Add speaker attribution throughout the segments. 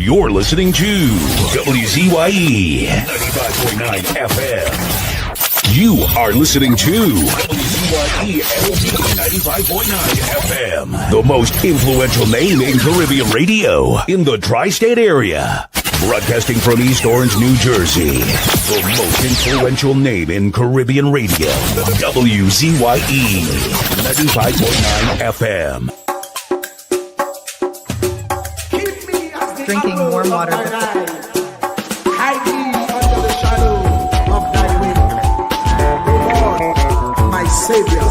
Speaker 1: You're listening to WZYE 95.9 FM. You are listening to WZYE 95.9 FM, the most influential name in Caribbean radio in the tri-state area. Broadcasting from East Orange, New Jersey, the most influential name in Caribbean radio, WZYE 95.9 FM.
Speaker 2: Drinking warm water.
Speaker 3: Hide me under the shadow of thy wing, O Lord, my Savior.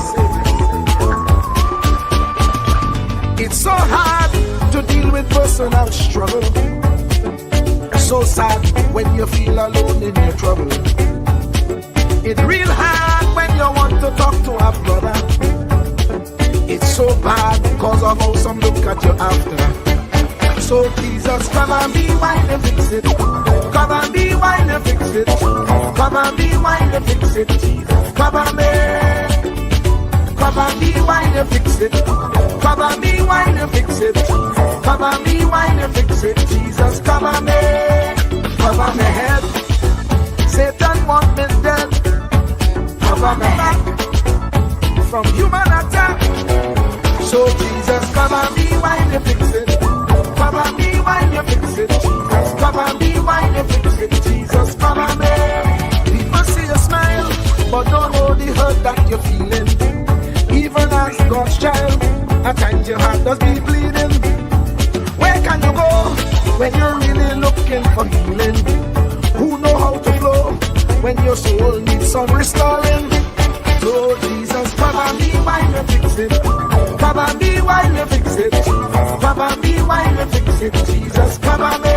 Speaker 3: It's so hard to deal with personal struggle. So sad when you feel alone in your trouble. It's real hard when you want to talk to a brother. It's so bad because of how some look at you after. So Jesus, come and be wine and fix it. Come and be wine and fix it. Come and be wine and fix it. Jesus, come and be. Come and be wine and fix it. Come and be wine and fix it. Come and be wine and fix it. Jesus, come and be. Cover my head. Satan want me dead. Cover my back from human attack. So Jesus, come and be wine and fix it. Come and be wine and fix it. Jesus, come and be wine and fix it. Jesus, come and be. People see you smile, but don't know the hurt that you're feeling. Even as God's child, at times your heart does be bleeding. Where can you go when you're really looking for healing? Who know how to flow when your soul needs some restoring? So Jesus, come and be wine and fix it. Come and be wine and fix it. Come and be wine and fix it. Jesus, come and be.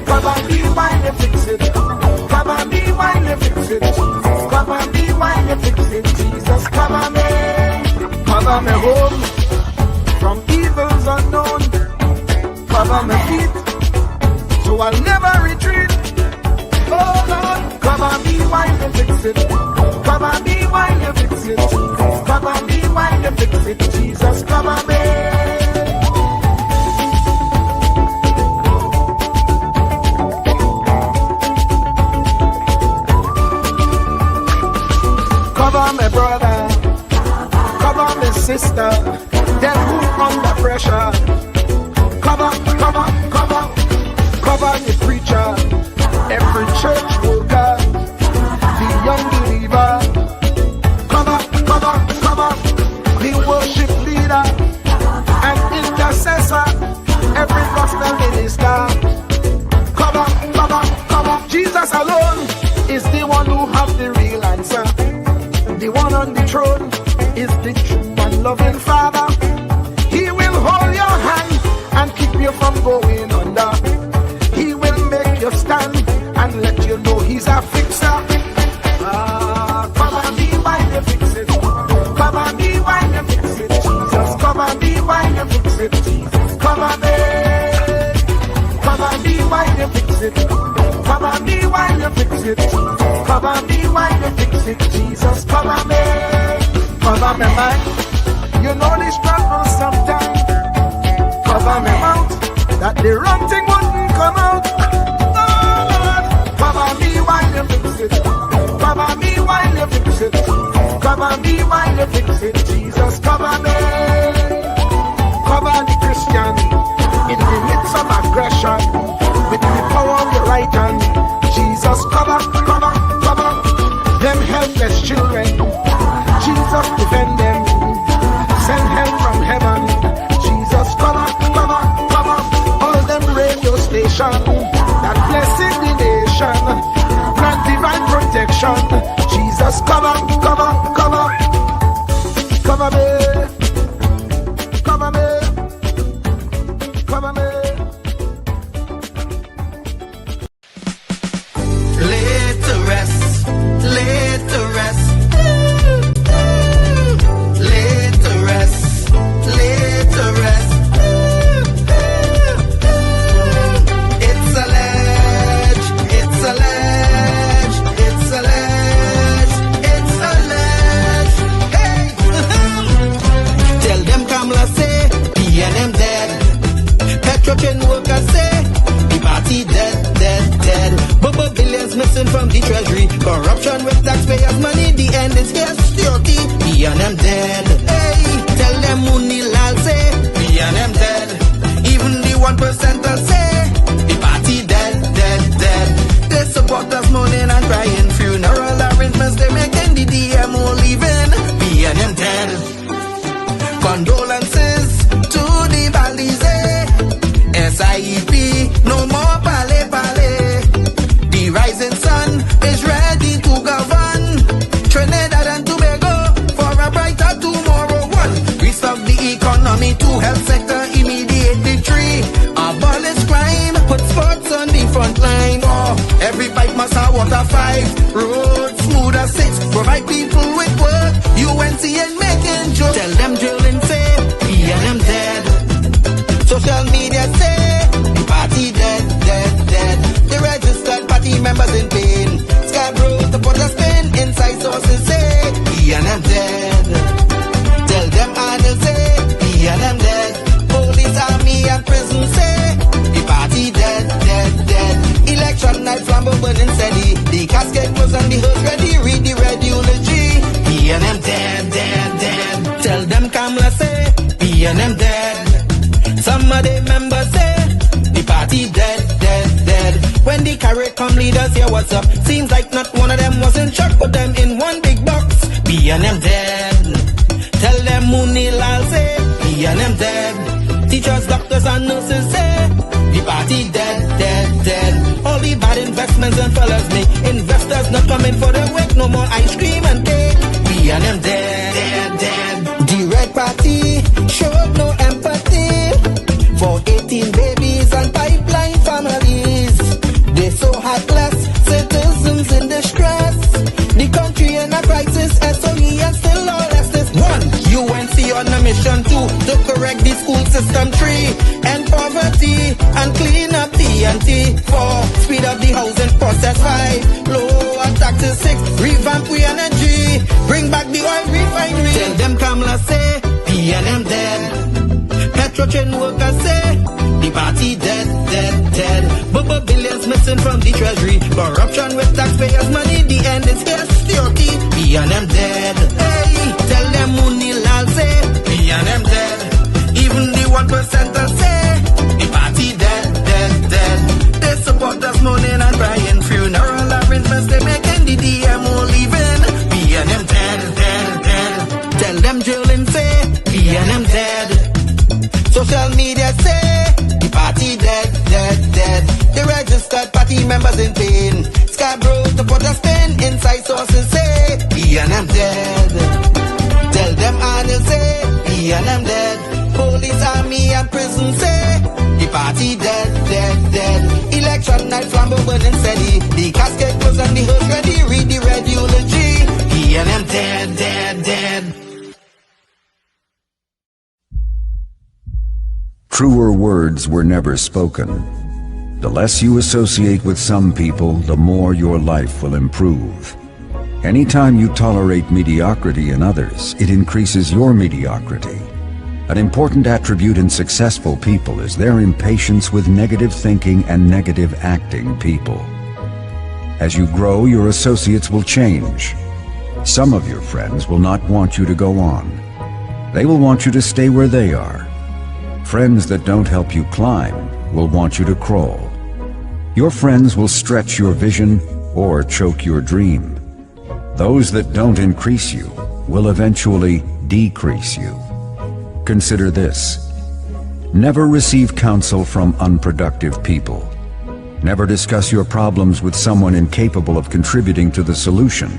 Speaker 3: Come and be wine and fix it. Come and be wine and fix it. Come and be wine and fix it. Jesus, come and be. Cover me home from evils unknown. Cover my feet so I'll never retreat. Oh Lord, come and be wine and fix it. Come and be wine and fix it. Come and be wine and fix it. Jesus, come and be. Cover my brother, cover my sister, them who under pressure. Cover the preacher, every church worker, the young believer. Cover the worship leader and intercessor, every gospel minister. Cover. Jesus alone is the one who has the real answer. The one on the throne is the true and loving Father. He will hold your hand and keep you from going under. He will make you stand and let you know he's a fixer. Come and be wine and fix it. Come and be wine and fix it. Jesus, come and be wine and fix it. Jesus, come and be. Come and be wine and fix it. Come and be wine and fix it. Come and be wine and fix it. Jesus, come and be. Cover my mind. You know the struggle sometimes. Cover my mouth, that the wrong thing wouldn't come out. Oh Lord, cover me while you fix it. Cover me while you fix it. Cover me while you fix it. Jesus, cover me. Cover the Christian in the midst of aggression with the power of your right hand. Jesus, cover them helpless children. Jesus, defend them. Send help from heaven. Jesus, cover all them radio stations that blessing the nation. Grant divine protection. Jesus, cover me.
Speaker 4: Laid to rest.
Speaker 2: end is history. Me and them dead. Hey, tell them Munilal say, me and them dead. Even the 1% say, the party dead, dead, dead. They support us mourning and crying. Funeral arrangements they making, the DMO leaving. Me and them dead. Condolences to the Balize. SIEP, no more pale pale. The rising sun is ready to govern Trinidad and Tobago for a brighter tomorrow. One, restart the economy, two, health sector, immediate victory. Abolish crime, put sports on the front line. Oh, every pipe must have water. 5, roads smooth as 6, provide people with work. UNC and making jokes. Tell them drilling say, we and them dead. Social media say, the party dead, dead, dead. The registered party members in pain. Scarborough to put a spin. Inside sources say, we and them dead. Tell them Arnold say, we and them dead. Police, army and prison say, the party dead, dead, dead. Election night flambeau burning steady. The casket was on the hearse ready. Read the red eulogy. We and them dead, dead, dead. Tell them Kamala say, we and them dead. Some of the members say, the party dead, dead, dead. When the carry come leaders hear what's up, seems like not one of them was in shock. Put them in one big box, be and them dead. Tell them Munilal say, be and them dead. Teachers, doctors and nurses say, the party dead, dead, dead. All the bad investments and fellas make investors not coming for the work. No more ice cream and cake, be and them dead, dead, dead. The red party showed no empathy for 18 babies and pipeline families. They so heartless, citizens in distress. The country in a crisis, SOE and still all Estes. 1, UNC on a mission 2, to correct the school system. 3, end poverty and clean up TNT. 4, speed up the housing process. 5, lower taxes. 6, revamp we energy, bring back the oil refinery. Tell them Kamala say, P and M dead. Petro train workers say, the party dead, dead, dead. Bubba billions missing from the treasury. Corruption with taxpayers' money, the end is history. P and M dead. Hey, tell them Munilal say, P and M dead. Even the 1% say, the party dead, dead, dead. They support us mourning and crying. Funeral arrangements they making, the DMO leaving. P and M dead, dead, dead. Tell them drilling say, P and M dead. Social media say, the party dead, dead, dead. The registered party members in pain. Scarborough to put a spin. Inside sources say, we and them dead. Tell them Arnold say, we and them dead. Police, army and prison say, the party dead, dead, dead. Election night flambeau burning steady. The casket goes on the hearse ready. Read the red eulogy. We and them dead, dead, dead.
Speaker 4: Truer words were never spoken. The less you associate with some people, the more your life will improve. Anytime you tolerate mediocrity in others, it increases your mediocrity. An important attribute in successful people is their impatience with negative thinking and negative acting people. As you grow, your associates will change. Some of your friends will not want you to go on. They will want you to stay where they are. Friends that don't help you climb will want you to crawl. Your friends will stretch your vision or choke your dream. Those that don't increase you will eventually decrease you. Consider this. Never receive counsel from unproductive people. Never discuss your problems with someone incapable of contributing to the solution,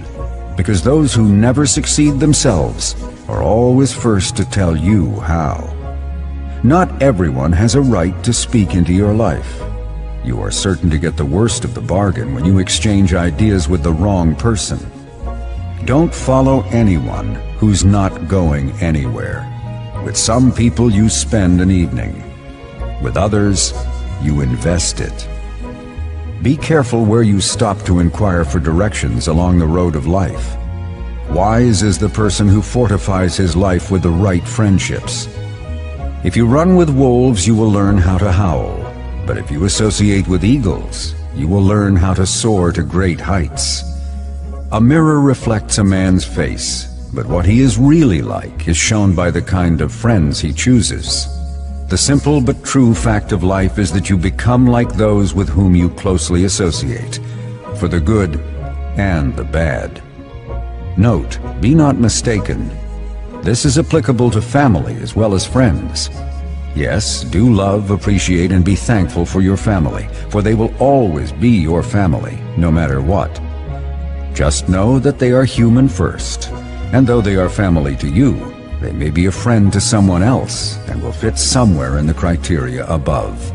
Speaker 4: because those who never succeed themselves are always first to tell you how. Not everyone has a right to speak into your life. You are certain to get the worst of the bargain when you exchange ideas with the wrong person. Don't follow anyone who's not going anywhere. With some people you spend an evening. With others, you invest it. Be careful where you stop to inquire for directions along the road of life. Wise is the person who fortifies his life with the right friendships. If you run with wolves, you will learn how to howl. But if you associate with eagles, you will learn how to soar to great heights. A mirror reflects a man's face, but what he is really like is shown by the kind of friends he chooses. The simple but true fact of life is that you become like those with whom you closely associate, for the good and the bad. Note, be not mistaken. This is applicable to family as well as friends. Yes, do love, appreciate, and be thankful for your family, for they will always be your family, no matter what. Just know that they are human first, and though they are family to you, they may be a friend to someone else and will fit somewhere in the criteria above.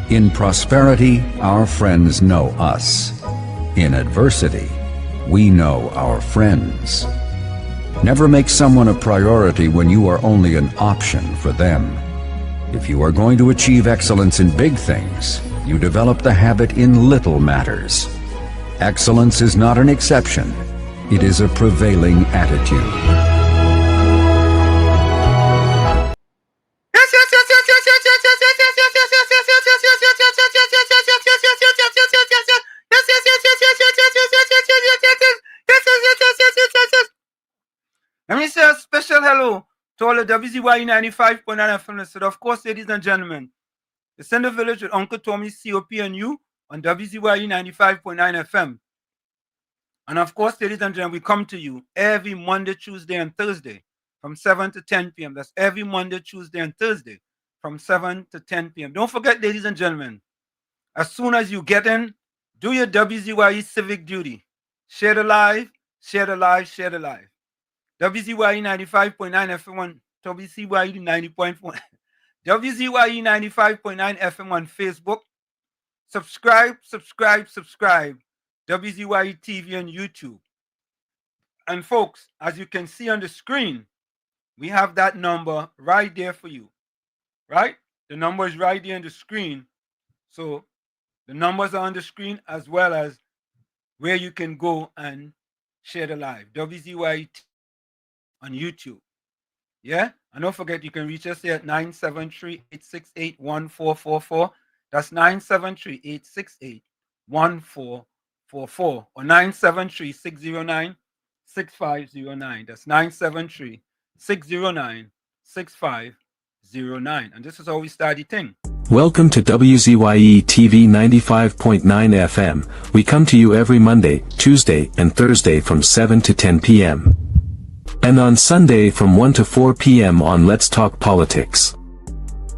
Speaker 4: In prosperity, our friends know us. In adversity, we know our friends. Never make someone a priority when you are only an option for them. If you are going to achieve excellence in big things, you develop the habit in little matters. Excellence is not an exception. It is a prevailing attitude.
Speaker 5: Let me say a special hello to all the WZYE 95.9 FM listeners. Of course, ladies and gentlemen, it's in the village with Uncle Tommy, COP, and you on WZYE 95.9 FM. And of course, ladies and gentlemen, we come to you every Monday, Tuesday, and Thursday from 7 to 10 p.m. That's every Monday, Tuesday, and Thursday from 7 to 10 p.m. Don't forget, ladies and gentlemen, as soon as you get in, do your WZYE civic duty. Share the live, share the live, share the live. WZYE 95.9 FM1, WZYE 90.1, WZYE 95.9 FM on Facebook. Subscribe. WZYE TV on YouTube. And folks, as you can see on the screen, we have that number right there for you. Right? The number is right there on the screen. So the numbers are on the screen as well as where you can go and share the live. WZYE on YouTube. Yeah? And don't forget, you can reach us here at 973-868-1444. That's 973-868-1444 or 973-609-6509. That's 973-609-6509. And this is how we start the thing.
Speaker 6: Welcome to WZYE TV 95.9 FM. We come to you every Monday, Tuesday, and Thursday from 7 to 10 p.m. and on Sunday from 1 to 4 p.m. on Let's Talk Politics.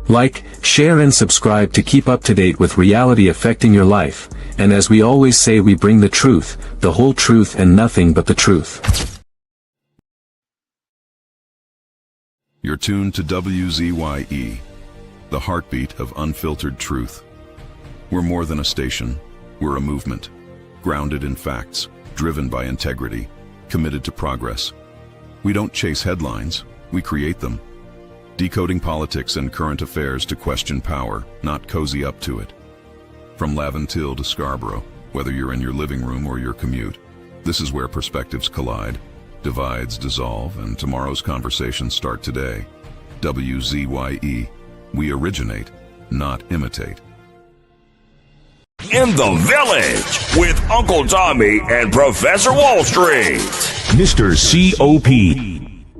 Speaker 6: Like, share and subscribe to keep up to date with reality affecting your life, and as we always say, we bring the truth, the whole truth and nothing but the truth.
Speaker 7: You're tuned to WZYE, the heartbeat of unfiltered truth. We're more than a station, we're a movement, grounded in facts, driven by integrity, committed to progress. We don't chase headlines, we create them. Decoding politics and current affairs to question power, not cozy up to it. From Laventille to Scarborough, whether you're in your living room or your commute, this is where perspectives collide, divides dissolve, and tomorrow's conversations start today. WZYE, we originate, not imitate.
Speaker 1: In the Village with Uncle Tommy and Professor Wall Street. Mr. COP.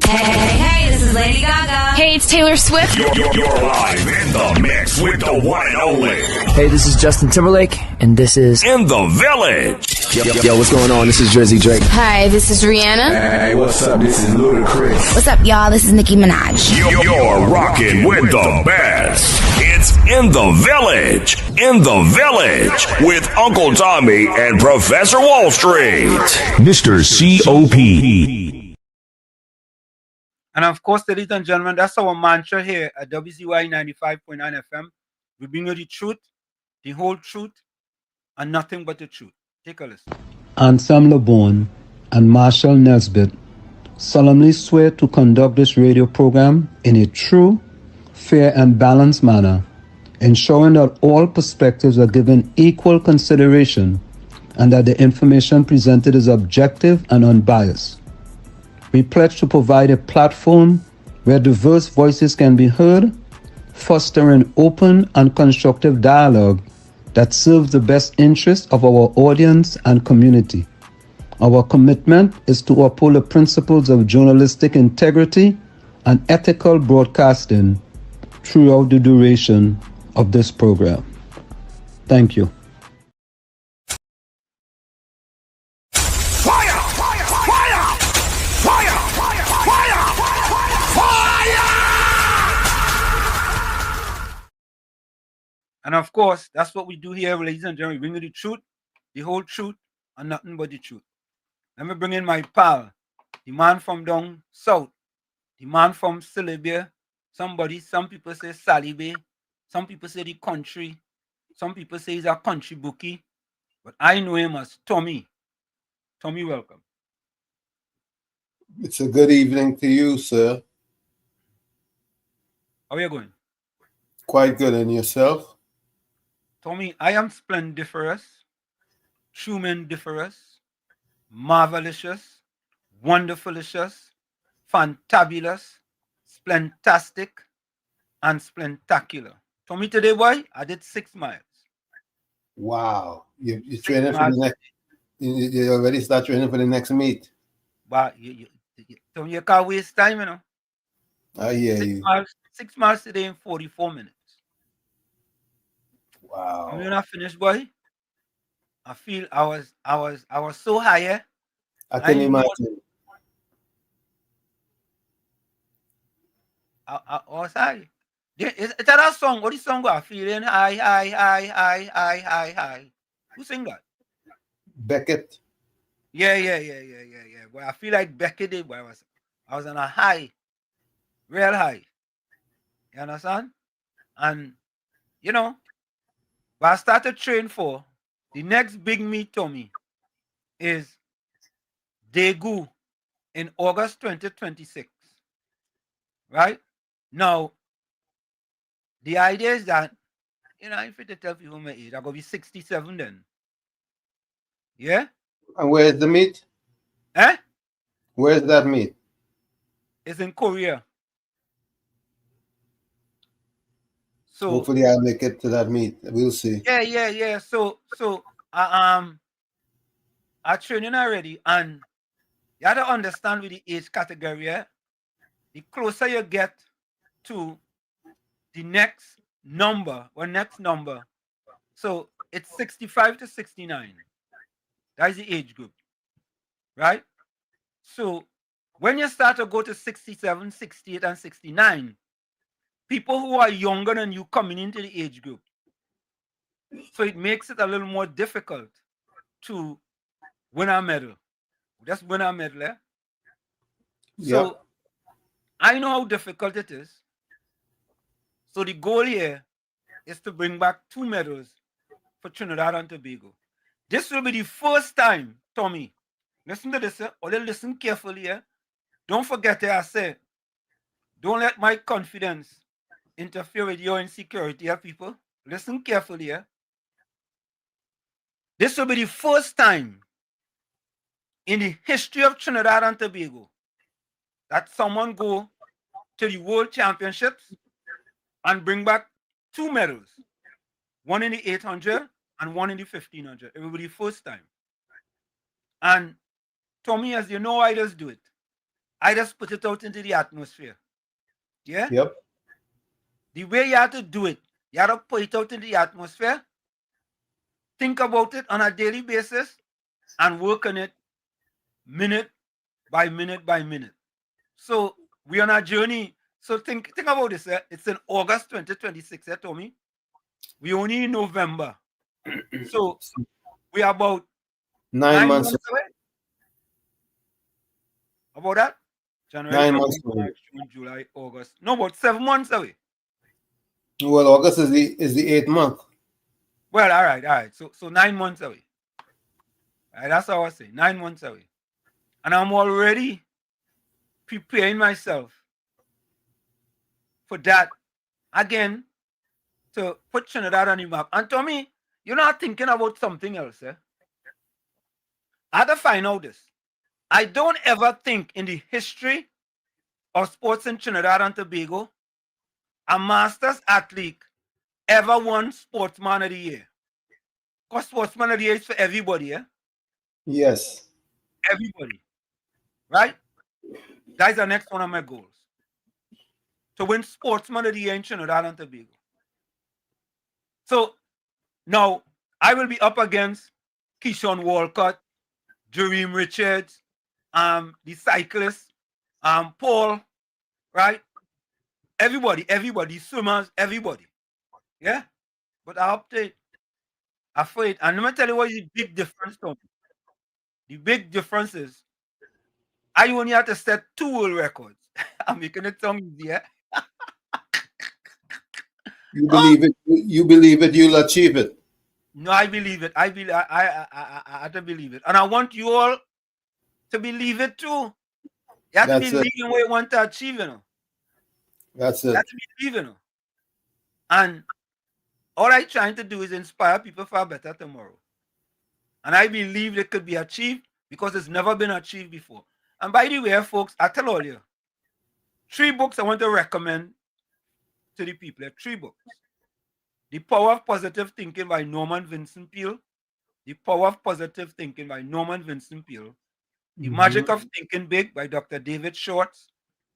Speaker 8: Hey, this is Lady Gaga. Hey, it's Taylor Swift.
Speaker 1: You're live in the mix with the one and only.
Speaker 9: Hey, this is Justin Timberlake, and this is
Speaker 1: In the Village.
Speaker 9: Yo, what's going on? This is Drizzy Drake.
Speaker 8: Hi, this is Rihanna.
Speaker 3: Hey, what's up? This is Ludacris.
Speaker 8: What's up, y'all? This is Nicki Minaj.
Speaker 1: You're rocking with the best. It's In the Village. In the Village with Uncle Tommy and Professor Wall Street. Mr. COP.
Speaker 5: And of course, ladies and gentlemen, that's our mantra here at WZYE 95.9 FM. We bring you the truth, the whole truth, and nothing but the truth. Take a listen.
Speaker 10: Ansam LeBon and Marshall Nesbitt solemnly swear to conduct this radio program in a true, fair, and balanced manner, ensuring that all perspectives are given equal consideration and that the information presented is objective and unbiased. We pledge to provide a platform where diverse voices can be heard, fostering open and constructive dialogue that serves the best interests of our audience and community. Our commitment is to uphold the principles of journalistic integrity and ethical broadcasting throughout the duration of this program. Thank you.
Speaker 5: And of course, that's what we do here, ladies and gentlemen. We bring you the truth, the whole truth, and nothing but the truth. Let me bring in my pal, the man from down south, the man from Celebia. Some people say Salibe, some people say the country, some people say he's a country bookie, but I know him as Tommy. Tommy, welcome.
Speaker 11: It's a good evening to you, sir.
Speaker 5: How are you going?
Speaker 11: Quite good. And yourself?
Speaker 5: Tommy, I am splendiferous, trumandiferous, marvelicious, wonderfulicious, fantabulous, splentastic, and splentacular. Tommy, today, boy, I did 6 miles.
Speaker 11: Wow. You're training for the next, you already start training for the next meet.
Speaker 5: But Tommy, you can't waste time, you know.
Speaker 11: I hear you.
Speaker 5: 6 miles today in 44 minutes.
Speaker 11: Wow.
Speaker 5: And when I finished, boy, I feel I was so high, eh?
Speaker 11: I can imagine.
Speaker 5: I was high. Is that a song? What is the song go? Feeling high, high, high, high, high, high, high. Who sing that?
Speaker 11: Beckett.
Speaker 5: Yeah. Well, I feel like Beckett did, but I was on a high, real high. You understand? And you know, but I started training for the next big meet, Tommy, is Daegu in August 2026. Right? Now, the idea is that, you know, if you tell people my age, I'm going to be 67 then. Yeah?
Speaker 11: And where's the meet?
Speaker 5: Eh?
Speaker 11: Where's that meet?
Speaker 5: It's in Korea. So
Speaker 11: hopefully I'll make it to that meet. We'll see.
Speaker 5: Yeah. So I training already, and you have to understand with the age category, yeah? The closer you get to the next number or next number. So it's 65 to 69. That is the age group. Right? So when you start to go to 67, 68, and 69, people who are younger than you coming into the age group. So it makes it a little more difficult to win a medal. Just win a medal, eh? So I know how difficult it is. So the goal here is to bring back 2 medals for Trinidad and Tobago. This will be the first time, Tommy. Listen to this, or listen carefully. Don't forget I said, don't let my confidence interfere with your insecurity, people. Listen carefully. This will be the first time in the history of Trinidad and Tobago that someone go to the World Championships and bring back 2 medals. One in the 800 and one in the 1500. It will be the first time. And Tommy, as you know, I just do it. I just put it out into the atmosphere. Yeah?
Speaker 11: Yep.
Speaker 5: The way you have to do it, you have to put it out in the atmosphere, think about it on a daily basis, and work on it minute by minute by minute. So we're on a journey. So think about this. It's in August 2026, Tommy. We only in November. So we are about
Speaker 11: 9 months
Speaker 5: away. About that? January,
Speaker 11: 9
Speaker 5: February,
Speaker 11: months away.
Speaker 5: March, June, July, August. No, about 7 months away.
Speaker 11: Well, August is the 8th month.
Speaker 5: Well, all right. So 9 months away. All right, that's how I say. 9 months away. And I'm already preparing myself for that again to put Trinidad on the map. And Tommy, you're not thinking about something else, eh? I had to find out this. I don't ever think in the history of sports in Trinidad and Tobago a Masters athlete ever won Sportsman of the Year. Because Sportsman of the Year is for everybody, eh?
Speaker 11: Yes.
Speaker 5: everybody, right? That is the next one of my goals. To win Sportsman of the Year in Trinidad and Tobago. So now I will be up against Keyshawn Walcott, Jereme Richards, the cyclist, Paul, right? Everybody, swimmers, everybody. Yeah? But I update. Afraid. And let me tell you what is the big difference, Tom. The big difference is I only have to set 2 world records. I'm making it sound easier.
Speaker 11: You believe it. You believe it. You'll achieve it.
Speaker 5: No, I believe it. I believe. I have to believe it, and I want you all to believe it too. You have to believe in what you want to achieve, you know.
Speaker 11: That's it.
Speaker 5: You have to believe, you know. And all I'm trying to do is inspire people for a better tomorrow. And I believe it could be achieved because it's never been achieved before. And by the way, folks, I tell all you, 3 books I want to recommend to the people. 3 books. The Power of Positive Thinking by Norman Vincent Peale. The Power of Positive Thinking by Norman Vincent Peale. The Magic of Thinking Big by Dr. David Schwartz.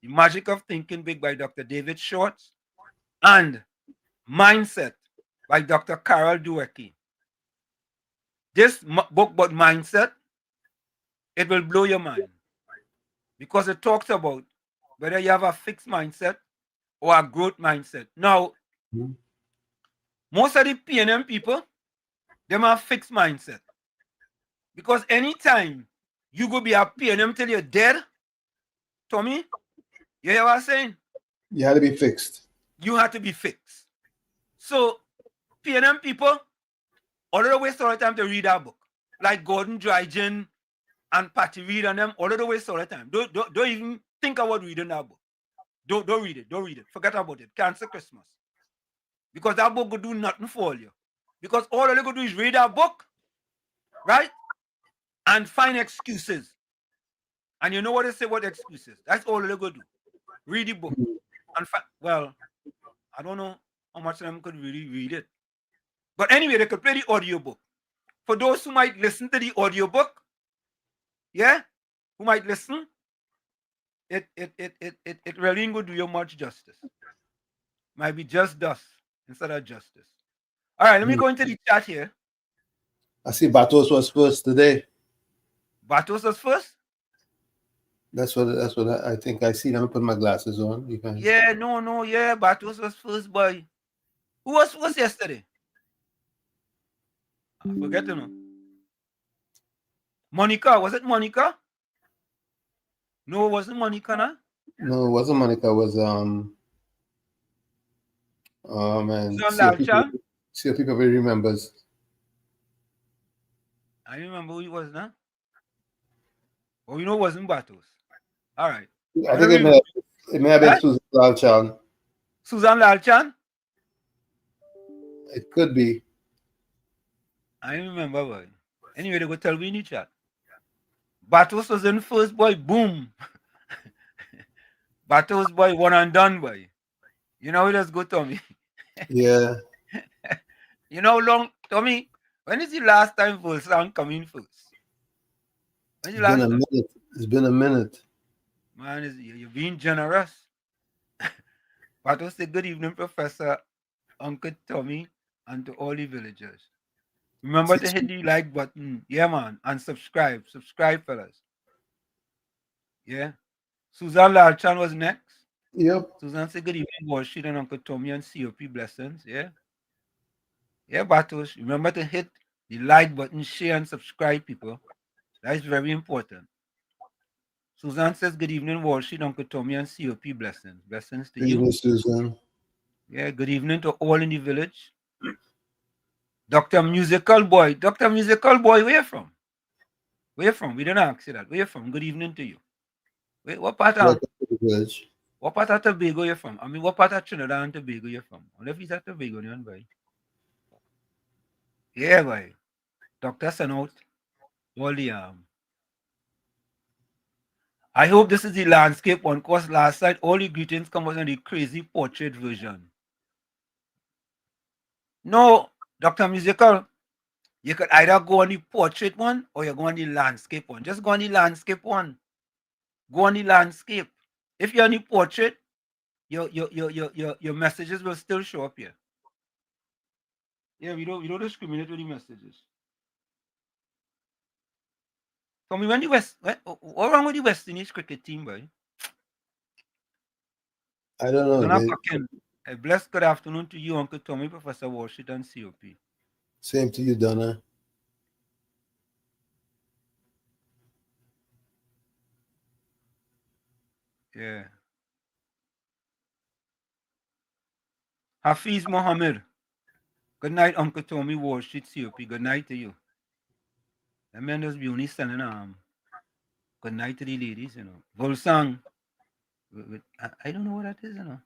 Speaker 5: The Magic of Thinking Big by Dr. David Schwartz. And Mindset by Dr. Carol Dweck. This book about mindset, it will blow your mind because it talks about whether you have a fixed mindset or a growth mindset. Now, most of the PNM people, they have a fixed mindset because anytime you go be a PNM till you're dead, Tommy, you hear what I'm saying?
Speaker 11: You had to be fixed.
Speaker 5: You have to be fixed. So, PNM people, all of the waste all the time to read our book. Like Gordon Dryden and Patty Reed and them, all of the waste all the time. Don't even think about reading that book. Don't read it. Don't read it. Forget about it. Cancel Christmas. Because that book will do nothing for you. Because all they're going to do is read that book, right? And find excuses. And you know what they say about excuses. That's all they're going to do. Read the book. And well, I don't know how much of them could really read it. But anyway, they could play the audiobook. For those who might listen to the audiobook, yeah, who might listen, it really ain't going to do you much justice. Might be just dust instead of justice. All right, let me go into the chat here.
Speaker 11: I see Batos was first today.
Speaker 5: Batos was first?
Speaker 11: That's what I think I see. Let me put my glasses on. You can...
Speaker 5: Yeah, yeah, Batos was first, boy. Who was first yesterday? I forget to know. Monica, was it Monica? No, it wasn't Monica, nah?
Speaker 11: No, it wasn't Monica. It was man. See if people really remembers.
Speaker 5: I remember who it was, nah? Oh, you know it wasn't Batos. All right.
Speaker 11: I think it may have been Susan Lalchan.
Speaker 5: Susan Lalchan?
Speaker 11: It could be.
Speaker 5: I remember, boy. Anyway, they go tell me in the chat. Batos was in first, boy. Boom. Batos, boy, one and done, boy. You know, it just go, Tommy.
Speaker 11: Yeah.
Speaker 5: You know, long, Tommy, when is the last time Volsang come in first? When's the last time?
Speaker 11: Minute. It's been a minute.
Speaker 5: Man, you're being generous. Batos say, good evening, Professor, Uncle Tommy, and to all the villagers. Remember to hit the like button. Yeah, man. And subscribe. Subscribe, fellas. Yeah. Susan Lalchan was next.
Speaker 11: Yep.
Speaker 5: Susan said, good evening, Washington and Uncle Tommy and COP blessings. Yeah. Yeah, Batos. Remember to hit the like button, share, and subscribe, people. That is very important. Susan says, good evening, Washington, Uncle Tommy and COP blessings. Blessings to you.
Speaker 11: Good evening, Susan.
Speaker 5: Yeah, good evening to all in the village. Dr. Musical Boy. Dr. Musical Boy, where you from? Where you from? We didn't ask you that. Where you from? Good evening to you. Wait, what part of Tobago you from? I mean, what part of Trinidad and Tobago you from? I wonder if he's at Tobago, boy. Yeah, boy. Doctor sent out all the I hope this is the landscape one, because last night all the greetings come out in the crazy portrait version. No, Dr. Musical, You could either go on the portrait one or you go on the landscape one. Just go on the landscape one. Go on the landscape. If you're on the portrait, your messages will still show up here. Yeah, we don't discriminate with the messages. Tell me, what wrong with the West Indies cricket team, boy?
Speaker 11: I don't know.
Speaker 5: A blessed good afternoon to you, Uncle Tommy, Professor Washington, COP.
Speaker 11: Same to you, Donna.
Speaker 5: Yeah. Hafiz Mohammed. Good night, Uncle Tommy, Wall Street, COP. Good night to you. That man just be only sending good night to the ladies, you know. Volsang. I don't know what that is, you know.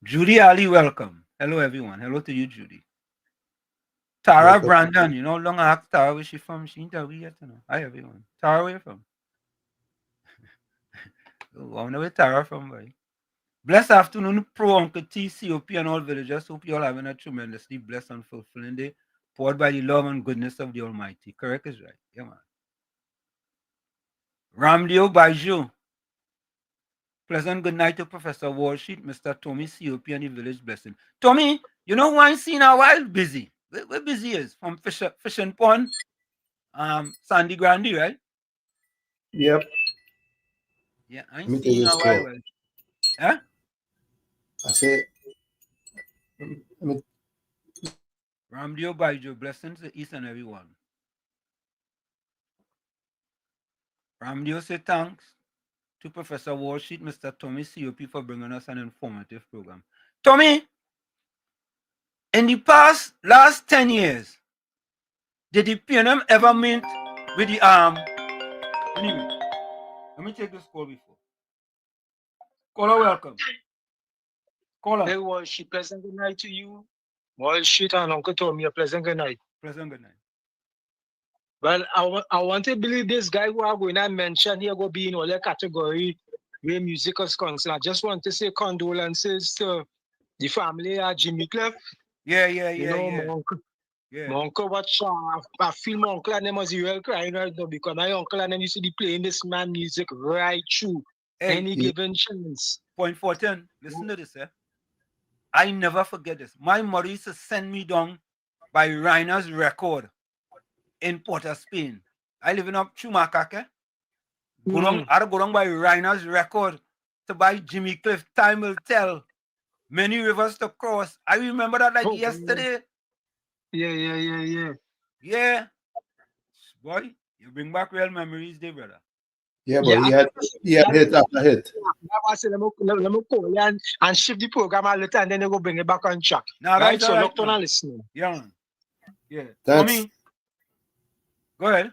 Speaker 5: Judy Ali, welcome. Hello, everyone. Hello to you, Judy. Tara welcome. Brandon, you know, long I asked Tara where she from. She ain't tell me yet, you know. Hi, everyone. Tara, where you from? I wonder where Tara from, boy. Blessed afternoon, Pro Uncle T, COP, and all villagers. Hope you all having a tremendously blessed and fulfilling day, poured by the love and goodness of the Almighty. Correct is right. Yeah, man. Ramdio Baiju. Pleasant good night to Professor Walsheet, Mr. Tommy, COP, and the village blessing. Tommy, you know who I ain't seen a while? Busy. Where Busy is? From Fishing Pond, Sandy Grande, right?
Speaker 11: Yep.
Speaker 5: Yeah, I ain't seen a while. Huh?
Speaker 11: I say,
Speaker 5: Ramdio Baiju, blessings to each and everyone. Ramdio say thanks to Professor Walsheet, Mr. Tommy, COP, for bringing us an informative program. Tommy, in the last 10 years, did the PNM ever meet with the anyway, let me take this call before. Caller, welcome. Caller.
Speaker 12: Hey, Walsheet, pleasant good night to you. Walsheet and Uncle Tommy, a pleasant good night.
Speaker 5: Pleasant good night.
Speaker 12: Well, I want to believe this guy who are going to mention here will be in all the category where music is concerned. I just want to say condolences to the family of Jimmy Cliff.
Speaker 5: Yeah.
Speaker 12: My uncle watch I feel my uncle and them was real crying right now because my uncle and them used to be playing this man music right through any given chance.
Speaker 5: Point 14. Listen to this, I never forget this. My mother used to send me down by Reiner's record in Port of Spain. I live in up Chumacake. I go down by Reiner's record to buy Jimmy Cliff. Time will tell. Many rivers to cross. I remember that like yesterday.
Speaker 12: Yeah.
Speaker 5: Yeah. Boy, you bring back real memories there, brother.
Speaker 11: Yeah, but he had hit after hit.
Speaker 12: I said, let me call you and shift the program a little and then they go bring it back on track.
Speaker 5: Now,
Speaker 12: right? So look on and listen.
Speaker 5: Yeah. Tommy, go ahead.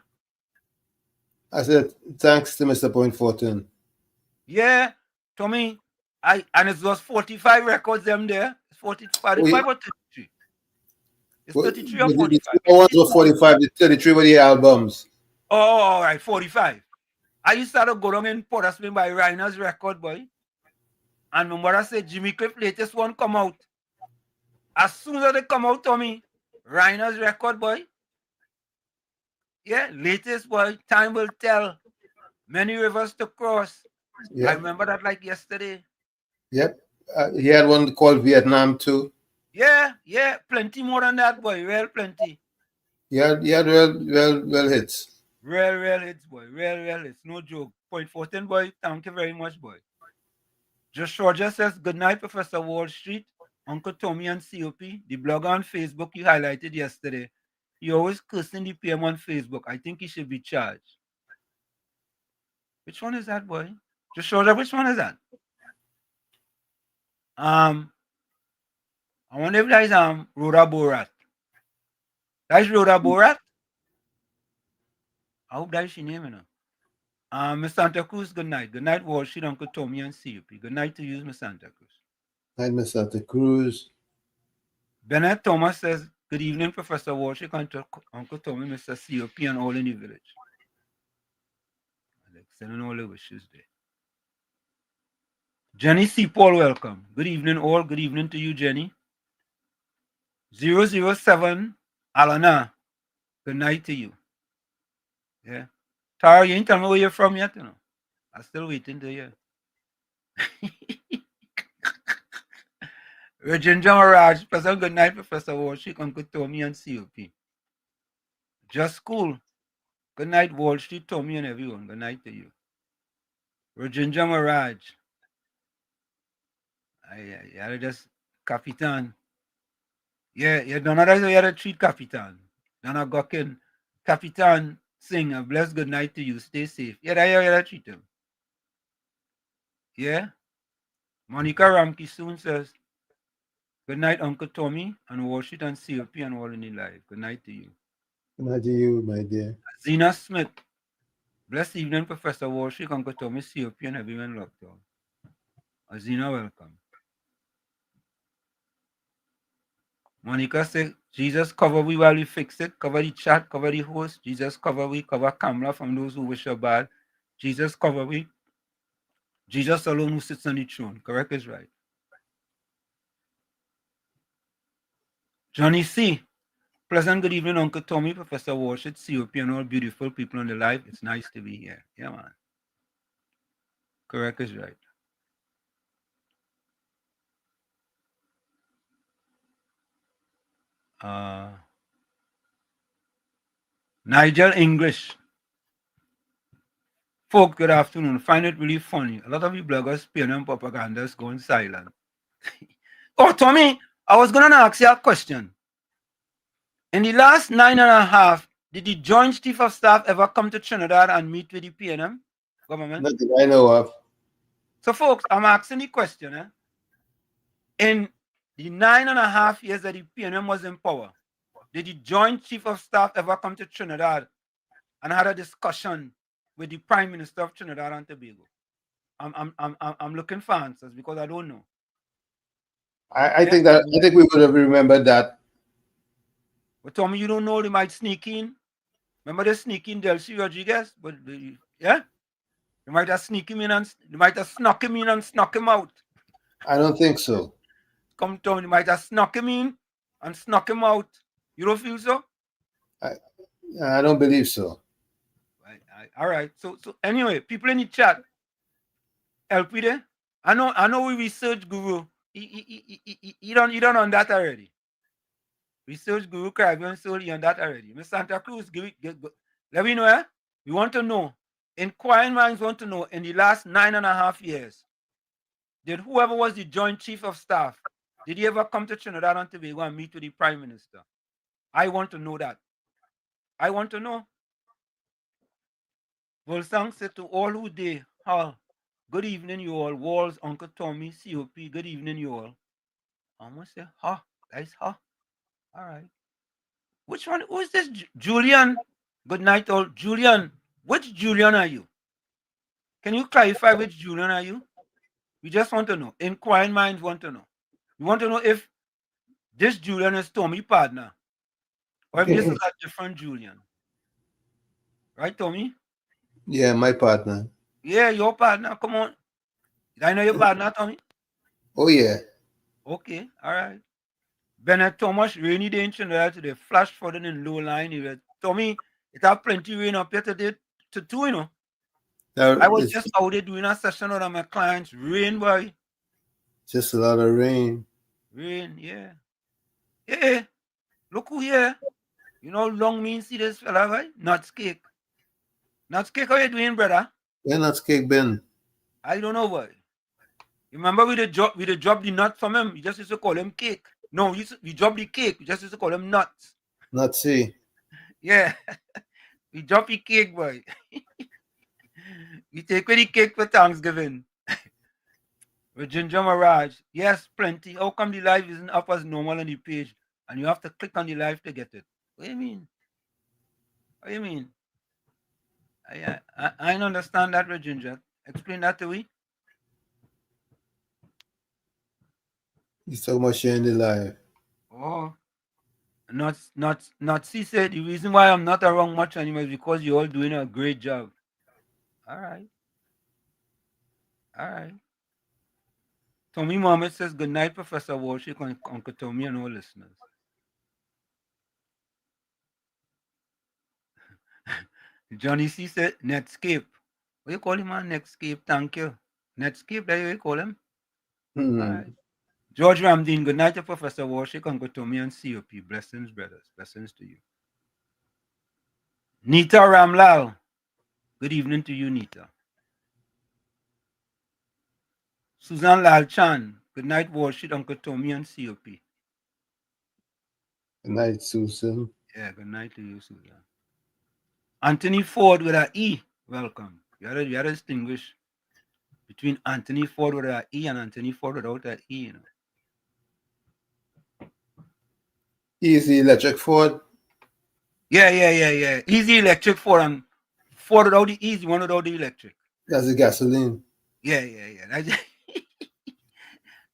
Speaker 11: I said, thanks to Mr. Point 14.
Speaker 5: Yeah, Tommy, and it was 45 records them there. It's 45 or 33. It's 33 or 45.
Speaker 11: The ones were 45, the 33 were the albums.
Speaker 5: Oh, all right, 45. I used to go down in Port of Spain by Reiner's record, boy. And my mother said Jimmy Cliff latest one come out. As soon as they come out, Tommy, Reiner's record, boy. Yeah, latest, boy. Time will tell. Many rivers to cross. Yep. I remember that like yesterday.
Speaker 11: Yep. He had one called Vietnam too.
Speaker 5: Yeah. Plenty more than that, boy. Real plenty.
Speaker 11: Yeah, real hits.
Speaker 5: Real hits, boy. Real hits. No joke. Point 14, boy. Thank you very much, boy. Just Roger says, good night, Professor Wall Street, Uncle Tommy and COP. The blogger on Facebook you highlighted yesterday. He always cursing the PM on Facebook. I think he should be charged. Which one is that, boy? Just Roger, which one is that? I wonder if that is Rhoda Borat. That's Rhoda Borat? I hope that's your name, you know. Miss Santa Cruz, good night. Good night, Wall Street, Uncle Tommy and COP. Good night to you, Miss Santa Cruz.
Speaker 11: Night, Miss Santa Cruz.
Speaker 5: Bennett Thomas says, good evening, Professor Wall Street, Uncle Tommy, Mr. COP, and all in the village. Sending all the wishes there. Jenny C. Paul, welcome. Good evening, all. Good evening to you, Jenny. 007, Alana. Good night to you. Yeah. Tara, you ain't tell me where you're from yet, you know. I'm still waiting to hear. Virginia Mirage, Professor Good night, Professor Walsh, Uncle Tommy and COP. Just cool. Good night, Wall Street, Tommy and everyone. Good night to you. Virginia Mirage. I just Capitan. Yeah, you don't know that's how you had to treat Capitan. Donna Gokin. Capitan sing a bless good night to you. Stay safe. Yeah, that's how you had to treat him. Yeah. Monica Ramke soon says, good night, Uncle Tommy, and Washington and COP and all in the life. Good night to you.
Speaker 11: Good night to you, my dear.
Speaker 5: Zena Smith. Blessed evening, Professor Walsh, Uncle Tommy, COP, and everyone locked on. Zena, welcome. Monica said, Jesus cover we while we fix it. Cover the chat, cover the host. Jesus cover we, cover Kamala from those who wish her bad. Jesus cover we. Jesus alone who sits on the throne. Correct is right. Johnny C. Pleasant good evening, Uncle Tommy, Professor Walsh, COP, and all beautiful people on the live. It's nice to be here. Yeah, man. Correct is right. Nigel English. Folks, good afternoon. Find it really funny. A lot of you bloggers, PNM propagandists going silent. Oh, Tommy, I was going to ask you a question. In the last 9.5, did the Joint Chief of Staff ever come to Trinidad and meet with the PNM government?
Speaker 11: Not that I know of.
Speaker 5: So, folks, I'm asking the question. In the 9.5 years that the PNM was in power, did the Joint Chief of Staff ever come to Trinidad and had a discussion with the Prime Minister of Trinidad and Tobago? I'm looking for answers because I don't know.
Speaker 11: I think we would have remembered that.
Speaker 5: But Tommy, you don't know, they might sneak in. Remember they sneak in Delcy Rodriguez? But yeah? They might have sneak him in and they might have snuck him in and snuck him out.
Speaker 11: I don't think so.
Speaker 5: Come Tommy, they might have snuck him in and snuck him out. You don't feel so?
Speaker 11: I don't believe so.
Speaker 5: All right. So anyway, people in the chat, LP there. I know we research guru. You don't on that already. Research guru Caribbean Soul, you on that already. Miss Santa Cruz, let me know. We want to know. Inquiring minds want to know in the last 9.5 years, did whoever was the Joint Chief of Staff, did he ever come to Trinidad and Tobago and meet with the Prime Minister? I want to know that. I want to know. Volsang said to all who they, good evening, you all. Walls, Uncle Tommy, COP, good evening, you all. I must say, guys, All right. Which one? Who is this? Julian? Good night, all. Julian, which Julian are you? Can you clarify which Julian are you? We just want to know. Inquiring minds want to know. We want to know if this Julian is Tommy partner or if this is a different Julian. Right, Tommy?
Speaker 11: Yeah, my partner.
Speaker 5: Yeah, your partner. Come on. Did I know your partner, Tommy?
Speaker 11: Oh, yeah.
Speaker 5: Okay, all right. Bennett Thomas, rainy day in Trinidad today. Flash flooding in low line. Tommy, it had plenty rain up here today, too, you know. I was just out there doing a session with my clients. Rain, boy.
Speaker 11: Just a lot of rain.
Speaker 5: Rain, yeah. Yeah. Look who here. You know, long mean see this fella, right? Nuts cake. Nuts cake, how you doing, brother?
Speaker 11: Yeah, nuts cake, Ben.
Speaker 5: I don't know why. Remember we dropped the nut from him. We just used to call him cake. No, we dropped the cake. We just used to call him nuts.
Speaker 11: Nutsy.
Speaker 5: Yeah. We drop the cake, boy. We take away the cake for Thanksgiving. With Ginger Mirage. Yes, plenty. How come the live isn't up as normal on the page and you have to click on the live to get it? What do you mean? What do you mean? I don't understand that, Ginger. Explain that to me.
Speaker 11: He's talking about sharing the live.
Speaker 5: Oh. Not see said the reason why I'm not around much anymore is because you're all doing a great job. All right. All right. Tommy Mohammed says, good night, Professor Walsh, Uncle Tommy, and all listeners. Johnny C said Netscape. What you call him, man? Netscape, thank you. Netscape, that you call him?
Speaker 11: Hmm.
Speaker 5: All right. George Ramdeen, good night to Professor Warshik, Uncle Tommy, and COP. Blessings, brothers. Blessings to you. Nita Ramlal. Good evening to you, Nita. Susan Lal Chan. Good night, Warshik, Uncle Tommy, and COP.
Speaker 11: Good night, Susan.
Speaker 5: Yeah, good night to you, Susan. Anthony Ford with an E. Welcome. You gotta distinguish between Anthony Ford with an E and Anthony Ford without an E, you know.
Speaker 11: Easy electric Ford.
Speaker 5: Yeah. Easy electric Ford and Ford without the easy, one without the electric.
Speaker 11: That's the gasoline.
Speaker 5: Yeah.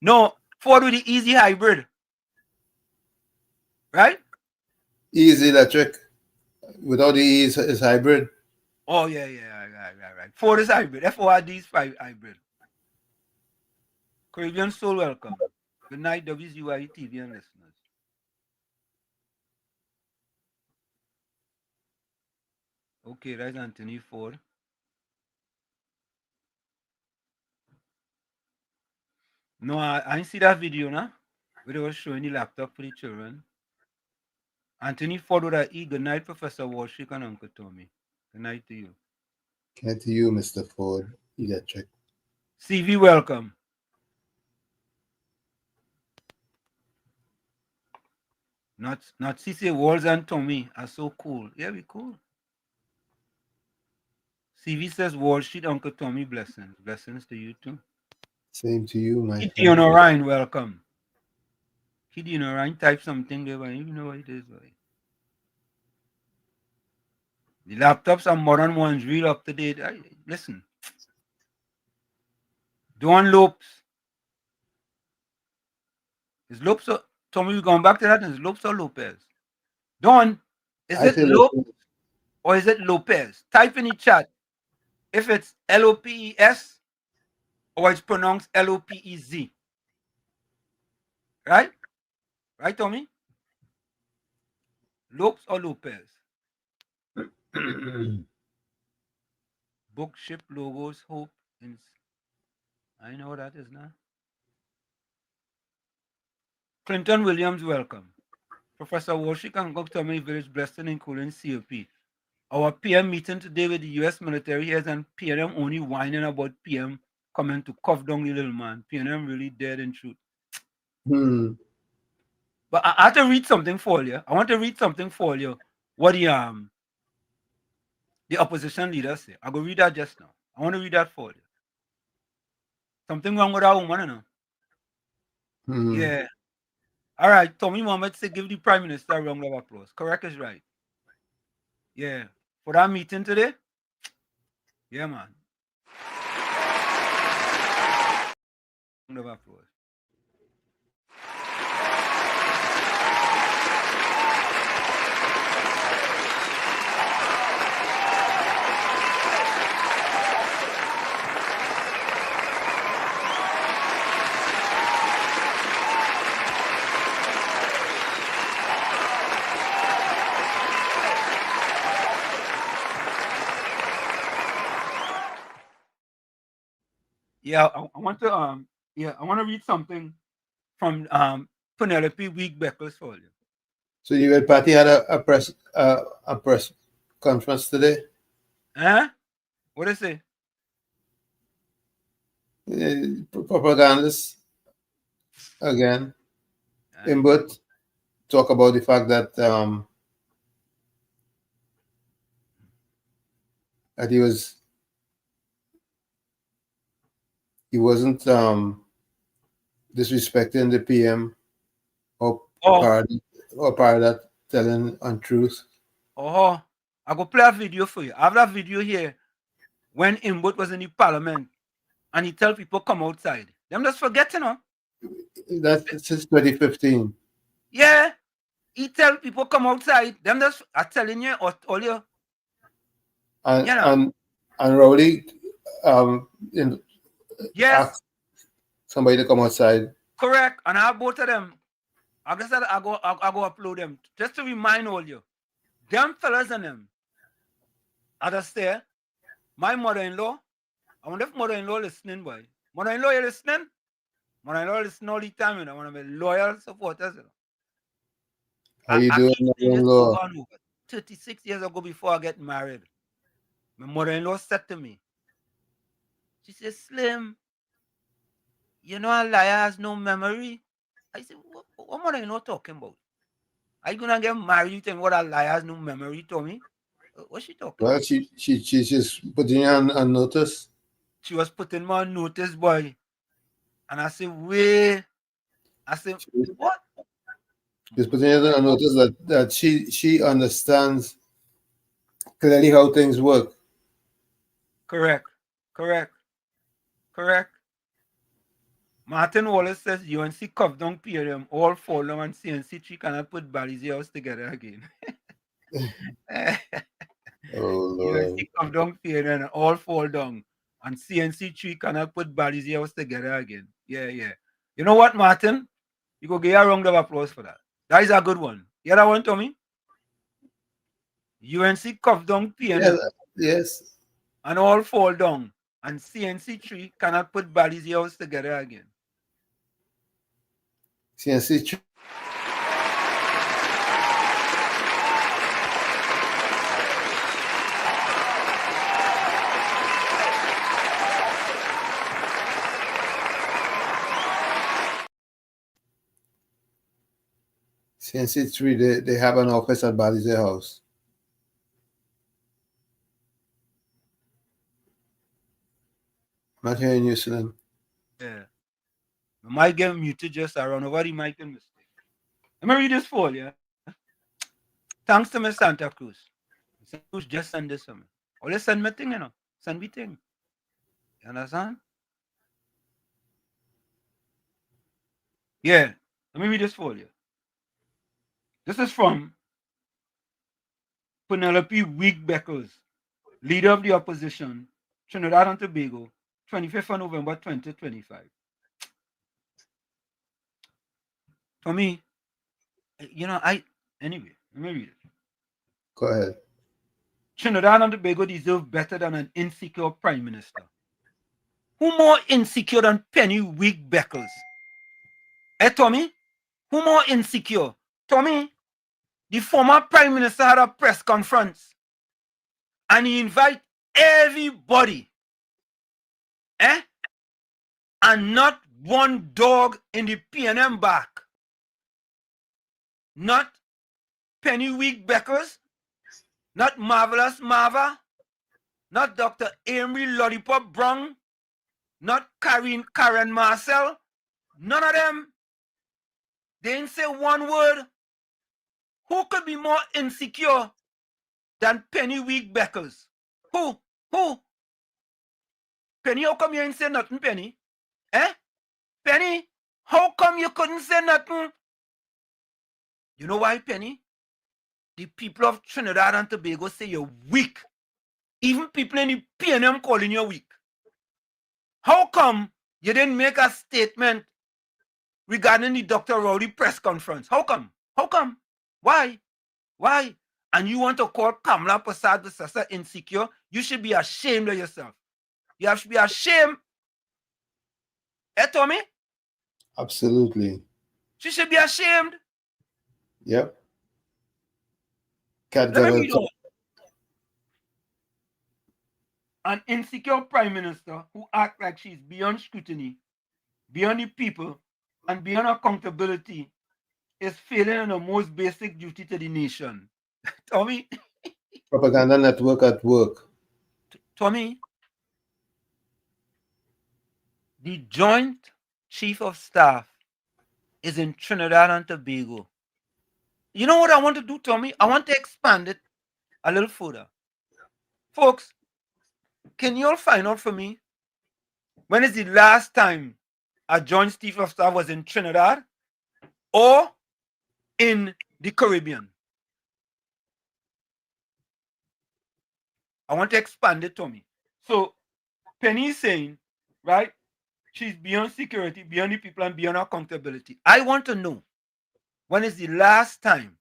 Speaker 5: No, Ford with the easy hybrid. Right?
Speaker 11: Easy electric without the E is hybrid.
Speaker 5: Oh, yeah. Right. Ford is hybrid. FORD is hybrid. Caribbean Soul, welcome. Good night, WZYE TV and listeners. Okay, that's Anthony Ford. No, I didn't see that video, now. Where they were showing the laptop for the children. Anthony Ford with an E. Good night, Professor Warshik and Uncle Tommy. Good night to you.
Speaker 11: Good night to you, Mr. Ford. Electric.
Speaker 5: CV, welcome. Not CC Walls and Tommy are so cool. Yeah, we cool. CV says Wall Street, Uncle Tommy, blessings. Blessings to you too.
Speaker 11: Same to you, my friend.
Speaker 5: Gideon Orion, welcome. Gideon Orion, type something there, but you know what it is. Boy. The laptops are modern ones, real up to date. Listen. Don Lopes. Is Lopes or Tommy, we going back to that? Is Lopes or Lopez? Don, is it Lopes or is it Lopez? Type in the chat if it's Lopez or it's pronounced Lopez. Right? Right, Tommy? Lopes or Lopez? Book, ship, logos, hope. I know what that is now. Clinton Williams, welcome. Professor Warshik and Tommy Village, Blessing, including COP. Our PM meeting today with the U.S. military here and PNM only whining about PM coming to cuff down the little man. PNM really dead in truth. But I have to read something for you. I want to read something for you. What the opposition leader say. I go read that just now. I want to read that for you. Something wrong with that woman, you know? Yeah. All right. Tommy Mohammed said give the Prime Minister a round of applause. Correct is right. Yeah. For that meeting today? Yeah, man. Round of applause. Yeah, I want to I want to read something from Penelope Week Beckles for you.
Speaker 11: So you and Patty had a press conference today?
Speaker 5: Huh? What is it?
Speaker 11: Propagandists again. Input talk about the fact that that he wasn't disrespecting the PM or part of that telling untruth.
Speaker 5: I go play a video for you. I have that video here when Imbut was in the parliament and he tell people come outside. Them just forget, you know.
Speaker 11: That's since 2015.
Speaker 5: Yeah. He tell people come outside. Them just are telling you or all you.
Speaker 11: And
Speaker 5: you know.
Speaker 11: and Rowley
Speaker 5: yes.
Speaker 11: Somebody to come outside.
Speaker 5: Correct. And I have both of them. I guess I go upload them just to remind all you. Them fellas and them Understand? My mother-in-law, I wonder if mother-in-law listening, boy. Mother-in-law, you listening? Mother-in-law listen all the time, you know. One of my loyal supporters, you know.
Speaker 11: How you
Speaker 5: I
Speaker 11: doing,
Speaker 5: keep saying this
Speaker 11: mother-in-law?
Speaker 5: over and over. 36 years ago before I get married, my mother-in-law said to me, she said, Slim, you know a liar has no memory. I said, what mother-in-law talking about? Are you gonna get married? You tell me what a liar has no memory, Tommy? What's she talking
Speaker 11: Well,
Speaker 5: about?
Speaker 11: she's just putting you on notice.
Speaker 5: She was putting me on notice, boy. And I said, wait. I said, what?
Speaker 11: She's putting you on notice that she understands clearly how things work.
Speaker 5: Correct. Martin Wallace says UNC cuff down period, all fall down and CNC3 cannot put Bali's house together again.
Speaker 11: Oh,
Speaker 5: UNC
Speaker 11: Lord.
Speaker 5: cuff down period and all fall down. And CNC3 cannot put Bali's house together again. Yeah. You know what, Martin? You go get a round of applause for that. That is a good one. You hear that one, Tommy? UNC cuff down PNM.
Speaker 11: Yes.
Speaker 5: And all fall down. And CNC3 cannot put Bali's house together again.
Speaker 11: CNC. CNC3, they have an office at Bali's house. I'm not hearing you, Slim.
Speaker 5: Yeah. I might get muted just around over the mic and mistake. Let me read this for you. Thanks to my Santa Cruz. Santa Cruz just send this to me. Always send me thing, you know. Send me thing. You understand? Yeah. Let me read this for you. This is from Penelope Week Beckles, leader of the opposition, Trinidad and Tobago, 25th of November 2025. For me, you know, anyway, let me read it.
Speaker 11: Go ahead.
Speaker 5: Trinidad and Tobago deserve better than an insecure prime minister. Who more insecure than Penny Week Beckles? Tommy? Who more insecure? Tommy, the former prime minister had a press conference and he invite everybody. And not one dog in the PNM back. Not Penny Week Beckers, not Marvelous Marva, not Dr. Amory Lollipop Brown, not Karen Marcel. None of them. They didn't say one word. Who could be more insecure than Penny Week Beckers? Who? Penny, how come you ain't say nothing, Penny? Penny, how come you couldn't say nothing? You know why, Penny? The people of Trinidad and Tobago say you're weak. Even people in the PNM calling you weak. How come you didn't make a statement regarding the Dr. Rowley press conference? How come? Why? And you want to call Kamala Prasad Sasa insecure? You should be ashamed of yourself. You have to be ashamed. Tommy?
Speaker 11: Absolutely.
Speaker 5: She should be ashamed.
Speaker 11: Yep.
Speaker 5: Let me read on. An insecure prime minister who acts like she's beyond scrutiny, beyond the people, and beyond accountability is failing in the most basic duty to the nation. Tommy?
Speaker 11: Propaganda network at work.
Speaker 5: Tommy? The Joint Chief of Staff is in Trinidad and Tobago. You know what I want to do, Tommy? I want to expand it a little further. Folks, can you all find out for me when is the last time a Joint Chief of Staff was in Trinidad or in the Caribbean? I want to expand it, Tommy. So Penny is saying, right, she's beyond security, beyond the people, and beyond accountability. I want to know when is the last time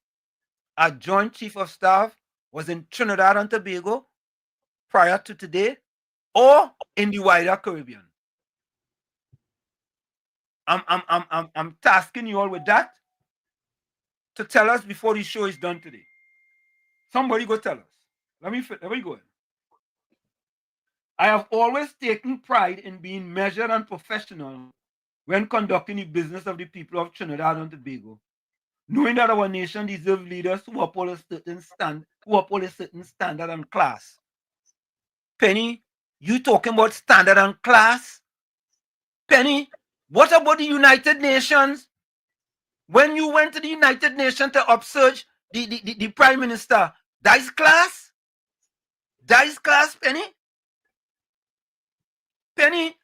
Speaker 5: a Joint Chief of Staff was in Trinidad and Tobago prior to today or in the wider Caribbean? I'm tasking you all with that to tell us before the show is done today. Somebody go tell us. Let me go. I have always taken pride in being measured and professional when conducting the business of the people of Trinidad and Tobago, knowing that our nation deserves leaders who uphold a certain standard and class. Penny, you talking about standard and class? Penny, what about the United Nations? When you went to the United Nations to upsurge the Prime Minister, that is class? That is class, Penny? Penny,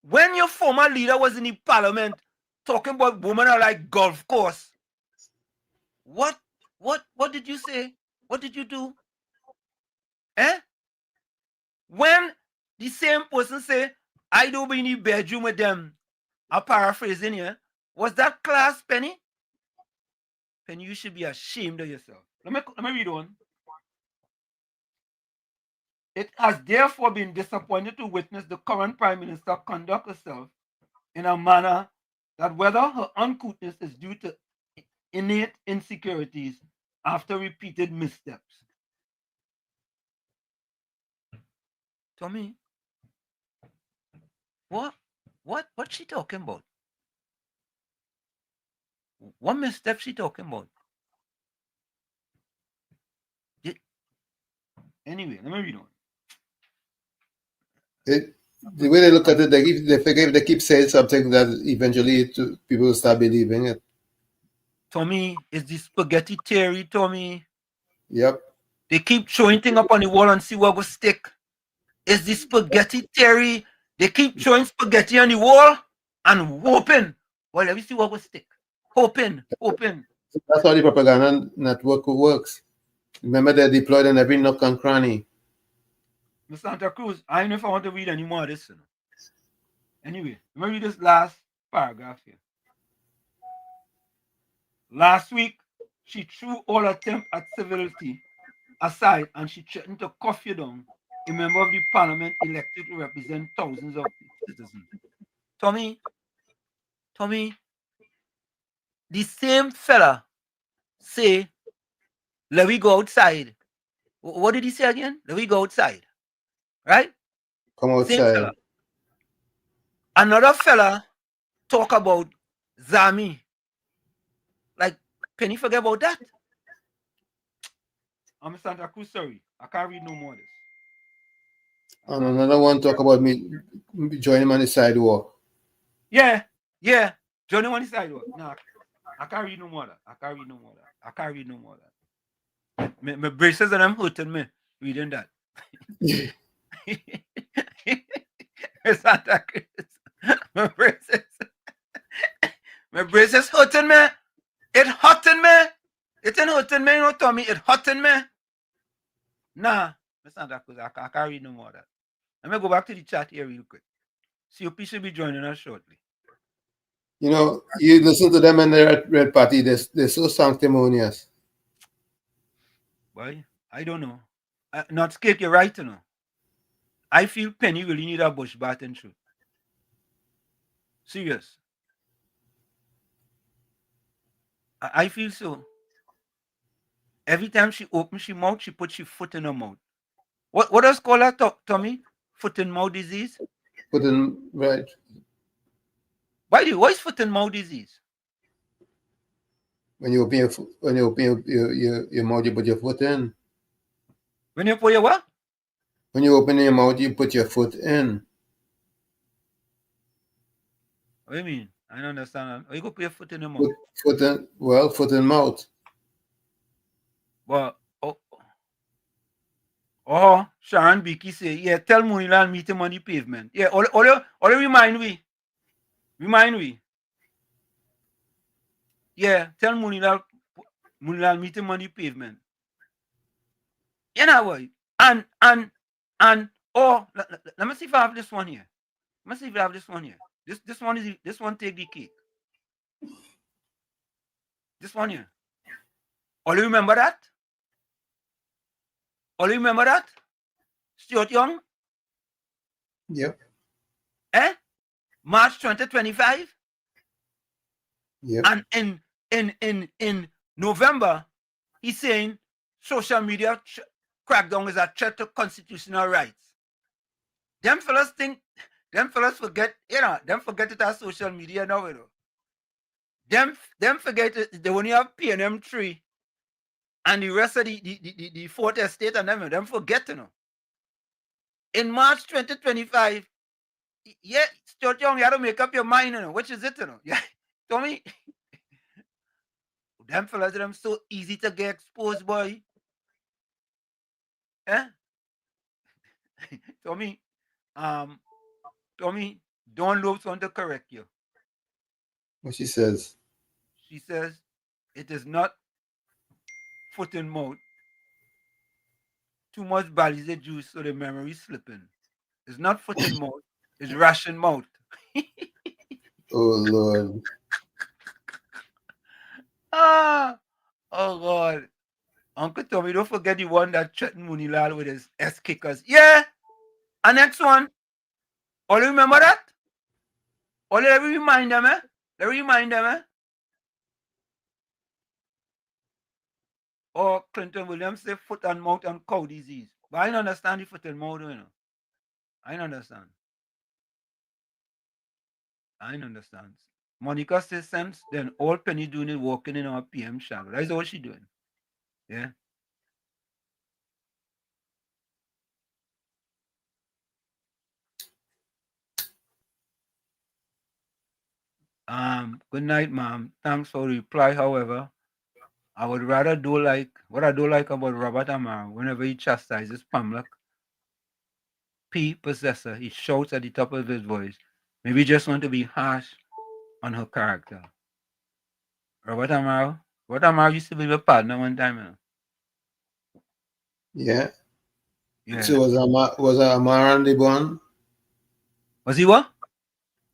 Speaker 5: when your former leader was in the parliament talking about women are like golf course, what did you say? What did you do? Eh? When the same person say, I don't be in the bedroom with them, I'm paraphrasing here, was that class, Penny? Penny, you should be ashamed of yourself. Let me read on. It has therefore been disappointed to witness the current Prime Minister conduct herself in a manner that whether her uncouthness is due to innate insecurities after repeated missteps. Tommy, what she talking about? What misstep she talking about? Anyway, let me read on.
Speaker 11: The way they look at it, they figure if they keep saying something that eventually people will start believing it.
Speaker 5: Tommy, is the spaghetti theory, Tommy?
Speaker 11: Yep.
Speaker 5: They keep throwing things up on the wall and see what will stick. Is the spaghetti theory? They keep throwing spaghetti on the wall and hoping. Well, let me see what will stick. Hoping.
Speaker 11: That's how the propaganda network works. Remember, they're deployed in every nook and cranny.
Speaker 5: Miss Santa Cruz, I don't know if I want to read any more of this. Anyway, let me read this last paragraph here. Last week, she threw all attempt at civility aside and she threatened to cuff you down, a member of the parliament elected to represent thousands of citizens. Tommy, the same fella say, let we go outside. What did he say again? Let we go outside. Right?
Speaker 11: Come outside.
Speaker 5: Same fella. Another fella talk about Zami. Like, Penny forget about that? I'm Santa Cruz, sorry. I can't read no more of this.
Speaker 11: And another one talk about me joining him on the sidewalk.
Speaker 5: Yeah. Joining on the sidewalk. No, I can't read no more of that. I can't read no more of that. My braces and I'm hurting me reading that. Santa Cruz. My braces hurting me. It hurting me. It ain't hurting me, you know, Tommy. It hurting me. Nah, Santa Cruz. I can't read no more of that. Let me go back to the chat here real quick. COP should be joining us shortly.
Speaker 11: You know, you listen to them and they're at Red Party, they're so sanctimonious.
Speaker 5: Boy, I don't know. Not Skate, you're right, you know. I feel Penny really need a bush bath and truth. Serious. I feel so. Every time she opens her mouth, she puts her foot in her mouth. What does call that, Tommy? Foot and mouth disease?
Speaker 11: Right.
Speaker 5: What is foot and mouth disease?
Speaker 11: When you open your mouth, you put your foot in.
Speaker 5: When you put your what?
Speaker 11: When you open your mouth, you put your foot in.
Speaker 5: What do you mean? I don't understand. You go put your foot in your mouth.
Speaker 11: Foot in mouth.
Speaker 5: Well, oh, Sharon Beaky say, yeah, tell Munilan meet him on the pavement. Yeah, all remind we. Yeah, tell Munilan meet him on the pavement. You know what? And let me see if I have this one here. This one take the cake. This one here. All you remember that? Stuart Young?
Speaker 11: Yep.
Speaker 5: March 2025?
Speaker 11: Yep.
Speaker 5: And in November, he's saying social media crackdown is a threat to constitutional rights. Them fellas forget, them forget it as social media now, Them forget it, they only have PNM 3 and the rest of the fourth estate and them forget, In March 2025, yeah, Stuart Young, you have to make up your mind, which is it, Yeah, Tommy. Them fellas, them so easy to get exposed, boy. Tommy, Tommy, Dawn Lopes want to correct you.
Speaker 11: What she says?
Speaker 5: She says it is not foot and mouth. Too much Balize juice, so the memory slipping. It's not foot and mouth. It's ration mouth.
Speaker 11: Oh Lord.
Speaker 5: Oh God. Uncle Tommy, don't forget the one that threatened Munilal with his S kickers. Yeah. And next one. All you remember that? All you ever remind them, Or Clinton Williams say foot and mouth and cow disease. But I don't understand the foot and mouth, I don't understand. I don't understand. Monica says sense, then all Penny doing is walking in our PM shadow. That's all she doing. Yeah. Good night, ma'am. Thanks for the reply. However, I would rather do like what I do like about Robert Amaro whenever he chastises Pamela P. Possessor, he shouts at the top of his voice. Maybe he just want to be harsh on her character. Robert Amaro used to be a partner one time.
Speaker 11: Yeah.
Speaker 5: Yeah.
Speaker 11: So was Amar and the Bone?
Speaker 5: Was he what?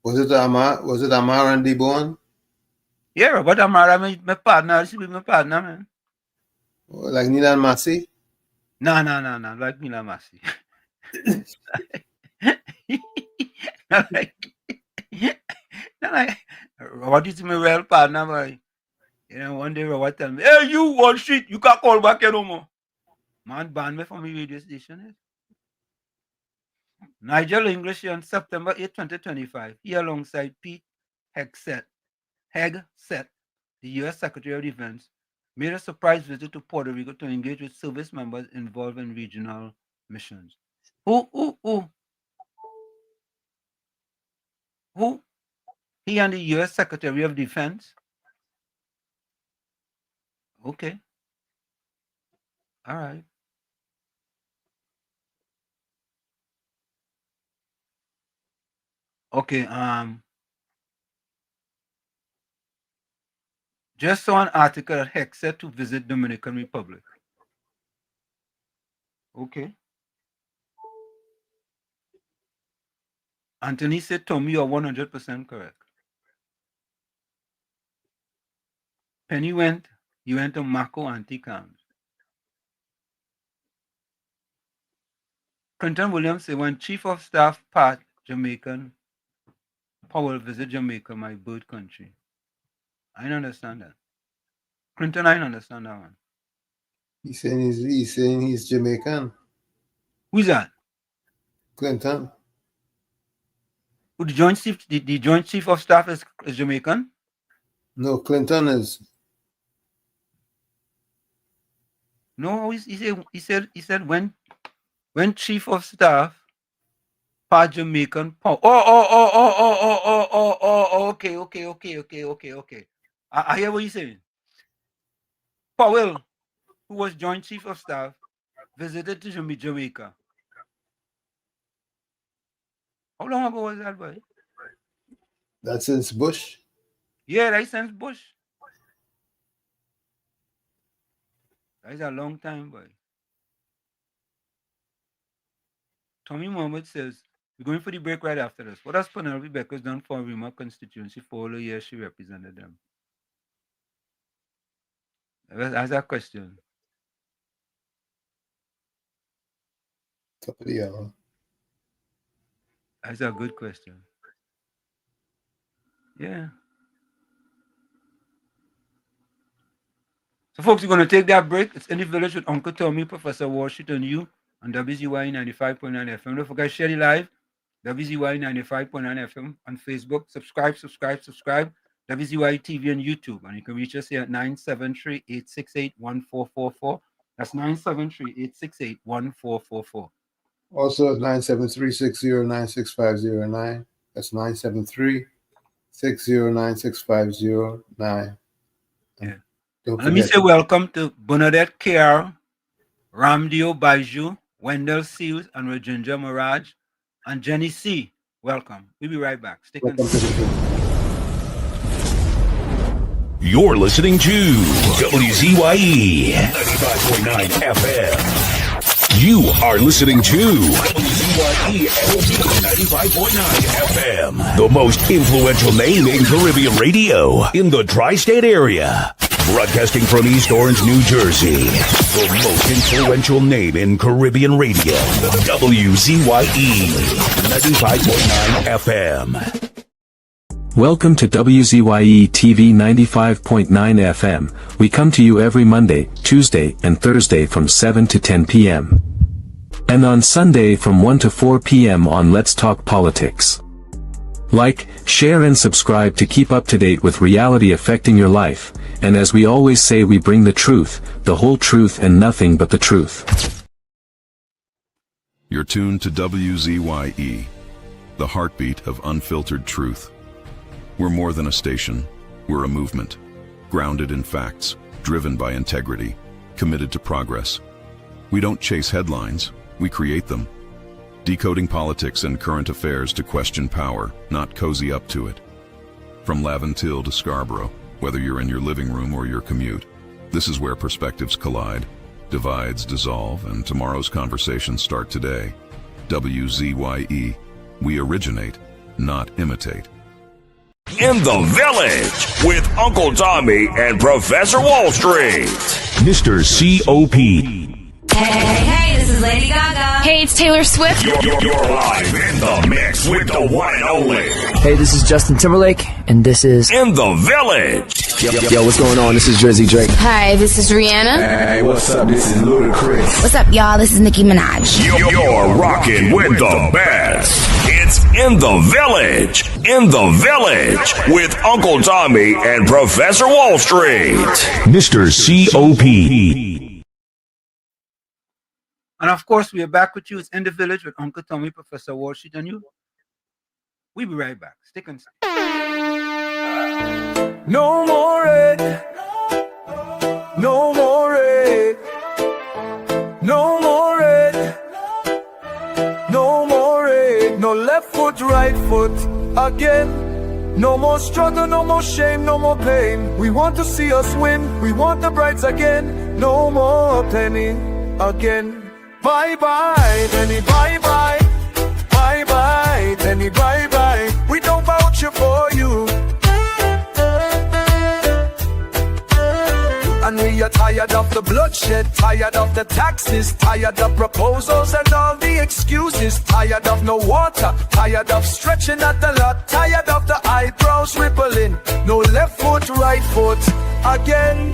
Speaker 11: Was it Amar and the Bone?
Speaker 5: Yeah, Robert Amaro, my partner. Used to be my partner, man.
Speaker 11: Like Nina and Massey?
Speaker 5: No, like Nina Massey. not like Robert used to be my real partner, boy. One day Robert tell me, hey, you one shit, you can't call back here no more. Man banned me from the radio station. Nigel English on September 8, 2025, he alongside Pete Hegseth, the U.S. Secretary of Defense, made a surprise visit to Puerto Rico to engage with service members involved in regional missions. Who? He and the U.S. Secretary of Defense? Okay. All right. Okay, just saw an article that Hegseth to visit Dominican Republic. Okay. Anthony said, Tommy, you're 100% correct. Penny you went to Mako Anti-Cams. Clinton Williams said, when Chief of Staff Pat Jamaican Powell visit Jamaica, my birth country. I don't understand that. Clinton, I don't understand that one.
Speaker 11: He's saying he's Jamaican.
Speaker 5: Who's that?
Speaker 11: Clinton.
Speaker 5: Who the Joint Chief of Staff is Jamaican?
Speaker 11: No, Clinton is.
Speaker 5: No, he said when Chief of Staff Pat Jamaican Powell. Okay. I hear what you're saying. Powell, who was Joint Chief of Staff, visited to Jamaica. How long ago was that, boy?
Speaker 11: That's since Bush?
Speaker 5: Yeah, that's since Bush. That's a long time, boy. Tommy Mohammed says, we're going for the break right after this. What has Penelope Beckers done for Rima constituency for all the years she represented them? Let's ask that question.
Speaker 11: Top of the hour.
Speaker 5: That's a good question. Yeah. So, folks, we're going to take that break. It's In the Village with Uncle Tommy, Professor Washington, you on WZYE 95.9 FM. Don't forget, share it live. WZYE 95.9 FM on Facebook. Subscribe. WZYE TV on YouTube. And you can reach us here at 973-868-1444. That's 973-868-1444.
Speaker 11: Also at 973-609-6509. That's 973-609-6509.
Speaker 5: Yeah. Let me say welcome to Bernadette Kerr, Ramdio Baiju, Wendell Seals, and Rajendra Maraj, and Jenny C. Welcome. We'll be right back. Stick on.
Speaker 1: You're listening to WZYE 95.9 FM. You are listening to WZYE 95.9 FM, the most influential name in Caribbean radio in the tri-state area. Broadcasting from East Orange, New Jersey, the most influential name in Caribbean radio, WZYE 95.9 FM.
Speaker 6: Welcome to WZYE TV 95.9 FM. We come to you every Monday, Tuesday, and Thursday from 7 to 10 p.m. And on Sunday from 1 to 4 p.m. on Let's Talk Politics. Like, share and subscribe to keep up to date with reality affecting your life. And as we always say, we bring the truth, the whole truth, and nothing but the truth.
Speaker 7: You're tuned to WZYE, the heartbeat of unfiltered truth. We're more than a station, we're a movement, grounded in facts, driven by integrity, committed to progress. We don't chase headlines, we create them. Decoding politics and current affairs to question power, not cozy up to it. From Laventille to Scarborough, whether you're in your living room or your commute, this is where perspectives collide, divides dissolve, and tomorrow's conversations start today. WZYE, we originate, not imitate.
Speaker 1: In the Village with Uncle Tommy and Professor Wall Street. Mr. C.O.P.
Speaker 8: Hey, this is Lady Gaga. Hey, it's Taylor Swift.
Speaker 1: You're live in the mix with the one and only.
Speaker 9: Hey, this is Justin Timberlake, and this is
Speaker 1: In the Village.
Speaker 9: Yo, what's going on? This is Jersey Drake.
Speaker 8: Hi, this is Rihanna.
Speaker 13: Hey, what's up? This is Ludacris.
Speaker 8: What's up, y'all? This is Nicki Minaj.
Speaker 1: You're rocking with the best. It's In the Village. In the Village with Uncle Tommy and Professor Wall Street. Mr. C.O.P.
Speaker 5: And of course, we are back with you. It's In the Village with Uncle Tommy, Professor Wall Street, and you. We'll be right back. Stick and stay.
Speaker 3: No more red. No more red. No more red. No more red. No left foot, right foot again. No more struggle, no more shame, no more pain. We want to see us win. We want the brides again. No more penny again. Bye bye, penny, bye bye. Bye bye, penny, bye bye. We don't vouch for you. And we are tired of the bloodshed, tired of the taxes, tired of proposals and all the excuses, tired of no water, tired of stretching at the lot, tired of the eyebrows rippling. No left foot, right foot again.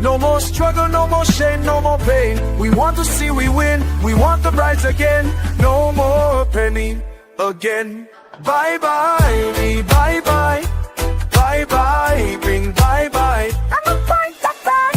Speaker 3: No more struggle, no more shame, no more pain. We want to see we win, we want the brides again. No more penny again. Bye bye, me bye bye. Bye bye, bring bye bye. I'm a point of fire.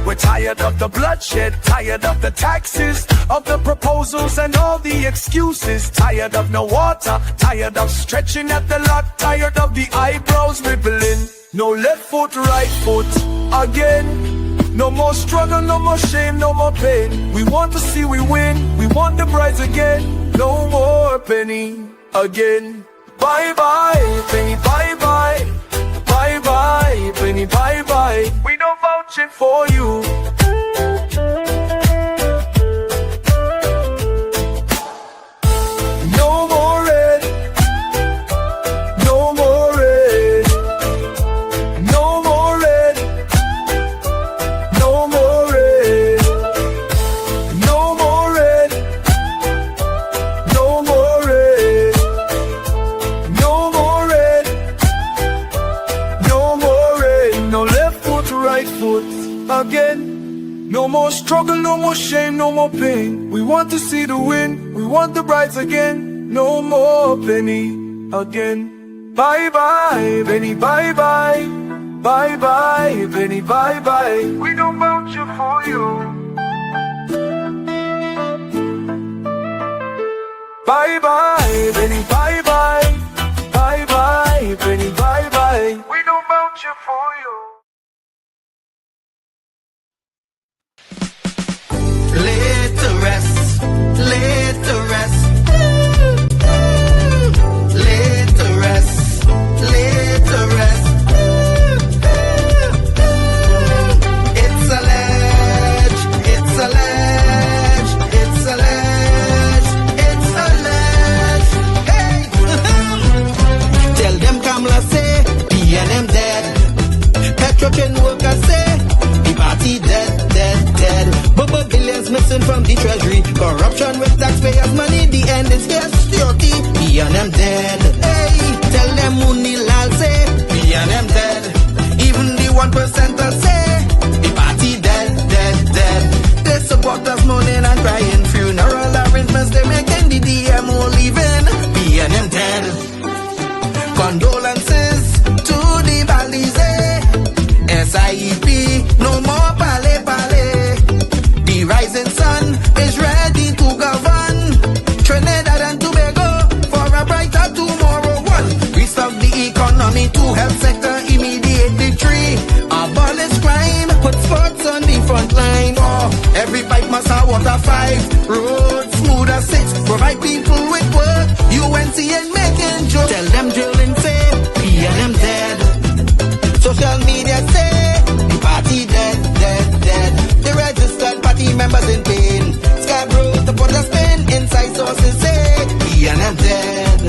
Speaker 3: We're tired of the bloodshed, tired of the taxes, of the proposals and all the excuses, tired of no water, tired of stretching at the lot, tired of the eyebrows rippling. No left foot, right foot again. No more struggle, no more shame, no more pain. We want to see we win, we want the brides again. No more penny again. Bye bye, penny, bye bye. Bye bye, penny, bye bye. We don't vouch it for you. No more red. No more red. No more red.
Speaker 14: again. No more struggle, no more shame, no more pain. We want to see the win, we want the brides again. No more Benny again. Bye bye, Benny, bye bye. Bye bye, Benny, bye bye. We don't bounce you for you. Bye bye, Benny, bye bye. Bye bye, Benny, bye bye. We don't bounce you for you.
Speaker 2: Laid to rest, laid to rest, laid to rest, laid to rest. It's a ledge, it's a ledge, it's a ledge, it's a ledge. Hey, tell them Kamala say, PNM dead. Petrochen workers say, the party dead, dead, dead. Bubba billions missing from the treasury. Corruption with taxpayers' money. The end is here, security. PNM dead. Hey, tell them Munilal say, PNM dead. Even the 1% say, the party dead, dead, dead. They support us mourning and crying. Funeral arrangements they making. The DMO leaving. PNM dead. Condolences to the Balize. SIEP, no more pale pale. The rising sun is ready to govern Trinidad and Tobago for a brighter tomorrow. One, restart the economy, two, health sector, immediate victory. Abolish crime, put sports on the front line. Four, every pipe must have water. Five, roads smooth as six, provide people with work. UNC and making jokes. Tell them drilling say, PNM dead. Social media say, the party dead, dead, dead. The registered party members in pain. Scarborough to put a spin. Inside sources say, PNM dead.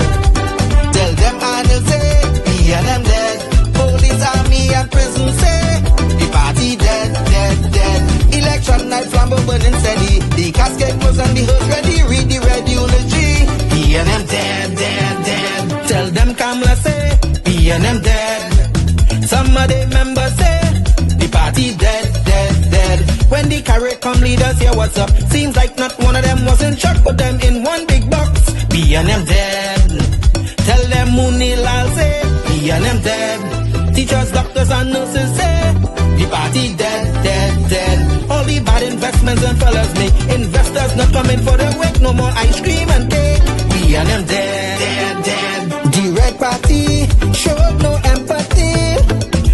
Speaker 2: Tell them Arnold say, PNM dead. Police, army and prison say, the party dead, dead, dead. Election night flambeau burning steady. The casket was on the hearse ready. Read the red eulogy. PNM dead, dead, dead. Tell them Kamala say, PNM dead. Some of the members say, the party dead, dead, dead. When the carrot come leaders hear what's up. Seems like not one of them was in shock. Put them in one big box. PNM dead. Tell them Munilal say, PNM dead. Teachers, doctors and nurses say, the party dead, dead, dead. All the bad investments and fellas make. Investors not coming for the work. No more ice cream and cake. PNM dead, dead, dead. The red party showed no empathy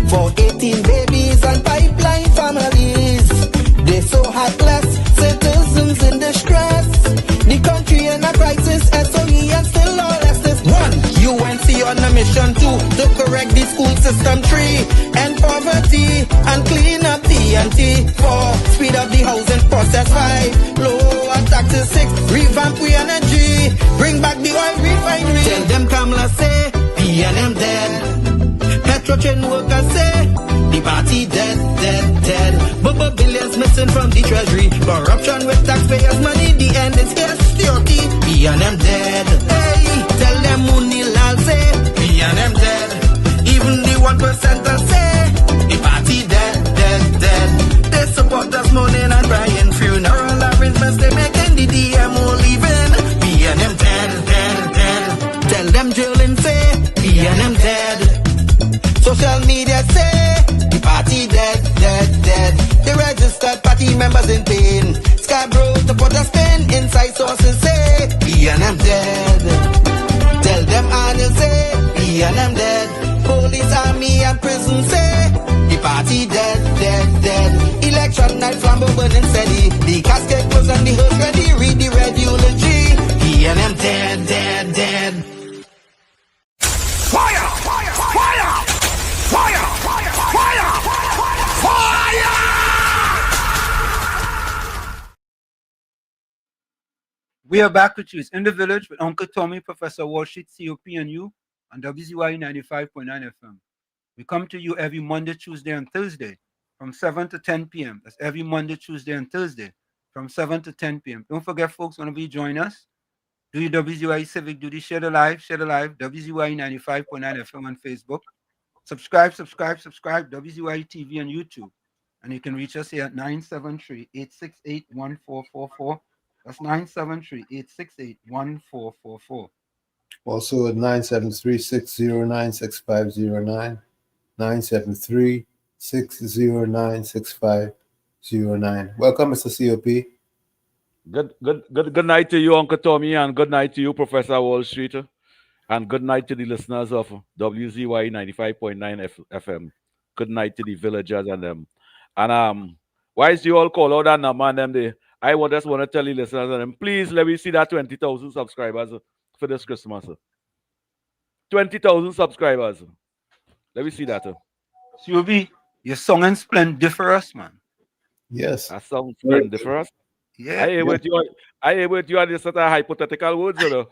Speaker 2: for 18 babies and pipeline families. They so heartless, citizens in distress. The country in a crisis, SOE and still all Estes. One, UNC on a mission to correct the school system. Three, end poverty and clean up TNT. Four, speed up the housing process. Five, lower taxes. Six, revamp we energy. Bring back the oil refinery. Tell them Kamala say, PNM dead. Petrochen workers say, the party dead, dead, dead. Bubba billions missing from the treasury. Corruption with taxpayers' money. The end is here, security. PNM dead. Hey, tell them Munilal say, PNM dead. Even the 1% say, the party dead, dead, dead. They support us mourning and crying. Funeral arrangements they making. The DMO leaving. PNM dead, dead, dead. Tell them drilling say, PNM dead. Social media say, the party dead, dead, dead. The registered party members in pain. Scarborough to put a spin. Inside sources say, PNM dead. Tell them Arnold say, PNM dead. Police, army and prison say, the party dead, dead, dead. Election night flambeau burning steady. The casket was on the hearse ready. Read the red eulogy. PNM dead, dead, dead.
Speaker 1: Fire! Fire! Fire! Fire! Fire! Fire! Fire!
Speaker 5: We are back with you. It's In the Village with Uncle Tommy, Professor Walshit, COP and you on WZYE 95.9 FM. We come to you every Monday, Tuesday, and Thursday from 7 to 10 p.m. That's every Monday, Tuesday, and Thursday from 7 to 10 p.m. Don't forget, folks, whenever you join us, do your WZYE Civic Duty, share the live, WZYE 95.9 FM on Facebook. Subscribe, WZYE TV on YouTube. And you can reach us here at 973-868-1444. That's 973-868-1444.
Speaker 11: Also at 973-609-6509. 973-609-6509. Welcome, Mr. COP.
Speaker 15: Good night to you, Uncle Tommy, and good night to you, Professor Wall Street, and good night to the listeners of WZYE 95.9 FM. Good night to the villagers and them. And why is you all call out that number and them there? Just want to tell the listeners and them, please let me see that 20,000 subscribers for this Christmas. 20,000 subscribers. Let me see that.
Speaker 5: COB, your song and splendiferous, man.
Speaker 11: Yes.
Speaker 15: That sounds splendiferous.
Speaker 5: Yeah.
Speaker 15: I hear with you on this sort of hypothetical words, you know.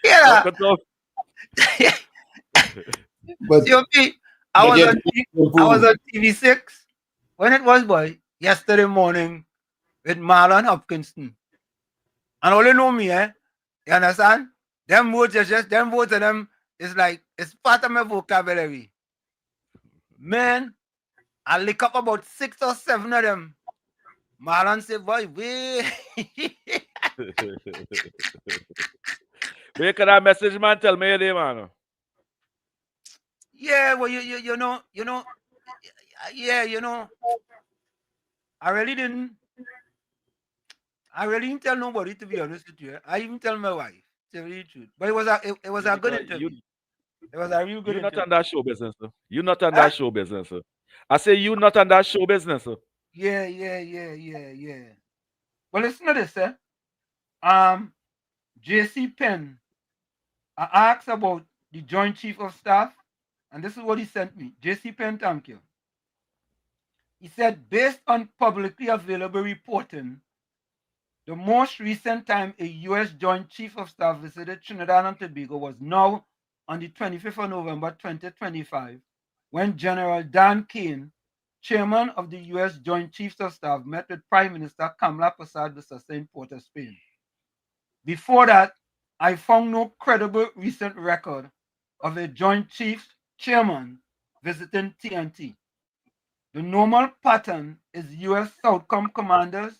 Speaker 5: Yeah.
Speaker 11: But
Speaker 5: COP, I was on TV6 when it was, boy, yesterday morning with Marlon Hopkinson. And all you know me, you understand? Them words are just, them words of them is like, it's part of my vocabulary. Man, I lick up about 6 or 7 of them. Marlon said, boy, wait.
Speaker 15: Where can that message, man? Tell me your name, man.
Speaker 5: Yeah, well, you know, I really didn't tell nobody, to be honest with you. I even tell my wife, to tell you the truth. But it was a good interview. It was a real good interview.
Speaker 15: You're not on that show business, sir. You're not on that show business, sir. I say you not on that show business, sir.
Speaker 5: Yeah. Well, listen to this, eh? J.C. Penn, I asked about the Joint Chief of Staff, and this is what he sent me. J.C. Penn, thank you. He said, based on publicly available reporting, the most recent time a U.S. Joint Chief of Staff visited Trinidad and Tobago was now on the 25th of November 2025, when General Dan Kane, chairman of the U.S. Joint Chiefs of Staff, met with Prime Minister Kamala Persad-Dusasa in Port of Spain. Before that, I found no credible recent record of a Joint Chiefs chairman visiting TNT. The normal pattern is U.S. Southcom commanders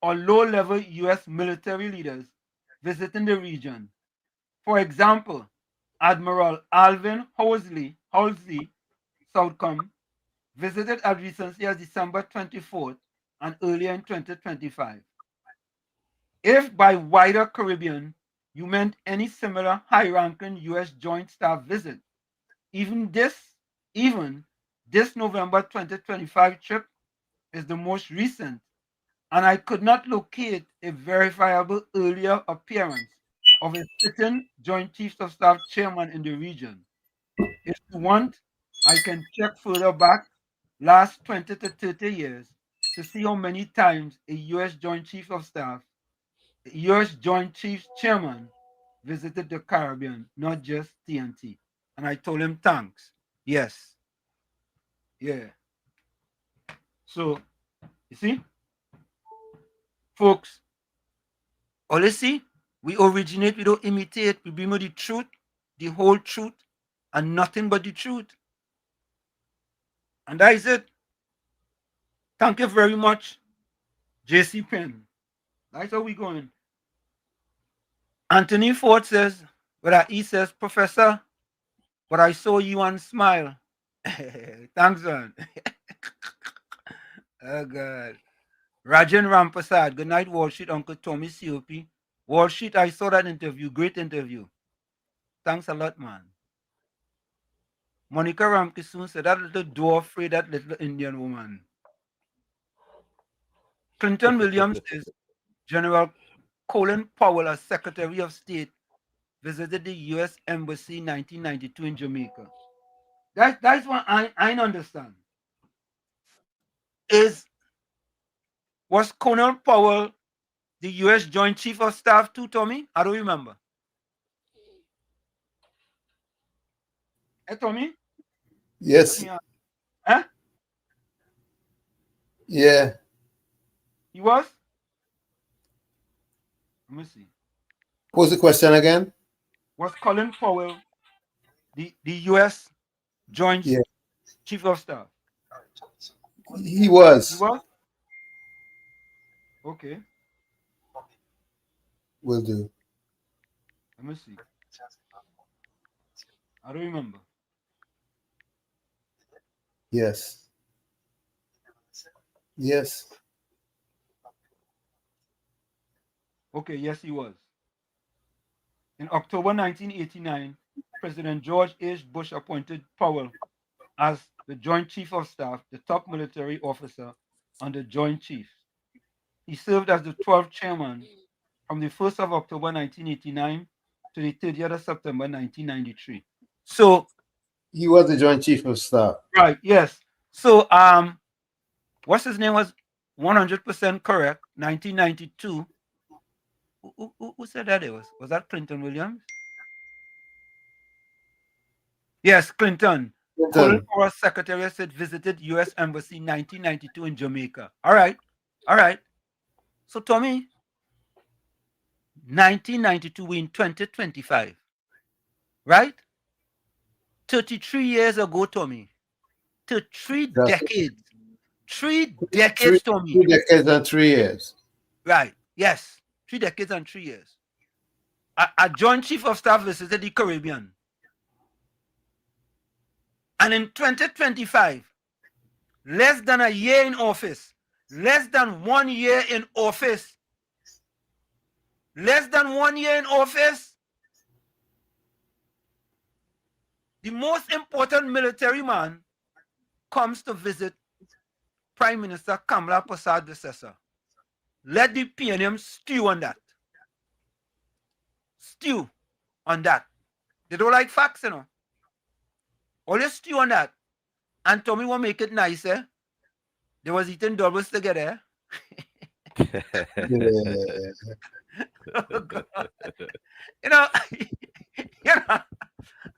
Speaker 5: or low-level U.S. military leaders visiting the region. For example, Admiral Alvin Halsey, Southcom, visited as recently as December 24th and earlier in 2025. If by wider Caribbean you meant any similar high-ranking U.S. Joint Staff visit, even this November 2025 trip is the most recent, and I could not locate a verifiable earlier appearance of a sitting Joint Chiefs of Staff chairman in the region. If you want, I can check further back, last 20 to 30 years, to see how many times a U.S. Joint Chief of Staff, U.S. Joint Chiefs chairman, visited the Caribbean, not just TNT. And I told him, thanks. Yes. Yeah. So, you see, folks, all you see, we originate, we don't imitate, we bring you the truth, the whole truth, and nothing but the truth. And that is it. Thank you very much, J.C. Penn. That's how we going. Anthony Ford says, he says, Professor, but I saw you and smile. Thanks, man. Oh, God. Rajan Rampasad. Good night, Wall Street, Uncle Tommy COP. Wall Street, I saw that interview. Great interview. Thanks a lot, man. Monica Ramkisoon said, that little dwarf afraid that little Indian woman. Clinton Williams says, General Colin Powell, as Secretary of State, visited the U.S. Embassy in 1992 in Jamaica. That's what I understand. Was Colonel Powell the U.S. Joint Chief of Staff too, Tommy? I don't remember. Hey, Tommy?
Speaker 11: Yes.
Speaker 5: Huh?
Speaker 11: Yeah.
Speaker 5: He was? Let me see.
Speaker 11: What's the question again?
Speaker 5: Was Colin Powell the U.S. Joint
Speaker 11: Yeah.
Speaker 5: Chief of Staff?
Speaker 11: He
Speaker 5: He
Speaker 11: was.
Speaker 5: was? Okay.
Speaker 11: Will do.
Speaker 5: Let me see. I don't remember.
Speaker 11: Yes. Yes.
Speaker 5: Okay, yes, he was. In October 1989, President George H. Bush appointed Powell as the Joint Chief of Staff, the top military officer under Joint Chiefs. He served as the 12th chairman from the 1st of October 1989 to the 30th of September 1993. So,
Speaker 11: He was the Joint Chief of Staff.
Speaker 5: right, yes. So, what's his name was 100% correct. 1992. Who said that it was? Was that Clinton Williams? Yes, Clinton. Colin Powell, Secretary of State, visited U.S. Embassy 1992 in Jamaica. All right. All right. So, Tommy, 1992, we in 2025. Right? 33 years ago, Tommy. To 3 decades. 3 decades, Tommy.
Speaker 11: 3 decades and 3 years.
Speaker 5: Right. Yes. 3 decades and 3 years. A Joint Chief of Staff visited the Caribbean. And in 2025, less than a year in office, less than 1 year in office, less than 1 year in office, the most important military man comes to visit Prime Minister Kamala Persad-Bissessar. Let the PNM stew on that. Stew on that. They don't like facts, you know. Always stew on that. And Tommy will make it nicer. They was eating doubles together. Oh, God. You know,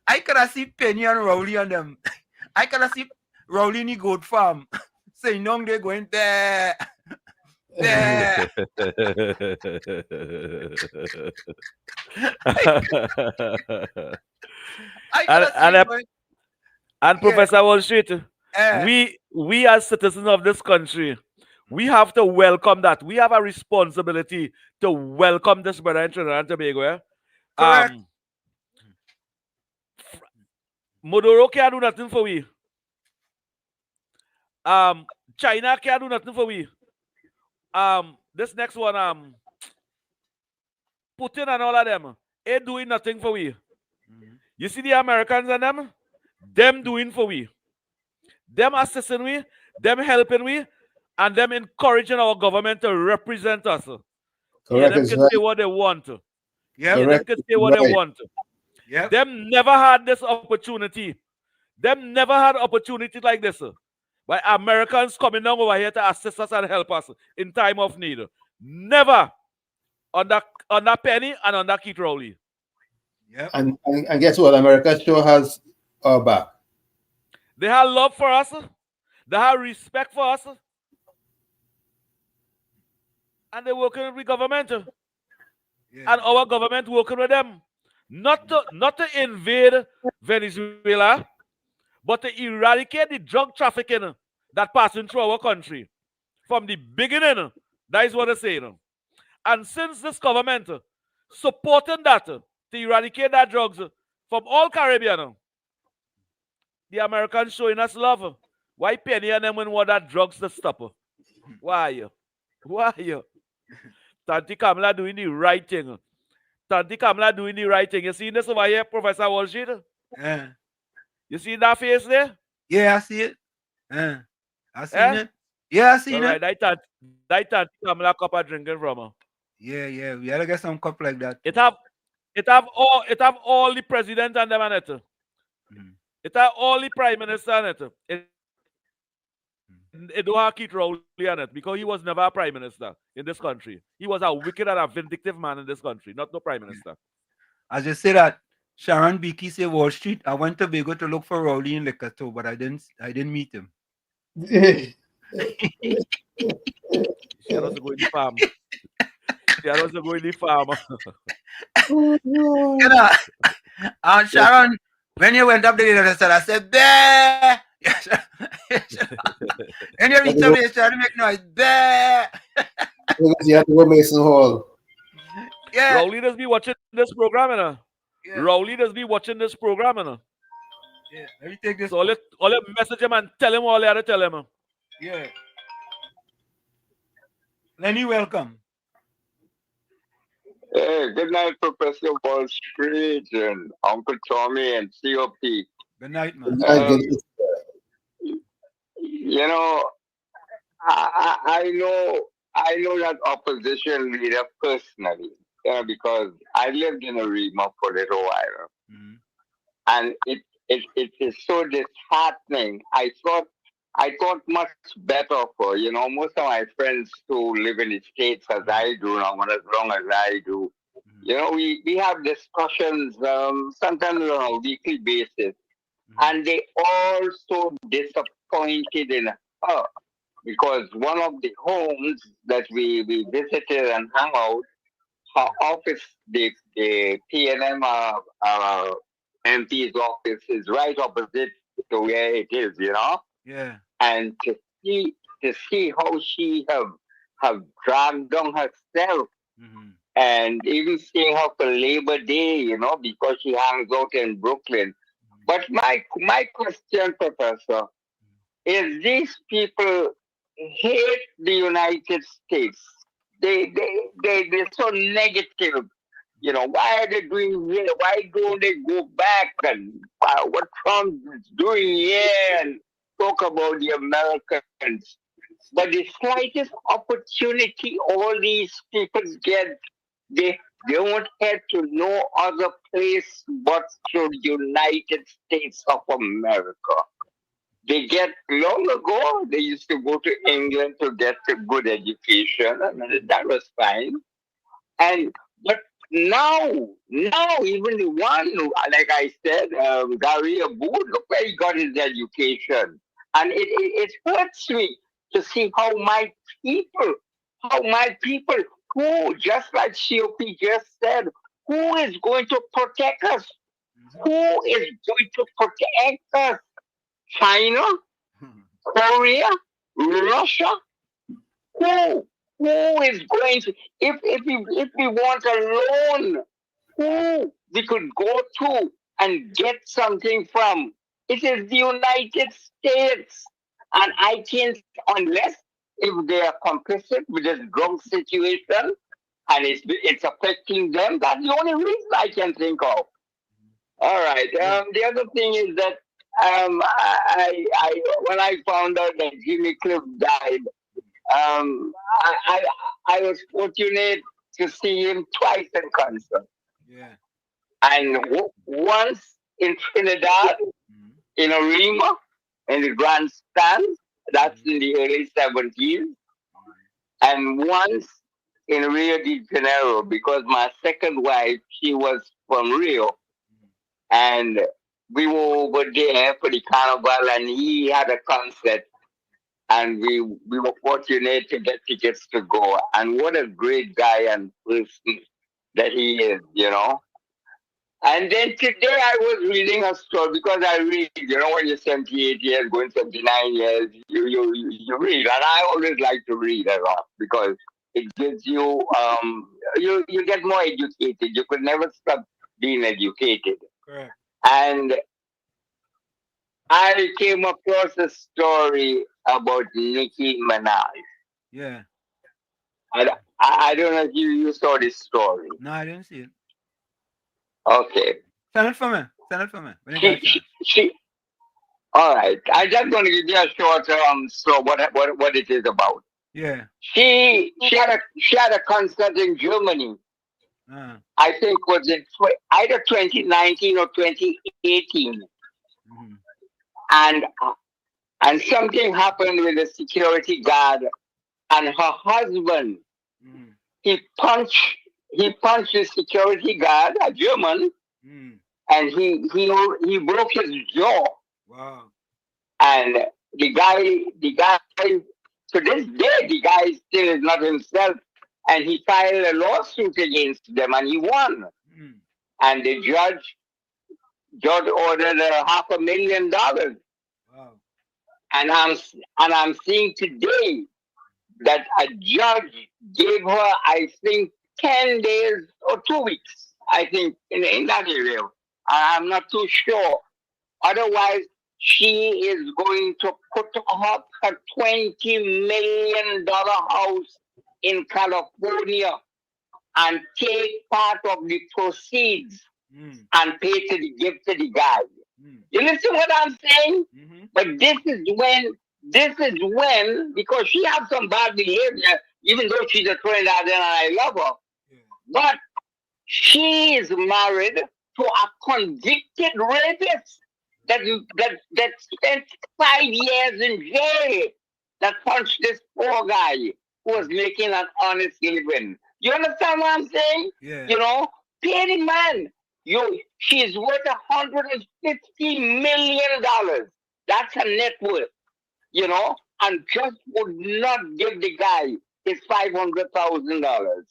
Speaker 5: I could have seen Penny and Rowley on them. I could have seen Rowley in the goat farm. Saying, no, they're going there. There.
Speaker 15: And Professor Wall Street, we as citizens of this country, we have to welcome that. We have a responsibility to welcome this brother in Trinidad and Tobago.
Speaker 5: Correct.
Speaker 15: Modoro can't do nothing for we. China can't do nothing for we. This next one, Putin and all of them, ain't doing nothing for we. You see the Americans and them doing for we. Them assisting we, them helping we, and them encouraging our government to represent us. Yeah, them can say what they want. Yeah, them can say what they want.
Speaker 5: Yep.
Speaker 15: Them never had this opportunity. Them never had opportunity like this. By Americans coming down over here to assist us and help us in time of need. Never on that Penny and on that Keith Rowley.
Speaker 5: Yep.
Speaker 11: And guess what? America sure has our back.
Speaker 15: They have love for us. They have respect for us. And they're working with the government. Yeah. And our government working with them. Not to invade Venezuela, but to eradicate the drug trafficking that passing through our country. From the beginning, that is what they're saying. And since this government supporting that to eradicate that drugs from all Caribbean, the Americans showing us love. Why Penny and them when want that drugs to stop? Why? Why? Tanti Kamala doing the right thing. Tanti Kamala doing the right thing. You see this over here, Professor Wall Street?
Speaker 5: Yeah.
Speaker 15: You see that face there?
Speaker 5: Yeah, I see it. I seen it. Yeah, I seen it.
Speaker 15: That Tanti Kamala cup of drinking from her.
Speaker 5: Yeah. We gotta get some cup like that.
Speaker 15: It have all the president and them on it. It have all the prime minister on it. It don't have Keith Rowley on it because he was never a prime minister in this country. He was a wicked and a vindictive man in this country, not no prime minister.
Speaker 5: As you say that, Sharon Beakey say Wall Street. I went to Tobago to look for Rowley in liquor too, but I didn't meet him.
Speaker 15: She was going to farm. She was going to farm.
Speaker 5: Sharon When you went up there, I said, bear. And every time you try to make noise, bear.
Speaker 11: You have to go Mason Hall.
Speaker 5: Yeah.
Speaker 15: Rowley does be watching this program, you know.
Speaker 5: Yeah.
Speaker 15: Rowley does be watching this program, you know.
Speaker 5: Yeah, let me take this.
Speaker 15: So all you message him and tell him all you had to tell him.
Speaker 5: Yeah. Lenny, welcome.
Speaker 16: Hey, good night, Professor Wall Street and Uncle Tommy and COP.
Speaker 5: Good night, man.
Speaker 16: You know, I know that opposition leader personally, because I lived in Arima for a little while, and it is so disheartening. I thought much better for most of my friends who live in the States as I do now, as long as I do. We have discussions sometimes on a weekly basis, and they all so disappointed in her because one of the homes that we visited and hung out, her office, the PNM MP's office is right opposite to where it is,
Speaker 5: Yeah.
Speaker 16: and to see how she have dragged down herself, and even seeing her for Labor Day, because she hangs out in Brooklyn. But my question, Professor, is these people hate the United States. They're so negative. Why are they doing here? Why don't they go back and what Trump is doing here and talk about the Americans? But the slightest opportunity all these people get, they don't head to no other place but to the United States of America. They get long ago, they used to go to England to get a good education, and that was fine. But now even the one who, like I said, Gary Abu, look where he got his education, and it hurts me to see how my people who, just like COP just said, who is going to protect us? Who is going to protect us? China, Korea, Russia. Who is going to? If we want a loan, who we could go to and get something from? It is the United States, and I can't unless if they are complicit with this drug situation and it's affecting them. That's the only reason I can think of. All right. The other thing is that I when I found out that Jimmy Cliff died, I was fortunate to see him twice in concert.
Speaker 5: Yeah.
Speaker 16: And once in Trinidad, in Arima, in the grandstand, that's in the early 70s, and once in Rio de Janeiro, because my second wife, she was from Rio, and we were over there for the carnival, and he had a concert, and we were fortunate to get tickets to go. And what a great guy and person that he is, And then today I was reading a story because I read, when you're 78 years, going 79 years, you read. And I always like to read a lot because it gives you, you get more educated. You could never stop being educated.
Speaker 5: Correct.
Speaker 16: And I came across a story about Nicki Minaj.
Speaker 5: Yeah.
Speaker 16: I don't know if you saw this story.
Speaker 5: No, I didn't see it.
Speaker 16: Okay.
Speaker 5: Send it for me.
Speaker 16: All right. I'm just going to give you a short so what it is about.
Speaker 5: Yeah.
Speaker 16: She had a concert in Germany. I think was it either 2019 or 2018. And something happened with the security guard and her husband. He punched the security guard, a German, and he broke his jaw.
Speaker 5: Wow.
Speaker 16: And the guy to this day the guy still is not himself, and he filed a lawsuit against them and he won. And the judge judge ordered $500,000.
Speaker 5: Wow.
Speaker 16: And I'm seeing today that a judge gave her, I think, 10 days or 2 weeks, I think, in that area. I'm not too sure. Otherwise, she is going to put up a $20 million house in California and take part of the proceeds and pay to the give to the guy. You listen what I'm saying? But this is when, because she has some bad behavior, even though she's a Trinidadian and I love her, but she is married to a convicted rapist that spent 5 years in jail, that punched this poor guy who was making an honest living. You understand what I'm saying?
Speaker 5: Yeah.
Speaker 16: You know, pay the man. She's worth $150 million. That's her net worth. You know, and just would not give the guy his $500,000.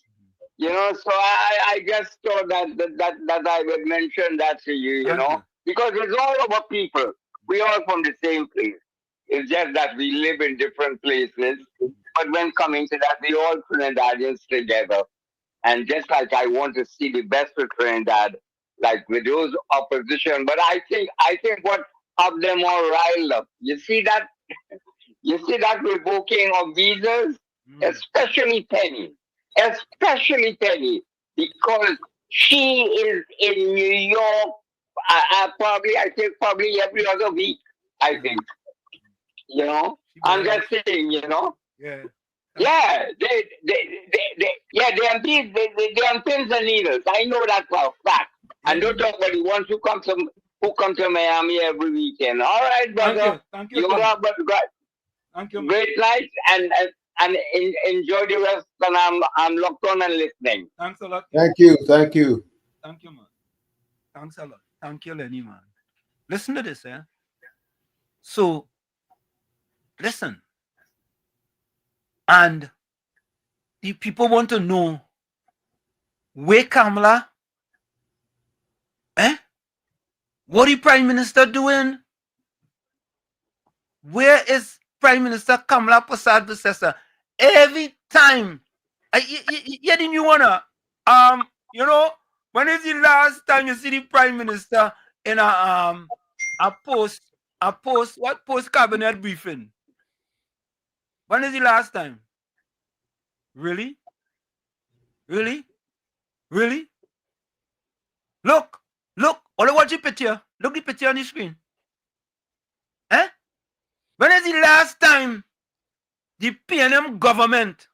Speaker 16: You know, so I just thought that I would mention that to you. You know, because it's all about people. We all from the same place. It's just that we live in different places. But when coming to that, we all Trinidadians together. And just like I want to see the best for Trinidad, like with those opposition. But I think what have them all riled up. You see that revoking of visas, especially Penny, because she is in New York. Probably every other week. I think, you know. I'm just saying, you know.
Speaker 5: Yeah.
Speaker 16: Yeah, they're on pins and needles. I know that for a fact. And don't talk about the ones who come to Miami every weekend. All right, brother.
Speaker 5: Thank you. Thank you.
Speaker 16: Great night and enjoy the rest. And I'm locked on and listening.
Speaker 5: Thanks a lot.
Speaker 11: Thank you,
Speaker 5: man. Thanks a lot. Thank you, Lenny, man. Listen to this, eh? So, listen. And the people want to know where Kamala, what the Prime Minister doing? Where is Prime Minister Kamala Prasad Visesa? Every time, you didn't wanna, you know, when is the last time you see the Prime Minister in a post cabinet briefing? When is the last time? Really? Look. Only watch the picture. Look the picture on the screen. When is the last time the PNM government,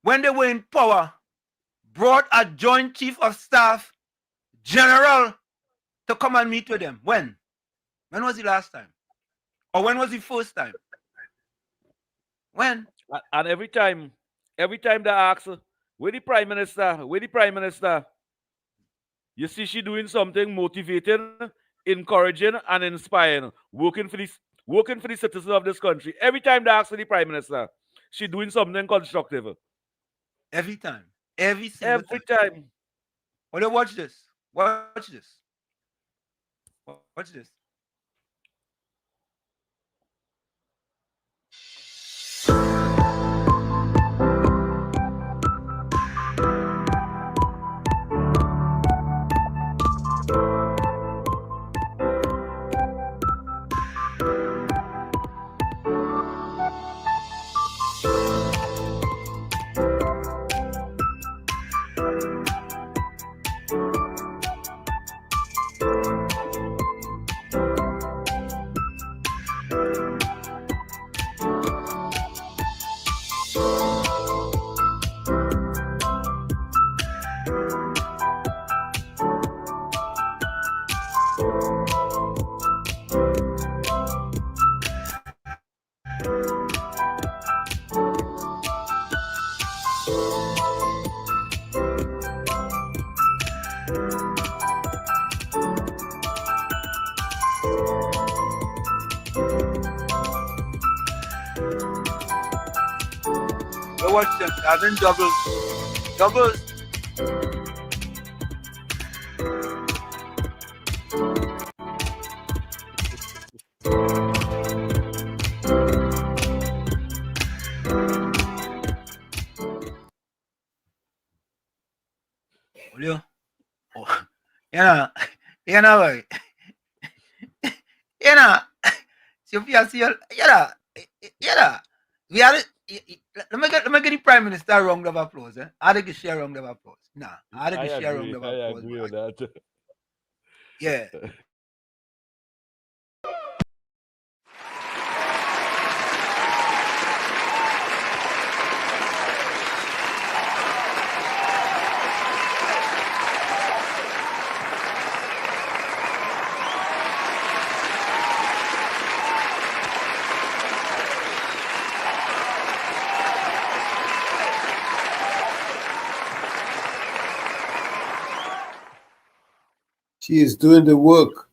Speaker 5: when they were in power, brought a joint chief of staff general to come and meet with them? When? When was the last time? Or when was the first time? When?
Speaker 15: And every time they ask, where the Prime Minister? You see she doing something motivating, encouraging, and inspiring, working for the citizens of this country. Every time they ask for the Prime Minister, she doing something constructive.
Speaker 5: Every time.
Speaker 15: Every time.
Speaker 5: Well, watch this. Watch this. Watch them having doubles. You know, you know, you know, Sophia, see, you know, we are. Let me get the Prime Minister a round of applause. I think share a round of applause. Nah, I think share a round of applause.
Speaker 15: I agree with that.
Speaker 5: Yeah.
Speaker 11: She is doing the work.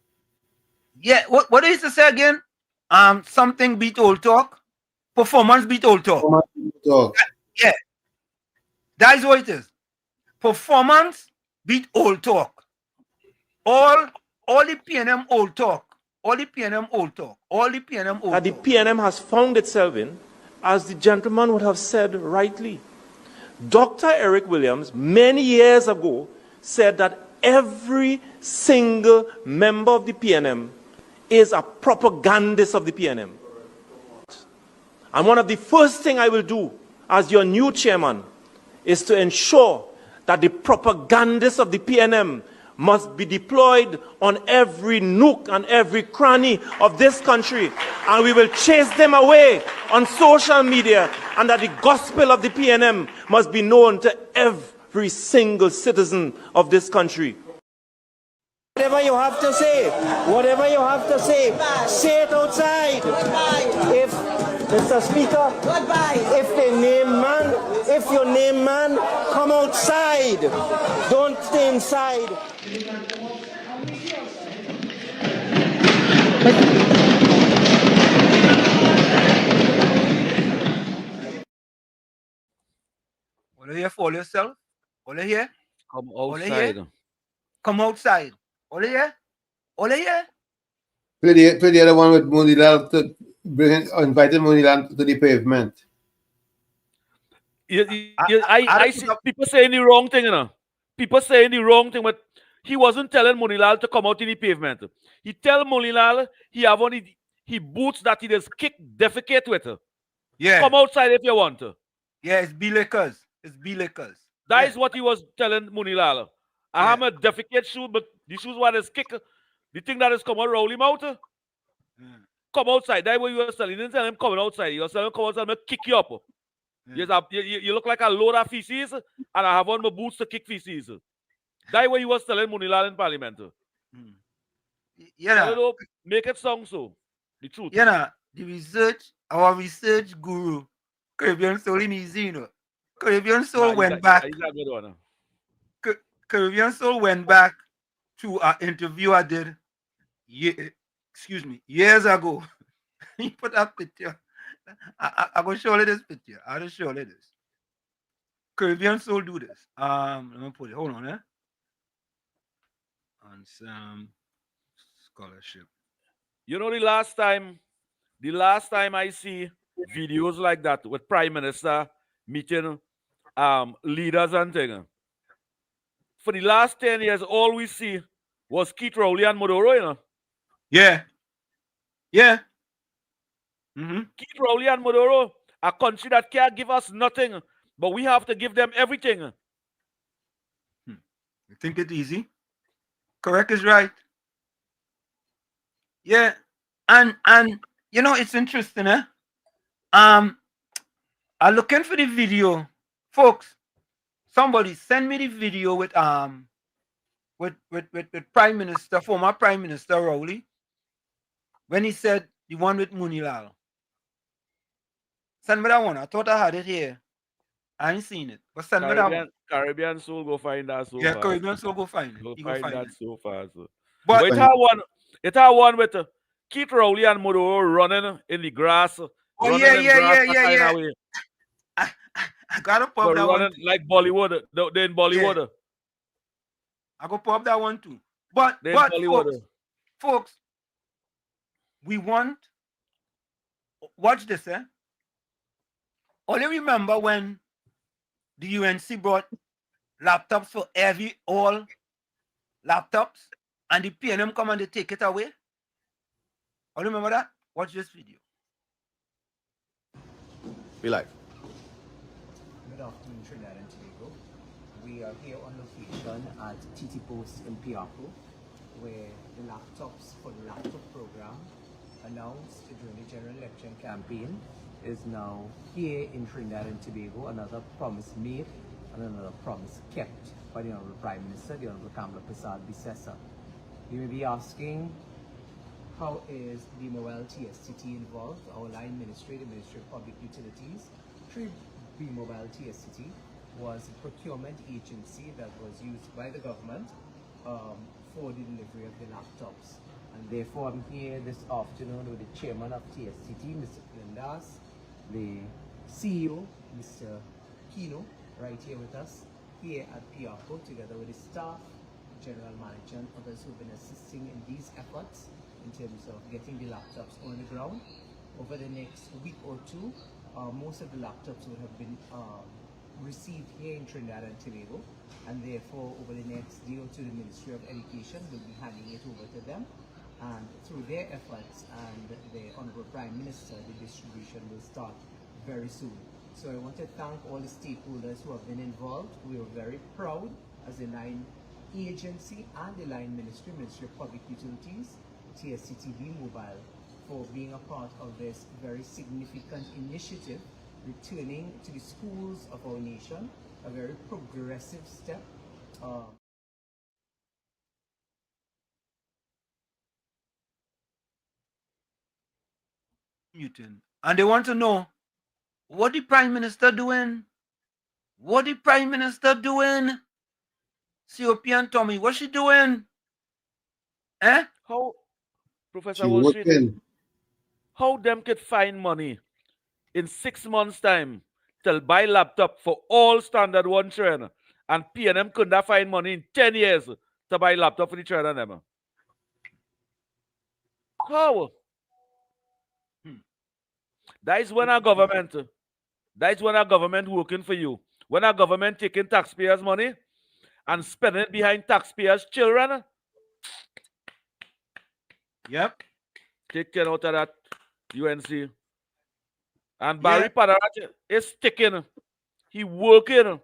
Speaker 5: Yeah, what is to say again? Something beat old talk. Performance beat old talk. Yeah. That is what it is. Performance beat old talk. All the PNM old talk. All the PNM old talk. All the PNM old
Speaker 17: That the
Speaker 5: talk.
Speaker 17: PNM has found itself in, as the gentleman would have said rightly. Dr. Eric Williams, many years ago, said that every single member of the PNM is a propagandist of the PNM. And one of the first things I will do as your new chairman is to ensure that the propagandists of the PNM must be deployed on every nook and every cranny of this country. And we will chase them away on social media, and that the gospel of the PNM must be known to every single citizen of this country.
Speaker 18: Whatever you have to say, say it outside. If, Mr. Speaker, if your name man, come outside. Don't stay inside.
Speaker 5: All here for yourself. All here.
Speaker 15: Come outside.
Speaker 5: Come outside. All here. All here.
Speaker 11: Play the other one with Monilal to invited Monilal to the pavement.
Speaker 15: I see people saying the wrong thing, you know. People saying the wrong thing, but he wasn't telling Monilal to come out in the pavement. He tell Monilal he have on he boots that he just kick defecate with.
Speaker 5: Yeah.
Speaker 15: Come outside if you want to.
Speaker 5: Yeah, it's B-Lakers. It's B-Lakers.
Speaker 15: That is what he was telling Monilal. I have a defecate shoe, but the shoes were just kick. The thing that is come out, roll him out. Come outside. That's what you was telling. You didn't tell him coming outside. You was telling him come outside, I'm gonna kick you up. You look like a load of feces, and I have on my boots to kick feces. That's what he was telling Monilal in Parliament.
Speaker 5: Yeah.
Speaker 15: Make it sound so. The truth.
Speaker 5: Our research guru, Caribbean Soul in easy, you know. Caribbean Soul went back.
Speaker 15: He's a good one.
Speaker 5: Caribbean Soul went back to an interview I did years ago. He put that picture. I will show you this picture. I'll just show you this. Caribbean Soul do this. Let me put it. Hold on, on some scholarship.
Speaker 15: You know, the last time I see videos like that with Prime Minister meeting leaders and things. For the last 10 years, all we see was Keith Rowley and Modoro, you know.
Speaker 5: Yeah. Yeah.
Speaker 15: Keith Rowley and Modoro, a country that can't give us nothing, but we have to give them everything.
Speaker 5: You think it's easy? Correct is right. Yeah. And you know, it's interesting, I'm looking for the video. Folks, somebody send me the video with Prime Minister, former Prime Minister Rowley, when he said the one with Monilal. Send me that one. I thought I had it here. I ain't seen it. But send me that one.
Speaker 15: Caribbean Soul go find that so
Speaker 5: yeah,
Speaker 15: fast.
Speaker 5: Caribbean Soul go find it.
Speaker 15: Go
Speaker 5: He
Speaker 15: find
Speaker 5: go find
Speaker 15: that
Speaker 5: it.
Speaker 15: so fast.
Speaker 5: But
Speaker 15: it had one with Keith Rowley and Modoro running in the grass.
Speaker 5: Oh yeah. I gotta pop that one.
Speaker 15: Like Bollywood. They're in Bollywood.
Speaker 5: Yeah. I go pop that one too. But folks, we want watch this, Only remember when the UNC brought laptops for all laptops, and the PNM come and they take it away. Oh, remember that? Watch this video.
Speaker 19: Be live.
Speaker 20: Good afternoon, Trinidad and Tobago. We are here on location at TT Post in Piaco, where the laptops for the laptop program announced during the general election campaign is now here in Trinidad and Tobago. Another promise made and another promise kept by the Honorable Prime Minister, the Honorable Kamala Prasad Bisesa. You may be asking, how is the Mobile TSTT involved? Our line ministry, the Ministry of Public Utilities, through the Mobile TSTT, was a procurement agency that was used by the government for the delivery of the laptops. And therefore, I'm here this afternoon with the chairman of TSTT, Mr. Plindas, the CEO, Mr. Kino, right here with us, here at Piaco, together with the staff, general manager, and others who've been assisting in these efforts in terms of getting the laptops on the ground. Over the next week or two, most of the laptops would have been received here in Trinidad and Tobago, and therefore over the next day or two, the Ministry of Education will be handing it over to them, and through their efforts and the Honorable Prime Minister, the distribution will start very soon. So I want to thank all the stakeholders who have been involved. We are very proud as a line agency and the line ministry, Ministry of Public Utilities, TSTTB Mobile, for being a part of this very significant initiative, returning to the schools of our nation, a very progressive step.
Speaker 5: Newton. And they want to know, what the Prime Minister doing? What the Prime Minister doing? COP and Tommy, what's she doing? Eh?
Speaker 15: How, Professor
Speaker 11: She
Speaker 15: Wall Street,
Speaker 11: working.
Speaker 15: how them could find money in 6 months' time to buy laptop for all standard one children, and PNM could not find money in 10 years to buy laptop for the children them? How? That is when our government working for you. When our government taking taxpayers' money and spending it behind taxpayers' children.
Speaker 5: Yep.
Speaker 15: Take care out of that, UNC. And Barry Padarat is sticking. He working.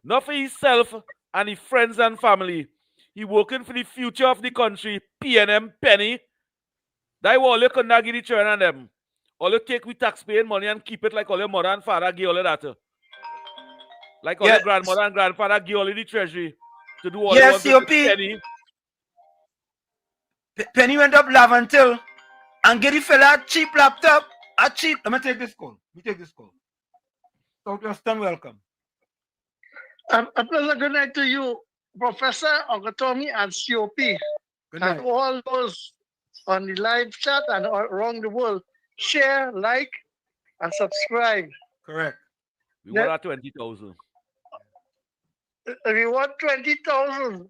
Speaker 15: Not for himself and his friends and family. He working for the future of the country. PNM penny. That all you could not give the children and them. All you take with taxpaying money and keep it like all your mother and father give all of that. Like all your grandmother and grandfather give all of the treasury to do all the ones with penny.
Speaker 5: Penny went up Lavantil and get the fella a cheap laptop. A cheap. Let me take this call. Southwestern, welcome.
Speaker 21: A pleasant good night to you, Professor Ogatomi and COP. And all those on the live chat and around the world. Share, like, and subscribe.
Speaker 5: Correct.
Speaker 15: We want our 20,000.
Speaker 21: We want 20,000.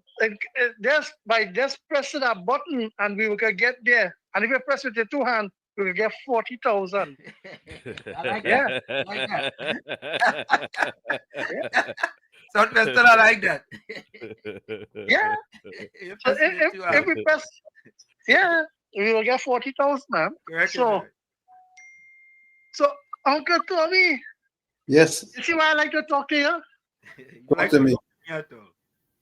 Speaker 21: By just pressing a button and we can get there. And if you press with your two hands, we will get 40,000.
Speaker 5: I like that. Southwestern, I like that.
Speaker 21: Yeah. So if we press, we will get 40,000, man.
Speaker 5: Correct.
Speaker 21: So, Uncle Tommy.
Speaker 11: Yes.
Speaker 21: You see why I like to talk to you?
Speaker 11: Talk to me.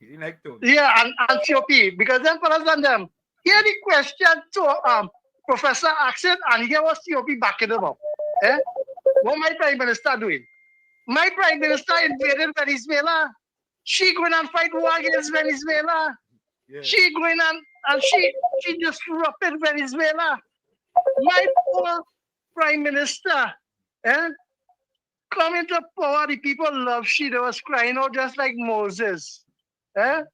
Speaker 5: You like to.
Speaker 21: Yeah, and COP, because them fellas and them. Here the question to Professor Axel, and here was COP backing them up. What my Prime Minister doing? My Prime Minister invaded Venezuela. She going and fight war against Venezuela. Yeah. She going and she disrupted Venezuela. My poor Prime Minister, coming to power, the people love she. They was crying out just like Moses. And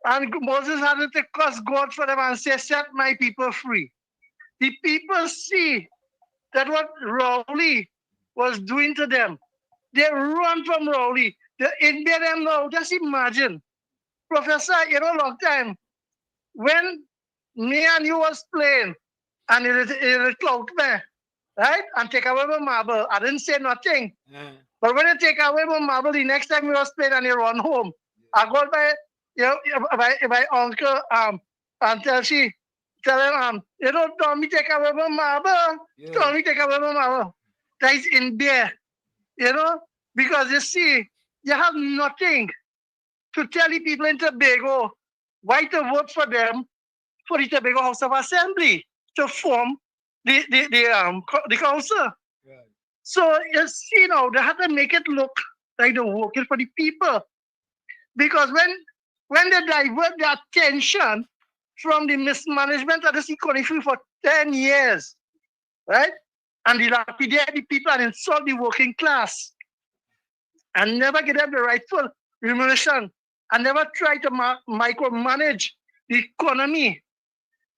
Speaker 21: Moses had to curse God for them and say, set my people free. The people see that what Rowley was doing to them. They run from Rowley. They invade them now. Just imagine. Professor, long time, when me and you was playing, and it clout me, right? And take away my marble. I didn't say nothing. But when you take away my marble, the next time you was playing and you run home, I go by my uncle and tell him Tommy take away my marble. Tommy take away my marble. That is in there, because you see, you have nothing to tell the people in Tobago why to vote for them for the Tobago House of Assembly to form the council. So you see now they have to make it look like they're working for the people, because when they divert their attention from the mismanagement of this economy for 10 years, right, and dilapidate the people and insult the working class, and never give them the rightful remuneration, and never try to micromanage the economy,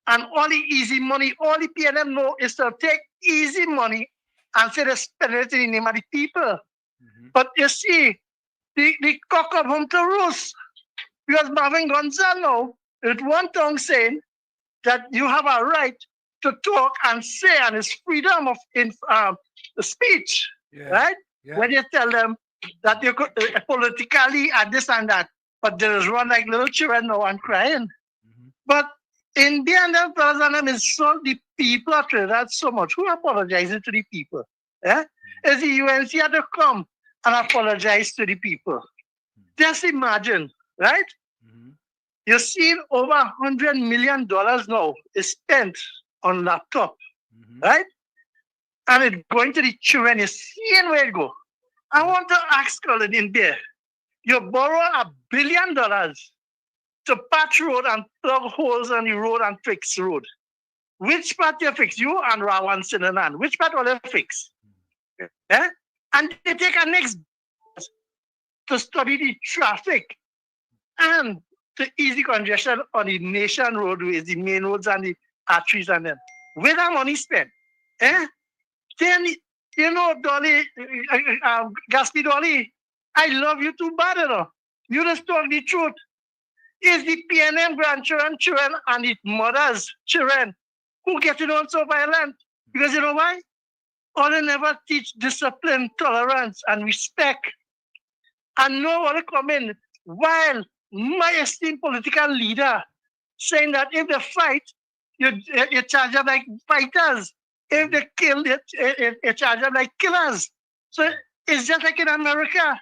Speaker 21: and all the easy money, all the PNM know is to take easy money and say they spend it in the name of the people. But you see, the cock up home to roost, because Marvin Gonzalo with one tongue saying that you have a right to talk and say, and it's freedom of speech, right? When you tell them that you could politically and this and that, but there is one like little children now and crying. But in the end of them insult the people of Trinidad so much. Who apologizing to the people? Is the UNC had to come and apologize to the people? Just imagine, right? You see, over $100 million now is spent on laptop, right? And it's going to the children. You see where it go. I want to ask Colin in there. You borrow $1 billion to patch road and plug holes on the road and fix road. Which part you fix? You and Rawan Sinanan. Which part will you fix? And they take a next to study the traffic and the easy congestion on the nation roadways, the main roads and the arteries and them. Where that money spent? Then, Dolly, Gatsby Dolly, I love you too bad, You just talk the truth. It's the PNM grandchildren, children, and its mothers, children, who get it on so violent. Because you know why? All they never teach discipline, tolerance, and respect. And no one come in while my esteemed political leader saying that if they fight, you charge them like fighters. If they kill, you charge them like killers. So it's just like in America.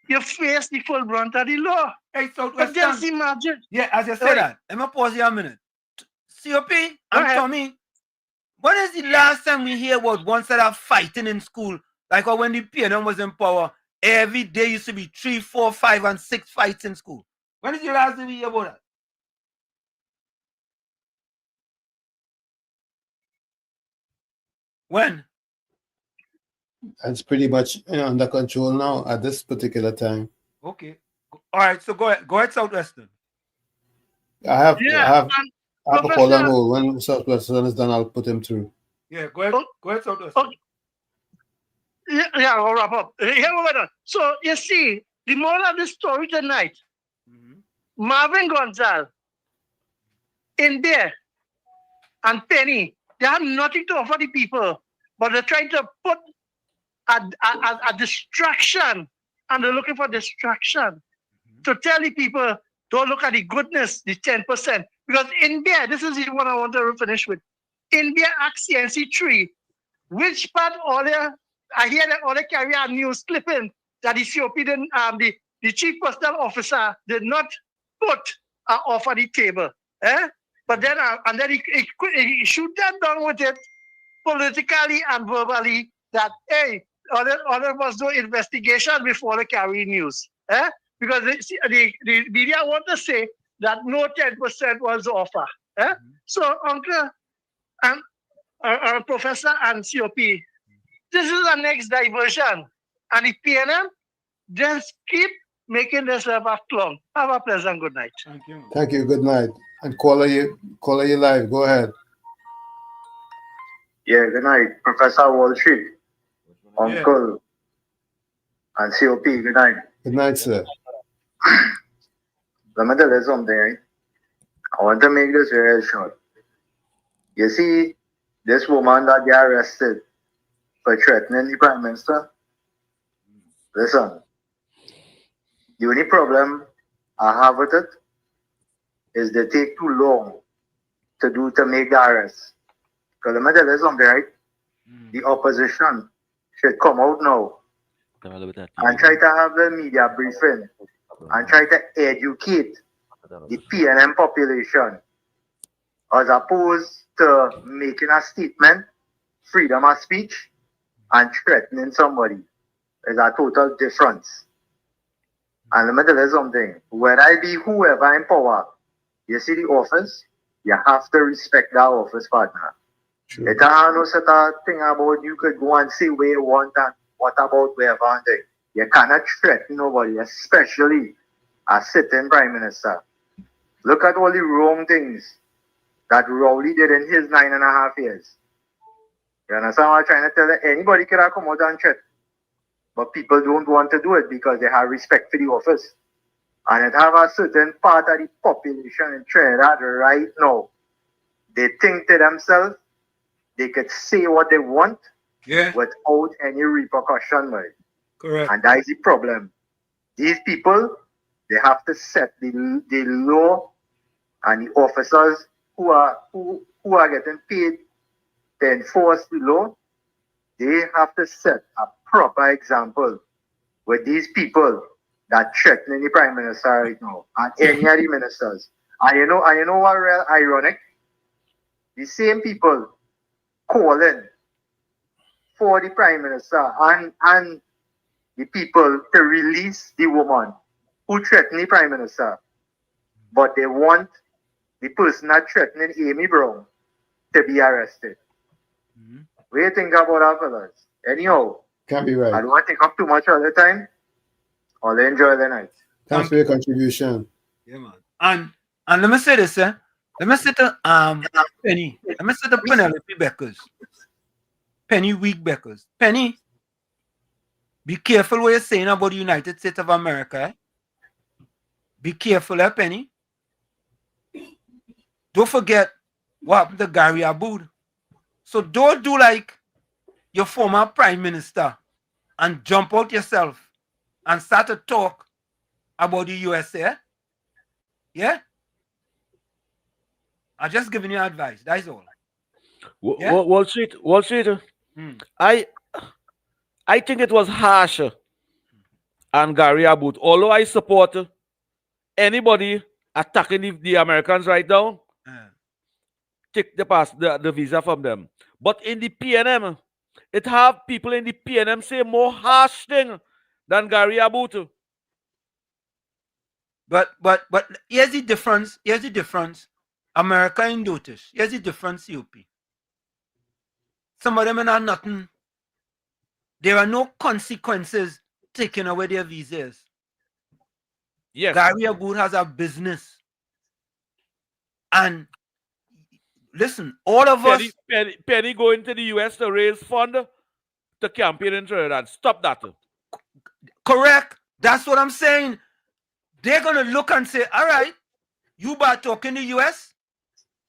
Speaker 21: You face the full brunt of the law.
Speaker 5: Hey, so
Speaker 21: but just imagine.
Speaker 5: Yeah, as you say that, let me pause here a minute. COP and Tommy, when is the last time we hear about one side of fighting in school? Like when the PNM was in power, every day used to be 3, 4, 5, and 6 fights in school. When is the last time we hear about that? When?
Speaker 11: It's pretty much under control now at this particular time.
Speaker 5: Okay. All right. So go ahead, Southwestern.
Speaker 11: I have a call on hold. When Southwestern is done, I'll put him through.
Speaker 5: Yeah, go ahead, Southwestern.
Speaker 21: Yeah, I'll wrap up. So you see, the moral of the story tonight, Marvin Gonzalez, in there, and Penny, they have nothing to offer the people, but they're trying to put a distraction, and they're looking for distraction to tell the people, don't look at the goodness, the 10%. Because in there, this is the one I want to finish with. In there, Act CNC3, which part I hear that all they carry a news clipping that the COP didn't, the chief personnel officer did not put off on the table. But then, and then he shoot them down with it politically and verbally that, hey, other must do investigation before they carry news. Because the media want to say that no 10% was the offer. So, Uncle and Professor and COP, this is the next diversion. And the PNM, just keep making themselves act long. Have a pleasant good night.
Speaker 5: Thank you.
Speaker 11: Thank you. Good night. And caller you live. Go ahead.
Speaker 19: Yeah, good night, Professor Wall Street, Uncle, and COP. Good night.
Speaker 11: Good night, sir.
Speaker 19: Let me tell you something. Right? I want to make this very short. You see, this woman that got arrested for threatening the Prime Minister, Listen, the only problem I have with it is they take too long to make the arrest. Because let me tell you something, right? The opposition should come out now and try to have the media briefing and try to educate the PNM population as opposed to making a statement, freedom of speech, and threatening somebody. There's a total difference. And let me tell you something, whether I be whoever in power, you see the office, you have to respect that office, partner. It's no such a thing about you could go and say where you want and what about wherever and there. You cannot threaten nobody, especially a sitting prime minister. Look at all the wrong things that Rowley did in his 9.5 years. You understand what I'm trying to tell you? Anybody could have come out and threaten. But people don't want to do it because they have respect for the office. And it have a certain part of the population in Trinidad right now. They think to themselves, they could say what they want without any repercussion, right?
Speaker 5: Correct.
Speaker 19: And that is the problem. These people, they have to set the law, and the officers who are getting paid to enforce the law, they have to set a proper example with these people that threatening the prime minister right now and any of the ministers. And you know what real ironic? The same people calling for the prime minister and the people to release the woman who threatened the prime minister, but they want the person that threatening Amy Brown to be arrested. What do you think about that, fellas? Anyhow,
Speaker 11: Can't be right.
Speaker 19: I don't want to take up too much of the time. I'll enjoy the night.
Speaker 11: Thanks for your contribution.
Speaker 5: Yeah, man. And let me say this, Let me say to Penny. Let me say to Penelope Beckers. Penny Week Beckers. Penny, be careful what you're saying about the United States of America. Eh? Be careful, Penny. Don't forget what happened to Gary Aboud. So don't do like your former prime minister and jump out yourself and start to talk about the USA. Yeah? I'm just giving you advice. That's all. Yeah?
Speaker 15: Wall Street. I think it was harsh on Gary Aboud. Although I support anybody attacking the Americans right now, take the visa from them. But in the PNM, it have people in the PNM say more harsh thing than Gary Aboud.
Speaker 5: But here's the difference. Here's the difference. America in notice. Here's the difference, COP. Some of them are not nothing. There are no consequences taking away their visas.
Speaker 15: Yes.
Speaker 5: Gary Aboud has a business. And listen, all of us.
Speaker 15: Penny going to the US to raise fund to campaign in Trinidad. Stop that.
Speaker 5: Correct. That's what I'm saying. They're going to look and say, all right, you bad talking the US,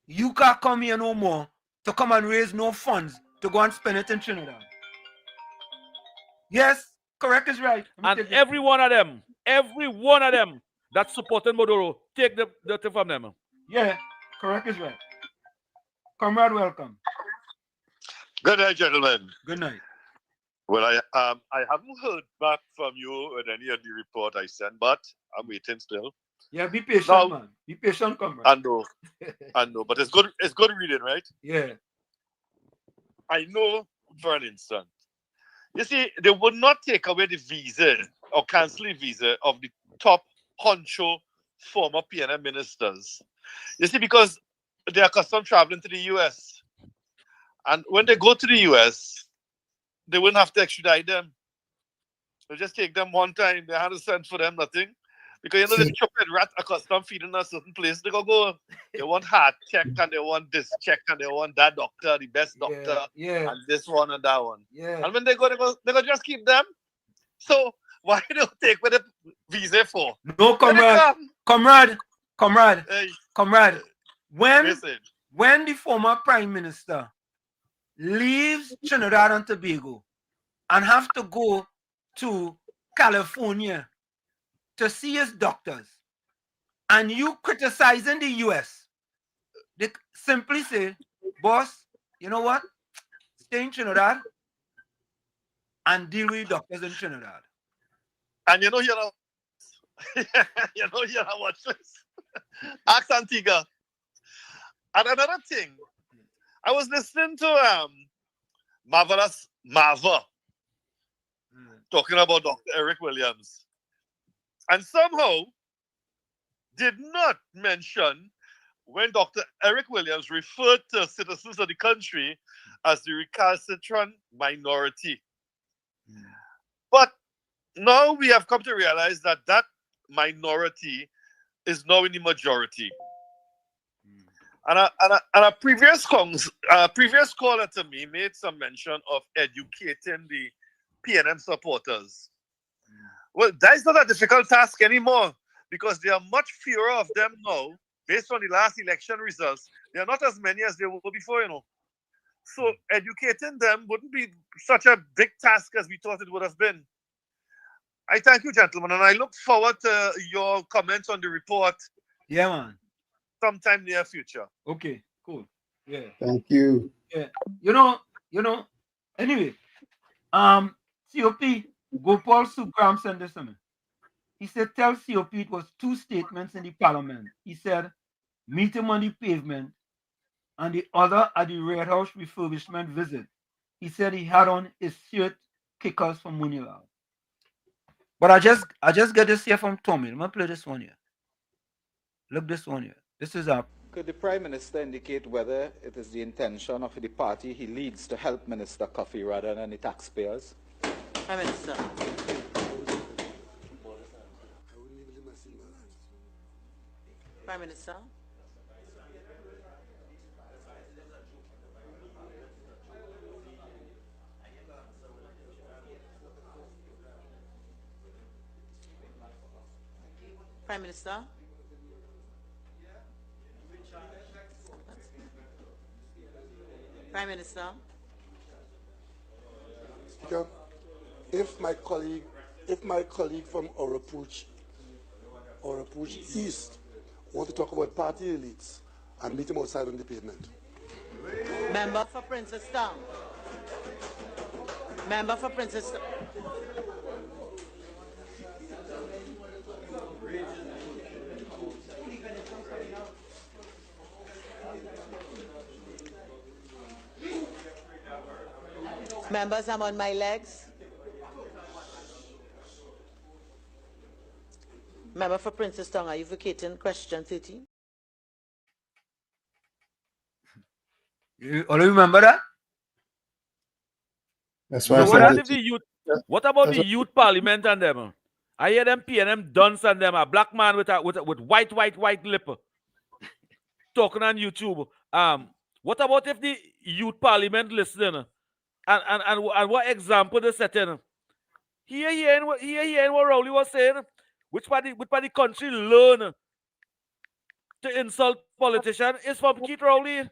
Speaker 5: you can't come here no more to come and raise no funds to go and spend it in Trinidad. Yes, correct is right.
Speaker 15: And every one of them that's supporting Modoro, take the thing from them.
Speaker 5: Yeah, correct is right. Comrade, welcome.
Speaker 4: Good night, gentlemen.
Speaker 5: Good night.
Speaker 4: Well, I haven't heard back from you with any of the report I sent, but I'm waiting still.
Speaker 5: Yeah, be patient, man. Be patient, comrade.
Speaker 4: I know, but it's good reading, right?
Speaker 5: Yeah.
Speaker 4: I know for an instant. You see, they would not take away the visa or cancel the visa of the top honcho former PNM ministers. You see, because they are accustomed traveling to the US. And when they go to the US, they wouldn't have to extradite them. They'll just take them one time. They have to send for them nothing. Because you know the stupid rat accustomed feeding a certain place. They go, they want heart check and they want this check and they want that doctor, the best doctor, and this one and that one.
Speaker 5: Yeah.
Speaker 4: And when they go just keep them. So why don't take with the visa for?
Speaker 5: No, comrade. When the former prime minister leaves Trinidad and Tobago and have to go to California to see his doctors, and you criticizing the US, they simply say, boss, you know what? Stay in Trinidad and deal with doctors in Trinidad.
Speaker 4: And you know, watch this. Ask Antigua. And another thing, I was listening to Marvelous Marva talking about Dr. Eric Williams, and somehow did not mention when Dr. Eric Williams referred to citizens of the country as the recalcitrant minority. But now we have come to realize that that minority is now in the majority. And a previous caller to me made some mention of educating the PNM supporters. Well, that is not a difficult task anymore because there are much fewer of them now. Based on the last election results, there are not as many as there were before, you know. So educating them wouldn't be such a big task as we thought it would have been. I thank you, gentlemen, and I look forward to your comments on the report.
Speaker 5: Yeah, man.
Speaker 4: Sometime near future.
Speaker 5: Okay, cool. Yeah.
Speaker 11: Thank you.
Speaker 5: Yeah. You know. Anyway, COP Gopal Sukram sent this to me. He said, tell COP it was two statements in the parliament. He said, meet him on the pavement, and the other at the Red House refurbishment visit. He said he had on his shirt kickers from Munilal. But I just get this here from Tommy. Let me play this one here. Look this one here. This is up.
Speaker 10: Could the Prime Minister indicate whether it is the intention of the party he leads to help Minister Coffey rather than the taxpayers?
Speaker 22: Prime Minister. Prime Minister. Prime Minister. Prime Minister.
Speaker 23: Speaker, if my colleague from Orapuch East want to talk about party elites, I meet him outside on the pavement.
Speaker 22: Member for Princess Town. Member for Princess Town. Members, I'm on my legs. Member for Princess Town, are you vacating question 30?
Speaker 5: You all remember that?
Speaker 11: That's
Speaker 15: why. So what about the youth parliament and them? I hear them PNM dunce and them a black man with white lip talking on YouTube. What about if the youth parliament listening and what example they set in? Hearing what Rowley was saying, which part the country learn to insult politicians is from Keith Rowley.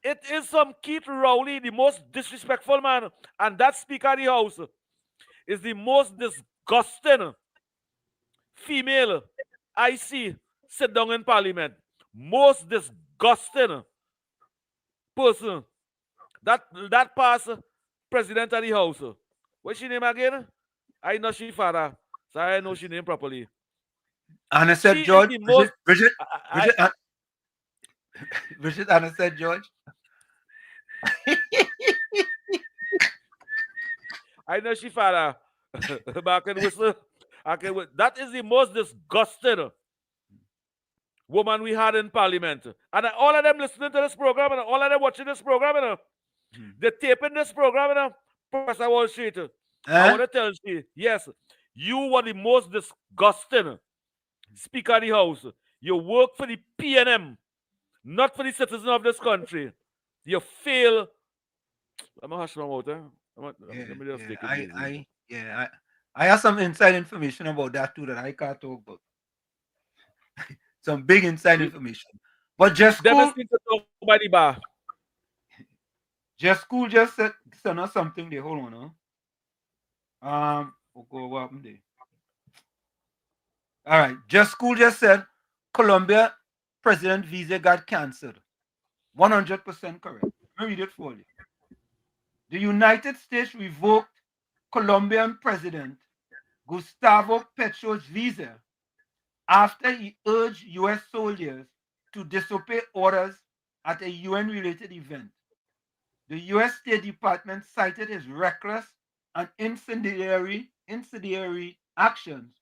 Speaker 15: It is from Keith Rowley, the most disrespectful man, and that Speaker of the House is the most disgusting female I see sit down in Parliament. Most disgusting person that pass President of the House. What's she name again? I know she father, so I know she name properly.
Speaker 5: Anna said
Speaker 15: She
Speaker 5: George. Bridget Anna said George.
Speaker 15: I know she father. But I can whistle. That is the most disgusting woman we had in Parliament. And all of them listening to this program and all of them watching this program, they're taping this program, Professor Wall Street. I want to tell you, yes, you were the most disgusting Speaker of the House. You work for the PNM, not for the citizens of this country. You fail. I'm going to hush my mouth. Let me just take it easy.
Speaker 5: I have some inside information about that too that I can't talk about. Some big inside information. But just school,
Speaker 15: by the bar.
Speaker 5: Just school just said send us something. They hold on. Okay, what happened there? All right. Just School just said Colombia president visa got cancelled. 100% correct. Let me read it for you. The United States revoked Colombian President Gustavo Petro's visa after he urged U.S. soldiers to disobey orders at a UN-related event. The U.S. State Department cited his reckless and incendiary actions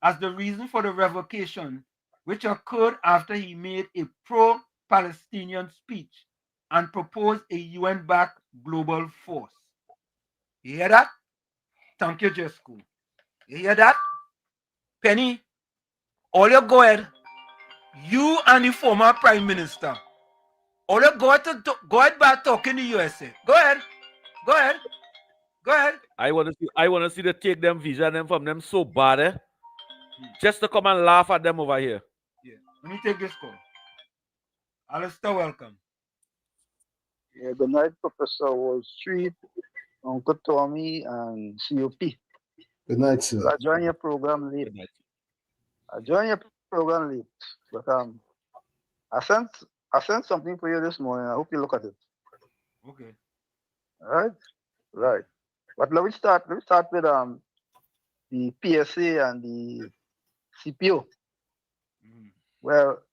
Speaker 5: as the reason for the revocation, which occurred after he made a pro-Palestinian speech and proposed a UN-backed global force. You hear that? Thank you, Jesco. You hear that? Penny, all you go ahead, you and the former Prime Minister, all you go ahead back talking to USA. Go ahead. Go ahead. Go ahead.
Speaker 15: I want to see the take them visa them from them so bad, eh? Just to come and laugh at them over here.
Speaker 5: Yeah. Let me take this call. Alistair, welcome.
Speaker 6: Yeah, good night, Professor Wall Street, Uncle Tommy, and COP.
Speaker 11: Good night, sir.
Speaker 6: I joined your program late. But I sent something for you this morning. I hope you look at it.
Speaker 5: Okay.
Speaker 6: All right. But let me start with the PSA and the CPO. Well,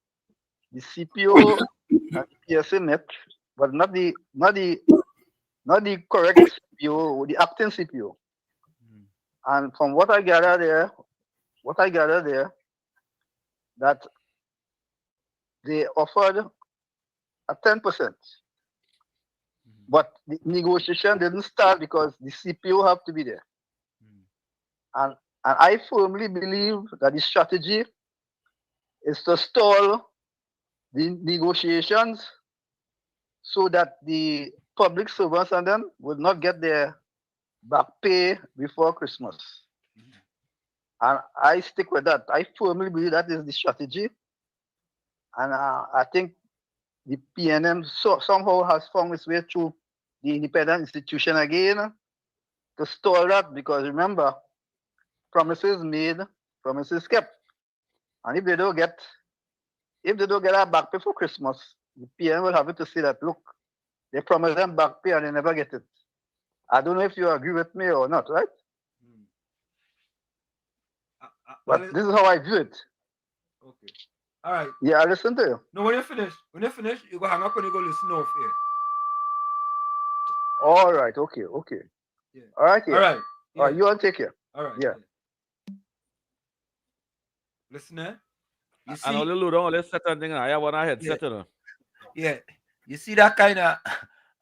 Speaker 6: the CPO and the PSA met, but not the correct CPO, the acting CPO. And from what I gather there, that they offered a 10%. But the negotiation didn't start because the CPO have to be there. And I firmly believe that the strategy is to stall the negotiations so that the public servants and them would not get their back pay before Christmas. And I stick with that. I firmly believe that is the strategy. And I think the PNM somehow has found its way through the independent institution again to stall that, because remember, promises made, promises kept. And if they don't get our back pay for Christmas, the PN will have to say that, look, they promised them back pay and they never get it. I don't know if you agree with me or not, right? But this is how I view it.
Speaker 5: Okay. All right.
Speaker 6: Yeah, I listen to you.
Speaker 5: No, when you finish, you go hang up and you go listen off here.
Speaker 6: All right. Okay.
Speaker 5: Yeah.
Speaker 6: All right. Yeah.
Speaker 5: All right. Yeah.
Speaker 6: All right. You all take care.
Speaker 5: All right.
Speaker 6: Yeah.
Speaker 5: Listen, you see,
Speaker 15: and all the load on all this certain thing, I have one headset.
Speaker 5: Yeah. You see that kind of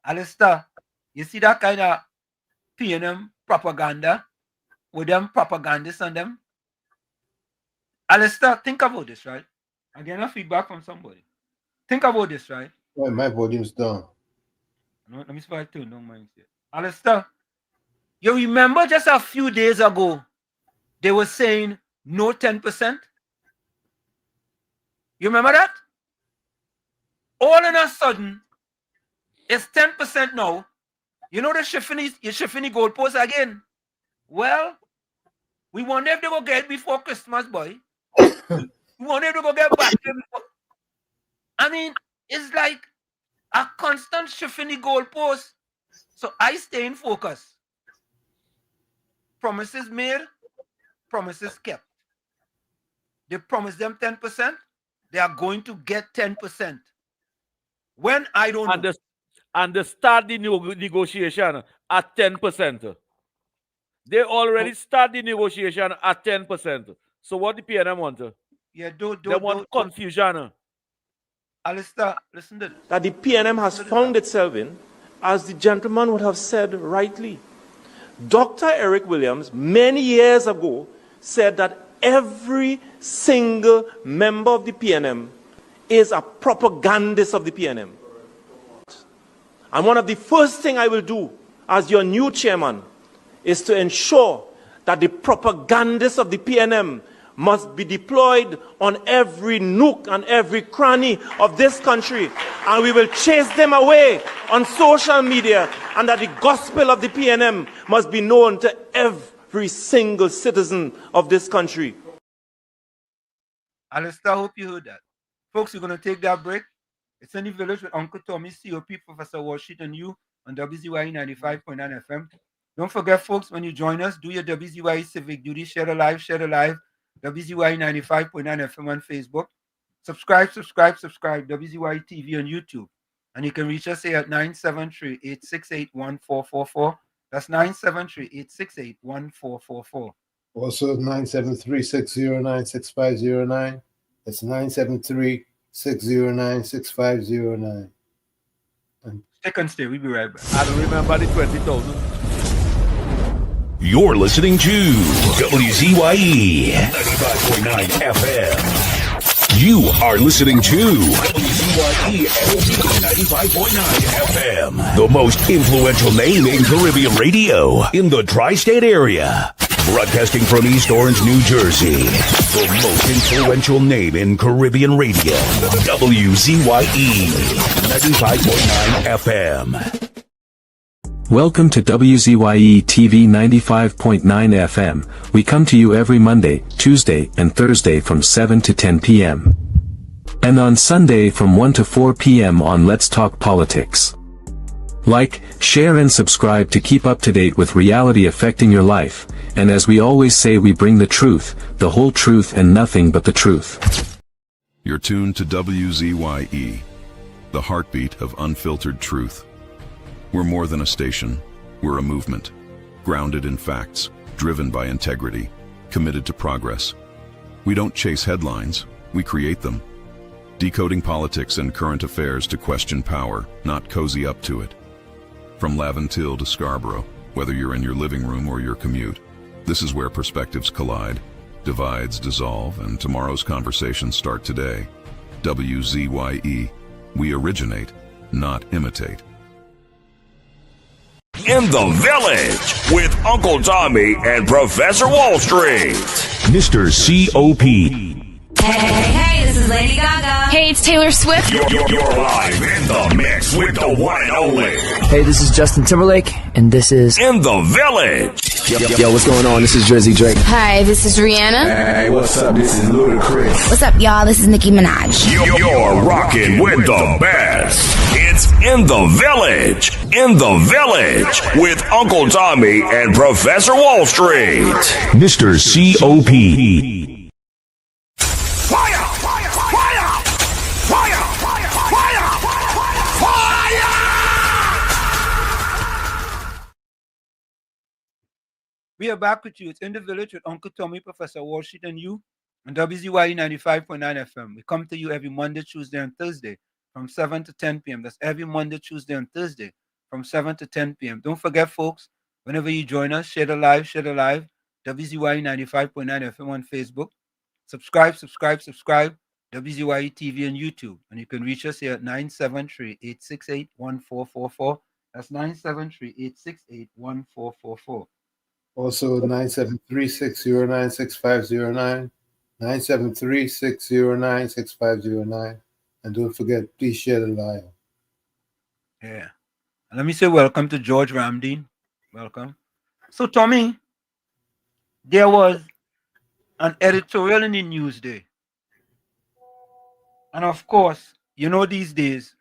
Speaker 5: Alistair, you see that kind of PNM propaganda with them propagandists on them. Alistair, think about this, right? I'm getting a feedback from somebody. Think about this, right?
Speaker 11: Well, my volume's down.
Speaker 5: No, let me see if I turn down mine here. Alistair, you remember just a few days ago, they were saying no 10%? You remember that? All in a sudden, it's 10% now. You know you're shifting the goalposts again. Well, we wonder if they will get before Christmas, boy. We wonder if they will get back before. I mean, it's like a constant shifting the goalposts. So I stay in focus. Promises made, promises kept. They promised them 10%. They are going to get 10%. When I don't know.
Speaker 15: And they start the negotiation at 10%. They already start the negotiation at 10%. So what the PNM want?
Speaker 5: Yeah,
Speaker 15: they want confusion.
Speaker 5: Alistair, listen to this.
Speaker 17: That the PNM has found itself in, as the gentleman would have said rightly. Dr. Eric Williams, many years ago, said that every single member of the PNM is a propagandist of the PNM. And one of the first things I will do as your new chairman is to ensure that the propagandists of the PNM must be deployed on every nook and every cranny of this country. And we will chase them away on social media, and that the gospel of the PNM must be known to every every single citizen of this country.
Speaker 5: Alistair, I hope you heard that. Folks, we're going to take that break. It's in the village with Uncle Tommy, COP, Professor Washington, and you on WZYE 95.9 FM. Don't forget, folks, when you join us, do your WZYE civic duty, share the live, WZYE 95.9 FM on Facebook. Subscribe, WZYE TV on YouTube. And you can reach us here at 973-868-1444. That's 973-868-1444.
Speaker 11: Also 973-609-6509. That's 973-609-6509.
Speaker 5: Stick and stay. We'll be right back.
Speaker 15: I don't remember the 20,000.
Speaker 1: You're listening to WZYE 95.9 FM. You are listening to WZYE 95.9 FM, the most influential name in Caribbean radio in the tri-state area. Broadcasting from East Orange, New Jersey, the most influential name in Caribbean radio, WZYE 95.9 FM.
Speaker 7: Welcome to WZYE TV 95.9 FM. We come to you every Monday, Tuesday, and Thursday from 7 to 10 p.m. And on Sunday from 1 to 4 p.m. on Let's Talk Politics. Like, share and subscribe to keep up to date with reality affecting your life. And as we always say, we bring the truth, the whole truth and nothing but the truth.
Speaker 9: You're tuned to WZYE, the heartbeat of unfiltered truth. We're more than a station, we're a movement, grounded in facts, driven by integrity, committed to progress. We don't chase headlines, we create them. Decoding politics and current affairs to question power, not cozy up to it. From Laventille to Scarborough, whether you're in your living room or your commute, this is where perspectives collide, divides dissolve, and tomorrow's conversations start today. WZYE, we originate, not imitate.
Speaker 1: In the Village with Uncle Tommy and Professor Wall Street. Mr. COP.
Speaker 8: Hey, this is Lady Gaga. Hey, it's Taylor Swift.
Speaker 1: You're live in the mix with the one and only.
Speaker 12: Hey, this is Justin Timberlake, and this is
Speaker 1: In the Village.
Speaker 12: Yo, what's going on? This is Drizzy Drake.
Speaker 8: Hi, this is Rihanna.
Speaker 13: Hey, what's up? This is Ludacris.
Speaker 8: What's up, y'all? This is Nicki Minaj.
Speaker 1: You're rocking with the best. It's In the Village. In the Village with Uncle Tommy and Professor Wall Street. Mr. COP. Fire! Fire! Fire! Fire! Fire! Fire! Fire!
Speaker 5: We are back with you. It's In the Village with Uncle Tommy, Professor Wall Street, and you on WZYE 95.9 FM. We come to you every Monday, Tuesday, and Thursday from 7 to 10 p.m. That's every Monday, Tuesday, and Thursday from 7 to 10 p.m. Don't forget, folks, whenever you join us, share the live, WZYE 95.9 FM on Facebook. Subscribe, WZYE TV and YouTube. And you can reach us here at 973-868-1444. That's 973-868-1444.
Speaker 11: Also 973-609-6509. 973-609-6509. And don't forget, please share the live.
Speaker 5: Yeah. And let me say welcome to George Ramdeen. Welcome. So, Tommy, there was an editorial in the Newsday. And of course, you know these days,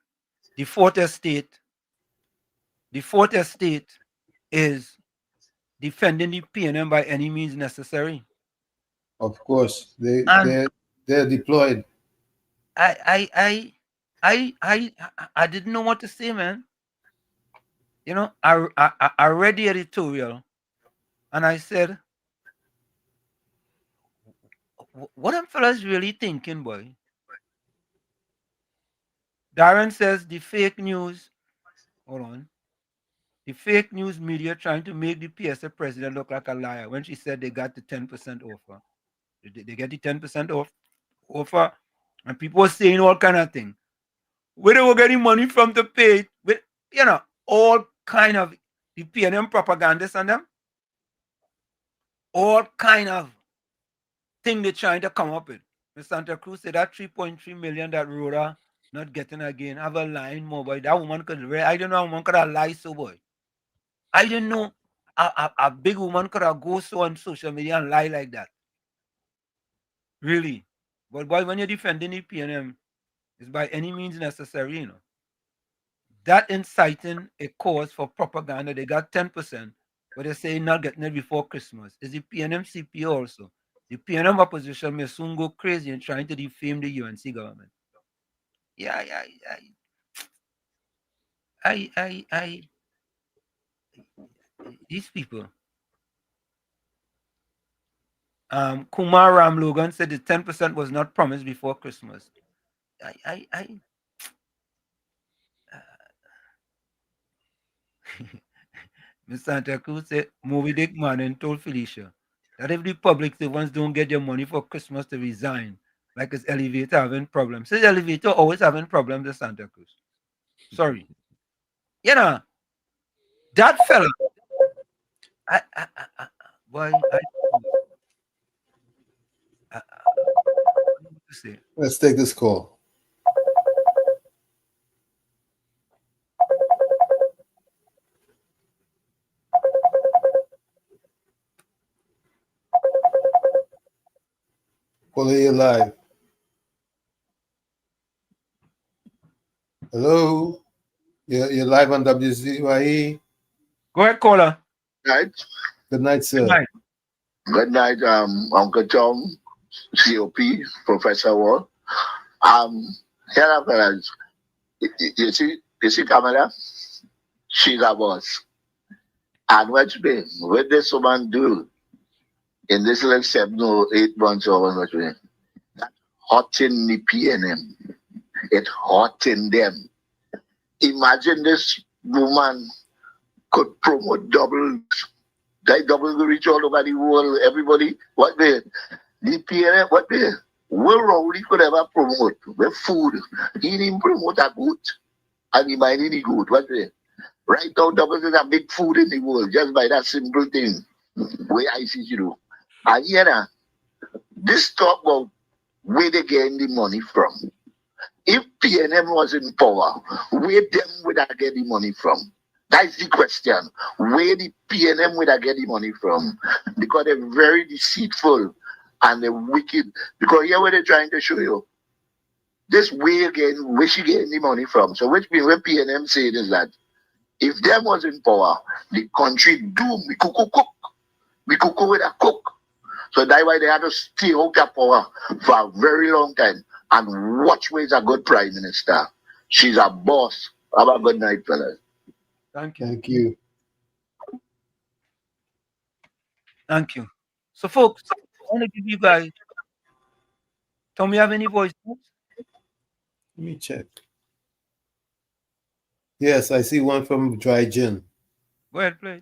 Speaker 5: the fourth estate is defending the PNM by any means necessary.
Speaker 11: Of course, they're deployed.
Speaker 5: I didn't know what to say, man. You know, I read the editorial and I said, what am fellas really thinking, boy? Darren says the fake news, the fake news media trying to make the PSA president look like a liar when she said they got the 10% offer. They get the 10% offer, and people were saying all kind of things. Where they were getting money from to pay, with, you know, all kind of the PNM propagandists and them, all kind of thing they're trying to come up with. Miss Santa Cruz said that 3.3 million that Rhoda not getting again, have a line more, boy. That woman could, I don't know how woman could have lied so, boy. I didn't know a big woman could have go so on social media and lie like that. Really. But boy, when you're defending the PNM, it's by any means necessary, you know. That inciting a cause for propaganda, they got 10%, but they say not getting it before Christmas. Is the PNM CPO also? The PNM opposition may soon go crazy in trying to defame the UNC government. Yeah, these people. Kumar Ram Logan said the 10% was not promised before Christmas. Miss Santa Cruz said, Moby Dick Manning told Felicia that if the public servants don't get their money for Christmas to resign, like his elevator having problems. His elevator always having problems in Santa Cruz. Sorry. You know, that fella,
Speaker 11: Let's take this call. Caller, you live. Hello? You're live on WZYE.
Speaker 5: Go ahead, caller.
Speaker 19: Night.
Speaker 11: Good night, sir.
Speaker 5: Good night.
Speaker 19: Good night, Uncle Tom, COP, Professor Wall. Here, fellas. You see Kamala? She's a boss. And what's been, what this woman do in this little 7 or 8 months or what's been, that hot in the PNM. It hot in them. Imagine this woman could promote doubles. They double reach all over the world. Everybody, what the PNM, what the world only could ever promote with food. He didn't promote a goat. And he might need a goat. What the right now, doubles is a big food in the world just by that simple thing. Where I see you do. And yeah, this talk about where they getting the money from. If PNM was in power, where them would I get the money from? That's the question. Where the PNM would I get the money from? Because they're very deceitful and they're wicked. Because here what they're trying to show you. This way again, where she getting the money from? So which means what PNM said is that if them was in power, the country doomed. We cook. We cook with a cook. So that's why they had to stay out of power for a very long time. And watch where is a good prime minister. She's a boss. Have a good night, fellas.
Speaker 5: Thank you.
Speaker 11: Thank you.
Speaker 5: Thank you. So, folks, I want to give you guys. Tom, you have any voice notes?
Speaker 11: Let me check. Yes, I see one from Dry Gin.
Speaker 5: Go ahead, play.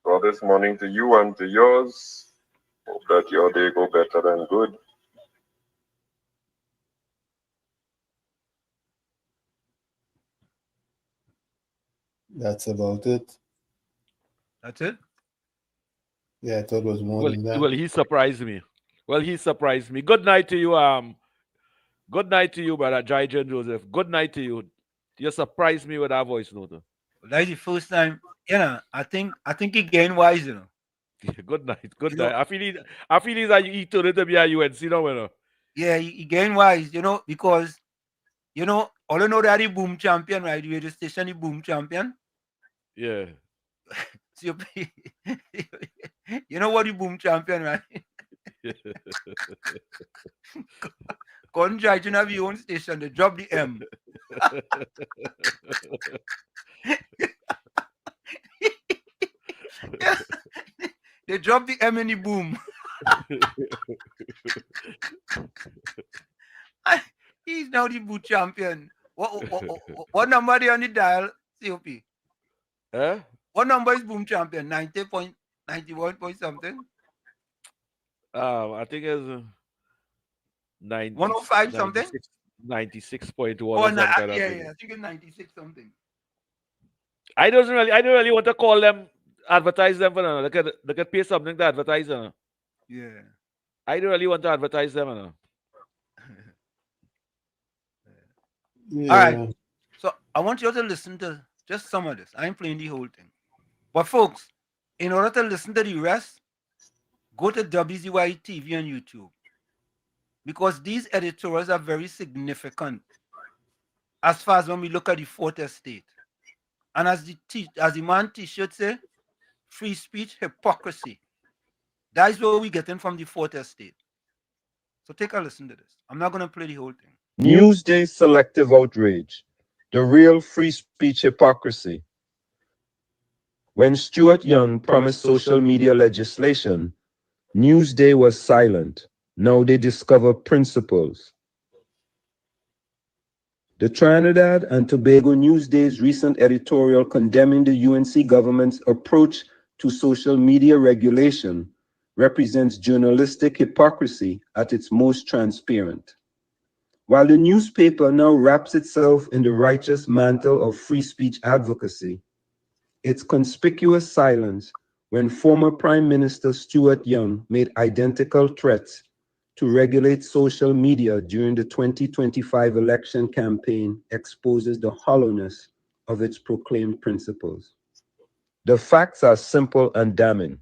Speaker 2: So this morning to you and to yours. Hope that your day go better than good.
Speaker 11: That's about it.
Speaker 5: That's it?
Speaker 11: Yeah, I thought it was more than that.
Speaker 15: Well, he surprised me. Good night to you. Good night to you, brother Jaijan Joseph. Good night to you. You surprised me with that voice note.
Speaker 5: Well, that's the first time. You know, I think he gained wise, you know.
Speaker 15: Good night. Good night. I feel he's like he turned it to be a UNC now, you know.
Speaker 5: Yeah, he gained wise, you know, because you know, all I know that he boom champion, right? The radio station, the boom champion.
Speaker 15: Yeah.
Speaker 5: So you know what the boom champion, right? Couldn't try to have your own station, they drop the M. They drop the M in the boom. He's now the boot champion. What number are they on the dial, COP? What number is boom champion? 90.91 point something?
Speaker 15: I think it's
Speaker 5: 105 something?
Speaker 15: 96.1
Speaker 5: Oh,
Speaker 15: or something.
Speaker 5: yeah, I think it's 96 something.
Speaker 15: I don't really want to call them, advertise them for them. They could pay something to advertise them.
Speaker 5: Yeah.
Speaker 15: I don't really want to advertise them.
Speaker 5: All
Speaker 11: Yeah.
Speaker 5: right. So I want you to listen to just some of this. I ain't playing the whole thing. But folks, in order to listen to the rest, go to WZYE TV on YouTube. Because these editorials are very significant as far as when we look at the fourth estate. And as the man T-shirt say, free speech, hypocrisy. That is what we're getting from the fourth estate. So take a listen to this. I'm not going to play the whole thing.
Speaker 3: Newsday selective outrage, the real free speech hypocrisy. When Stuart Young promised social media legislation, Newsday was silent. Now they discover principles. The Trinidad and Tobago Newsday's recent editorial condemning the UNC government's approach to social media regulation represents journalistic hypocrisy at its most transparent. While the newspaper now wraps itself in the righteous mantle of free speech advocacy, its conspicuous silence when former Prime Minister Stuart Young made identical threats to regulate social media during the 2025 election campaign exposes the hollowness of its proclaimed principles. The facts are simple and damning.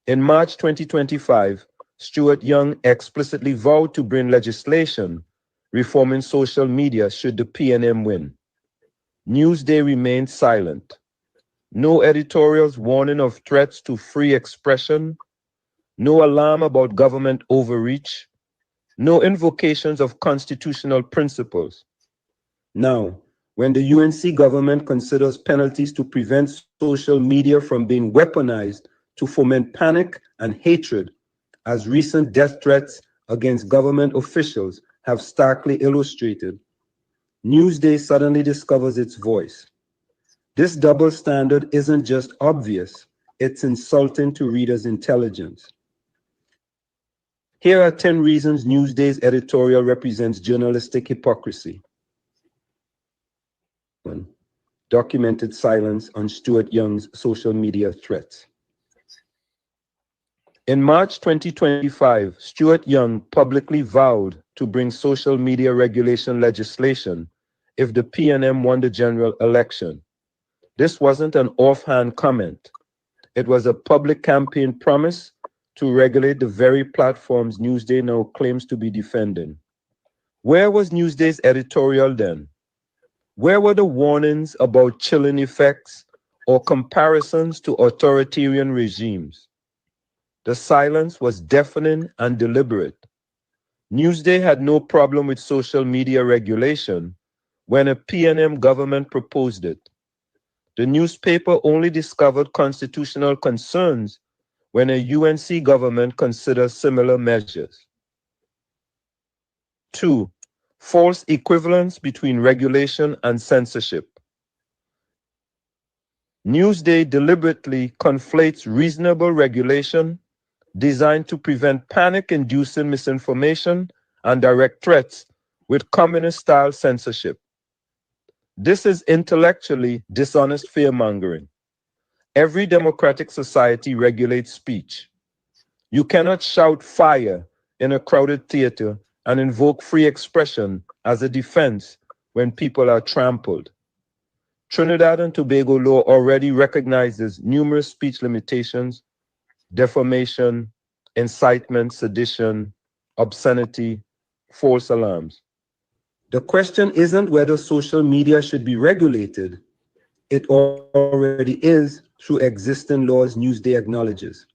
Speaker 3: In March 2025, Stuart Young explicitly vowed to bring legislation reforming social media should the PNM win. Newsday remained silent. No editorials warning of threats to free expression, no alarm about government overreach, no invocations of constitutional principles. Now, when the UNC government considers penalties to prevent social media from being weaponized to foment panic and hatred, as recent death threats against government officials have starkly illustrated, Newsday suddenly discovers its voice. This double standard isn't just obvious, it's insulting to readers' intelligence. Here are 10 reasons Newsday's editorial represents journalistic hypocrisy. 1. Documented silence on Stuart Young's social media threats. In March 2025, Stuart Young publicly vowed to bring social media regulation legislation if the PNM won the general election. This wasn't an offhand comment. It was a public campaign promise to regulate the very platforms Newsday now claims to be defending. Where was Newsday's editorial then? Where were the warnings about chilling effects or comparisons to authoritarian regimes? The silence was deafening and deliberate. Newsday had no problem with social media regulation when a PNM government proposed it. The newspaper only discovered constitutional concerns when a UNC government considered similar measures. 2. False equivalence between regulation and censorship. Newsday deliberately conflates reasonable regulation designed to prevent panic-inducing misinformation and direct threats with communist-style censorship. This is intellectually dishonest fear-mongering. Every democratic society regulates speech. You cannot shout fire in a crowded theater and invoke free expression as a defense when people are trampled. Trinidad and Tobago law already recognizes numerous speech limitations, defamation, incitement, sedition, obscenity, false alarms. The question isn't whether social media should be regulated. It already is through existing laws Newsday acknowledges.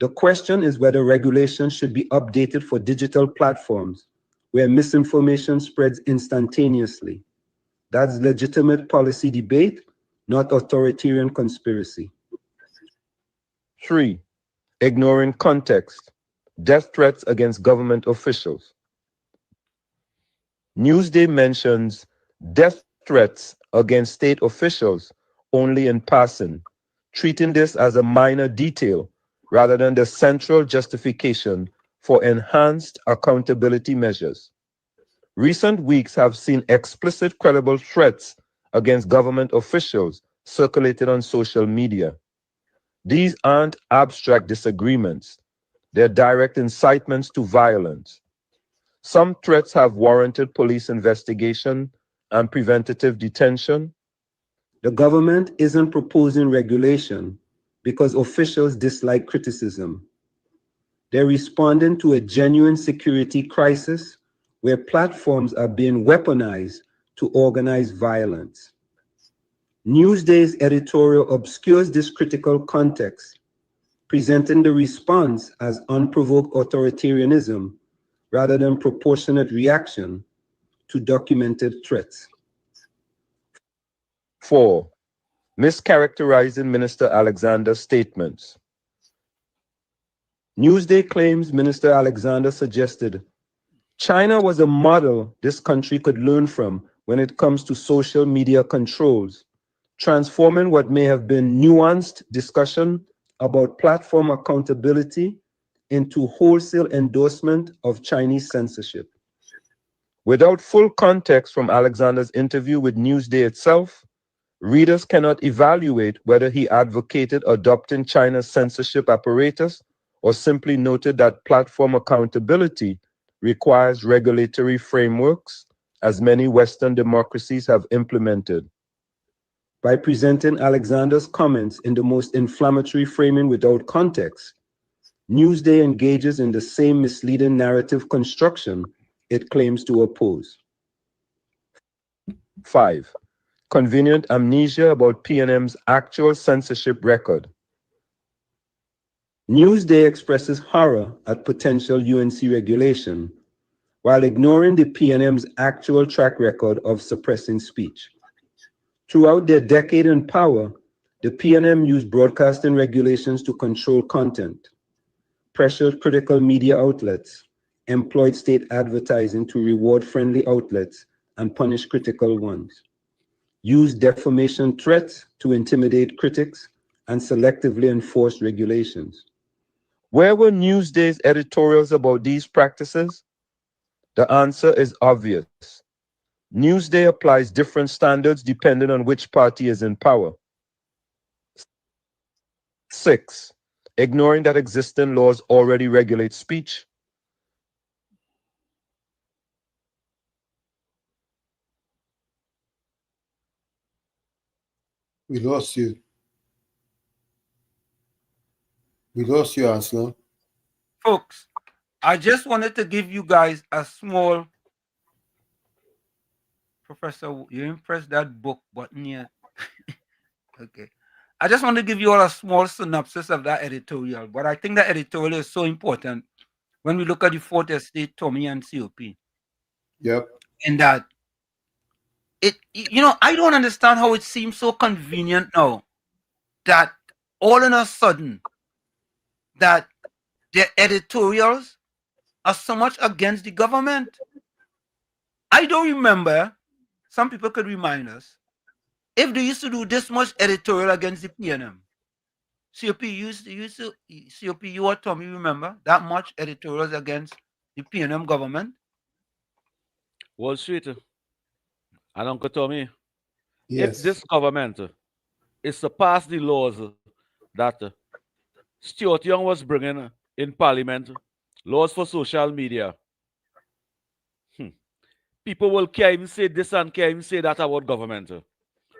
Speaker 3: The question is whether regulation should be updated for digital platforms where misinformation spreads instantaneously. That's legitimate policy debate, not authoritarian conspiracy. 3. Ignoring context. Death threats against government officials. Newsday mentions death threats against state officials only in passing, treating this as a minor detail rather than the central justification for enhanced accountability measures. Recent weeks have seen explicit credible threats against government officials circulated on social media. These aren't abstract disagreements, they're direct incitements to violence. Some threats have warranted police investigation and preventative detention. The government isn't proposing regulation because officials dislike criticism. They're responding to a genuine security crisis where platforms are being weaponized to organize violence. Newsday's editorial obscures this critical context, presenting the response as unprovoked authoritarianism rather than proportionate reaction to documented threats. 4. Mischaracterizing Minister Alexander's statements. Newsday claims Minister Alexander suggested China was a model this country could learn from when it comes to social media controls, transforming what may have been nuanced discussion about platform accountability into wholesale endorsement of Chinese censorship. Without full context from Alexander's interview with Newsday itself, readers cannot evaluate whether he advocated adopting China's censorship apparatus or simply noted that platform accountability requires regulatory frameworks, as many Western democracies have implemented. By presenting Alexander's comments in the most inflammatory framing without context, Newsday engages in the same misleading narrative construction it claims to oppose. 5. Convenient amnesia about PNM's actual censorship record. Newsday expresses horror at potential UNC regulation while ignoring the PNM's actual track record of suppressing speech. Throughout their decade in power, the PNM used broadcasting regulations to control content, pressured critical media outlets, employed state advertising to reward friendly outlets and punish critical ones, used defamation threats to intimidate critics, and selectively enforced regulations. Where were Newsday's editorials about these practices? The answer is obvious. Newsday applies different standards depending on which party is in power. 6. Ignoring that existing laws already regulate speech.
Speaker 11: We lost you. We lost you, Aslan.
Speaker 5: Folks, I just wanted to give you guys a small, Professor, you didn't press that book button yet. Okay. I just want to give you all a small synopsis of that editorial, but I think that editorial is so important when we look at the fourth estate, Tommy and COP.
Speaker 11: Yep.
Speaker 5: And that I don't understand how it seems so convenient now that all in a sudden that their editorials are so much against the government. I don't remember, some people could remind us, if they used to do this much editorial against the PNM. COP COP, you or Tommy remember that much editorials against the PNM government?
Speaker 15: Wall Street and Uncle Tommy,
Speaker 11: yes.
Speaker 15: If this government is to pass the laws that Stuart Young was bringing in Parliament, laws for social media, people will can't even say this and can't even say that about government.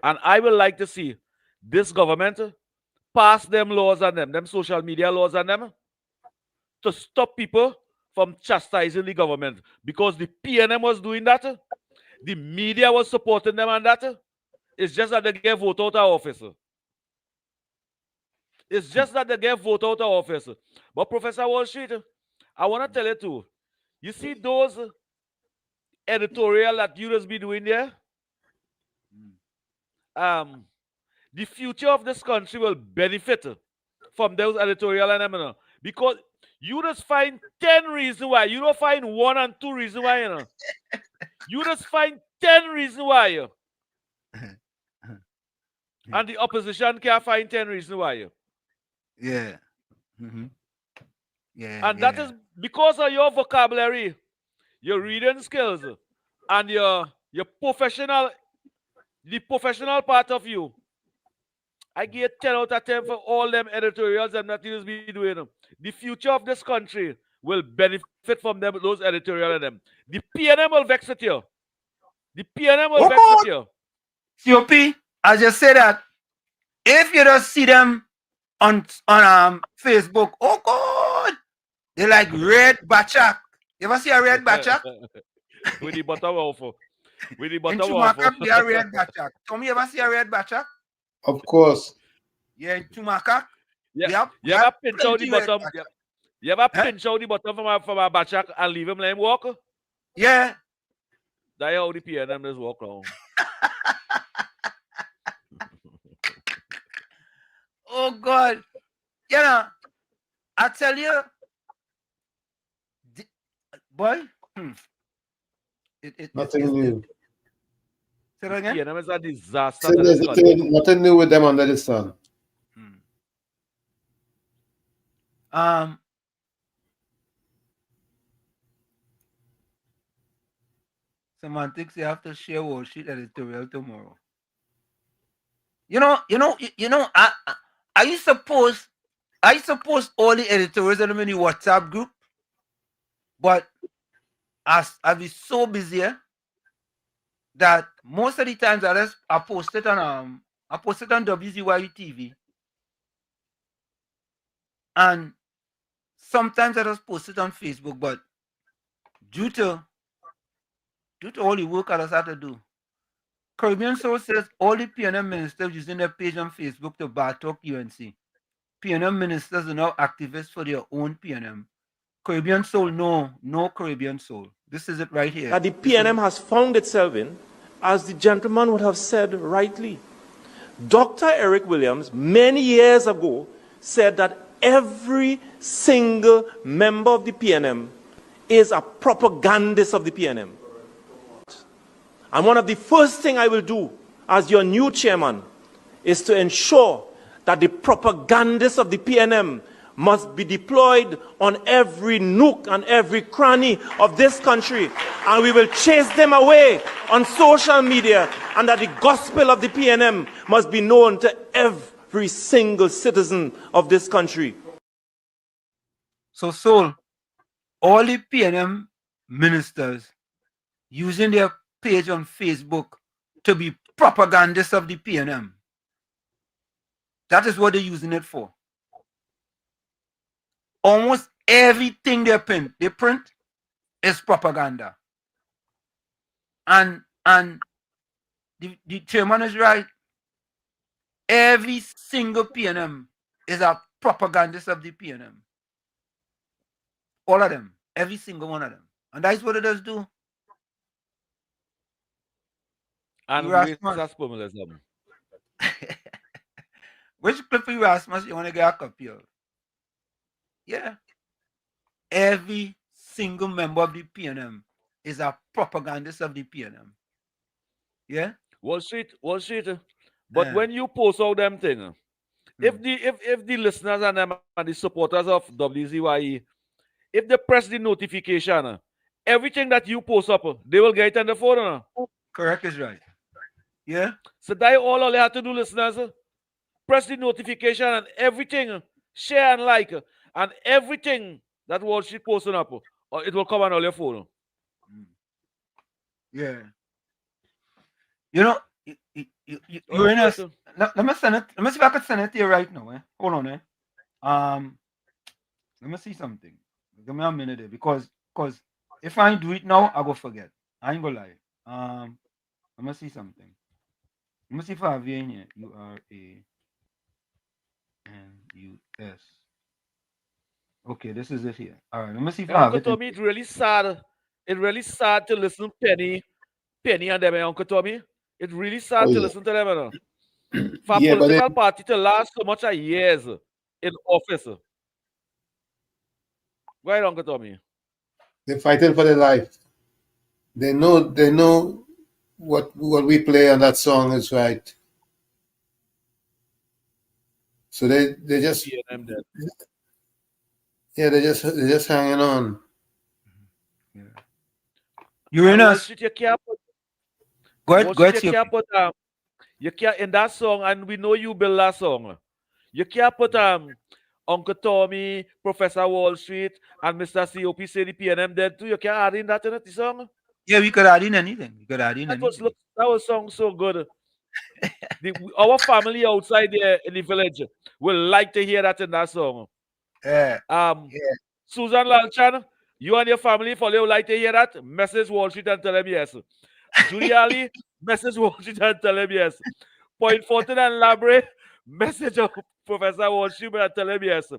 Speaker 15: And I would like to see this government pass them laws on them social media laws on them, to stop people from chastising the government. Because the PNM was doing that, the media was supporting them on that. It's just that they get voted out of office. It's just that they get voted out of office. But Professor Wall Street, I want to tell you too, you see those editorial that you just be doing there? The future of this country will benefit from those editorial and them, because you just find 10 reasons why. You don't find 1 and 2 reasons why, You just find 10 reasons why. And the opposition can't find 10 reasons why.
Speaker 5: Yeah. Yeah.
Speaker 15: And that is because of your vocabulary, your reading skills, and your professional The professional part of you, I give 10 out of 10 for all them editorials and that you be doing. The future of this country will benefit from them, those editorial and them. The PNM will vex with you. The PNM will vex with you.
Speaker 5: COP, I just say that if you don't see them on Facebook, oh God, they like red bachak. You ever see a red bachak?
Speaker 15: With the bottom off. With the
Speaker 5: In
Speaker 15: bottom off.
Speaker 5: Chumakak, they are red bachak. Tommy, you ever see a red bachak?
Speaker 11: Of course.
Speaker 5: Yeah, in Chumakak.
Speaker 15: Yeah. You ever pinch out the bottom? You ever pinch out the bottom from a bachak and leave him let him walk?
Speaker 5: Yeah.
Speaker 15: That's how the PNM just walk around.
Speaker 5: Oh God. You know, I tell you, boy,
Speaker 11: Nothing new.
Speaker 5: Say that again?
Speaker 15: PNM is a disaster.
Speaker 11: So there's nothing new with them under the sun.
Speaker 5: Semantics, you have to share worksheet editorial tomorrow. I suppose all the editorials are in the WhatsApp group, but I've been so busy that most of the times I post it on WZYE TV, and sometimes I just post it on Facebook. But due to all the work I just have to do, Caribbean Soul says all the PNM ministers using their page on Facebook to battle UNC. PNM ministers are now activists for their own PNM. Caribbean Soul, no Caribbean Soul. This is it right here.
Speaker 17: That the PNM has found itself in, as the gentleman would have said rightly. Dr. Eric Williams, many years ago, said that every single member of the PNM is a propagandist of the PNM. And one of the first things I will do as your new chairman is to ensure that the propagandists of the PNM must be deployed on every nook and every cranny of this country. And we will chase them away on social media, and that the gospel of the PNM must be known to every single citizen of this country.
Speaker 5: So, Soul, all the PNM ministers using their page on Facebook to be propagandists of the PNM. That is what they're using it for. Almost everything they print is propaganda. And the chairman is right. Every single PNM is a propagandist of the PNM. All of them. Every single one of them. And that's what it does do.
Speaker 15: And racist.
Speaker 5: Which clip of Erasmus you want to get a copy of? Yeah. Every single member of the PNM is a propagandist of the PNM. Yeah?
Speaker 15: Wall Street. But when you post all them things, if the listeners and them and the supporters of WZYE, if they press the notification, everything that you post up, they will get it on the phone.
Speaker 5: Correct is right. Yeah.
Speaker 15: So that all they have to do, listeners, press the notification and everything, share and like, and everything that Wall Street posting up, or it will come on all your phone.
Speaker 5: Yeah. You know, you're in us. Let me send it. Let me see if I can send it to you right now. Hold on. Let me see something. Give me a minute there, because if I do it now, I go forget. I ain't gonna lie. Let me see something. Let me see if I have you in here. URANUS. Okay, this is it here. All right, let me see if I have it.
Speaker 15: Uncle Tommy, it's really sad. It's really sad to listen to Penny and them, Uncle Tommy. It's really sad to listen to them. For a political party to last so much years in office. Go ahead, Uncle Tommy.
Speaker 11: They're fighting for their life. They know what we play on that song is right. So they just they're just hanging on.
Speaker 5: You're in us.
Speaker 15: Go
Speaker 5: ahead.
Speaker 15: You can't in that song, and we know you build that song. You can't put Uncle Tommy, Professor Wall Street, and Mr. COP say the PNM dead too. You can't add in that in the song.
Speaker 5: Yeah, we could add in anything. We could add in anything.
Speaker 15: That was song so good. Our family outside there in the village will like to hear that in that song.
Speaker 5: Yeah.
Speaker 15: Susan Lalchan, you and your family for you like to hear that? Message Wall Street and tell them yes. Judy Ali, message Wall Street and tell them yes. Point Fortin and Labre, message of Professor Wall Street and tell them yes.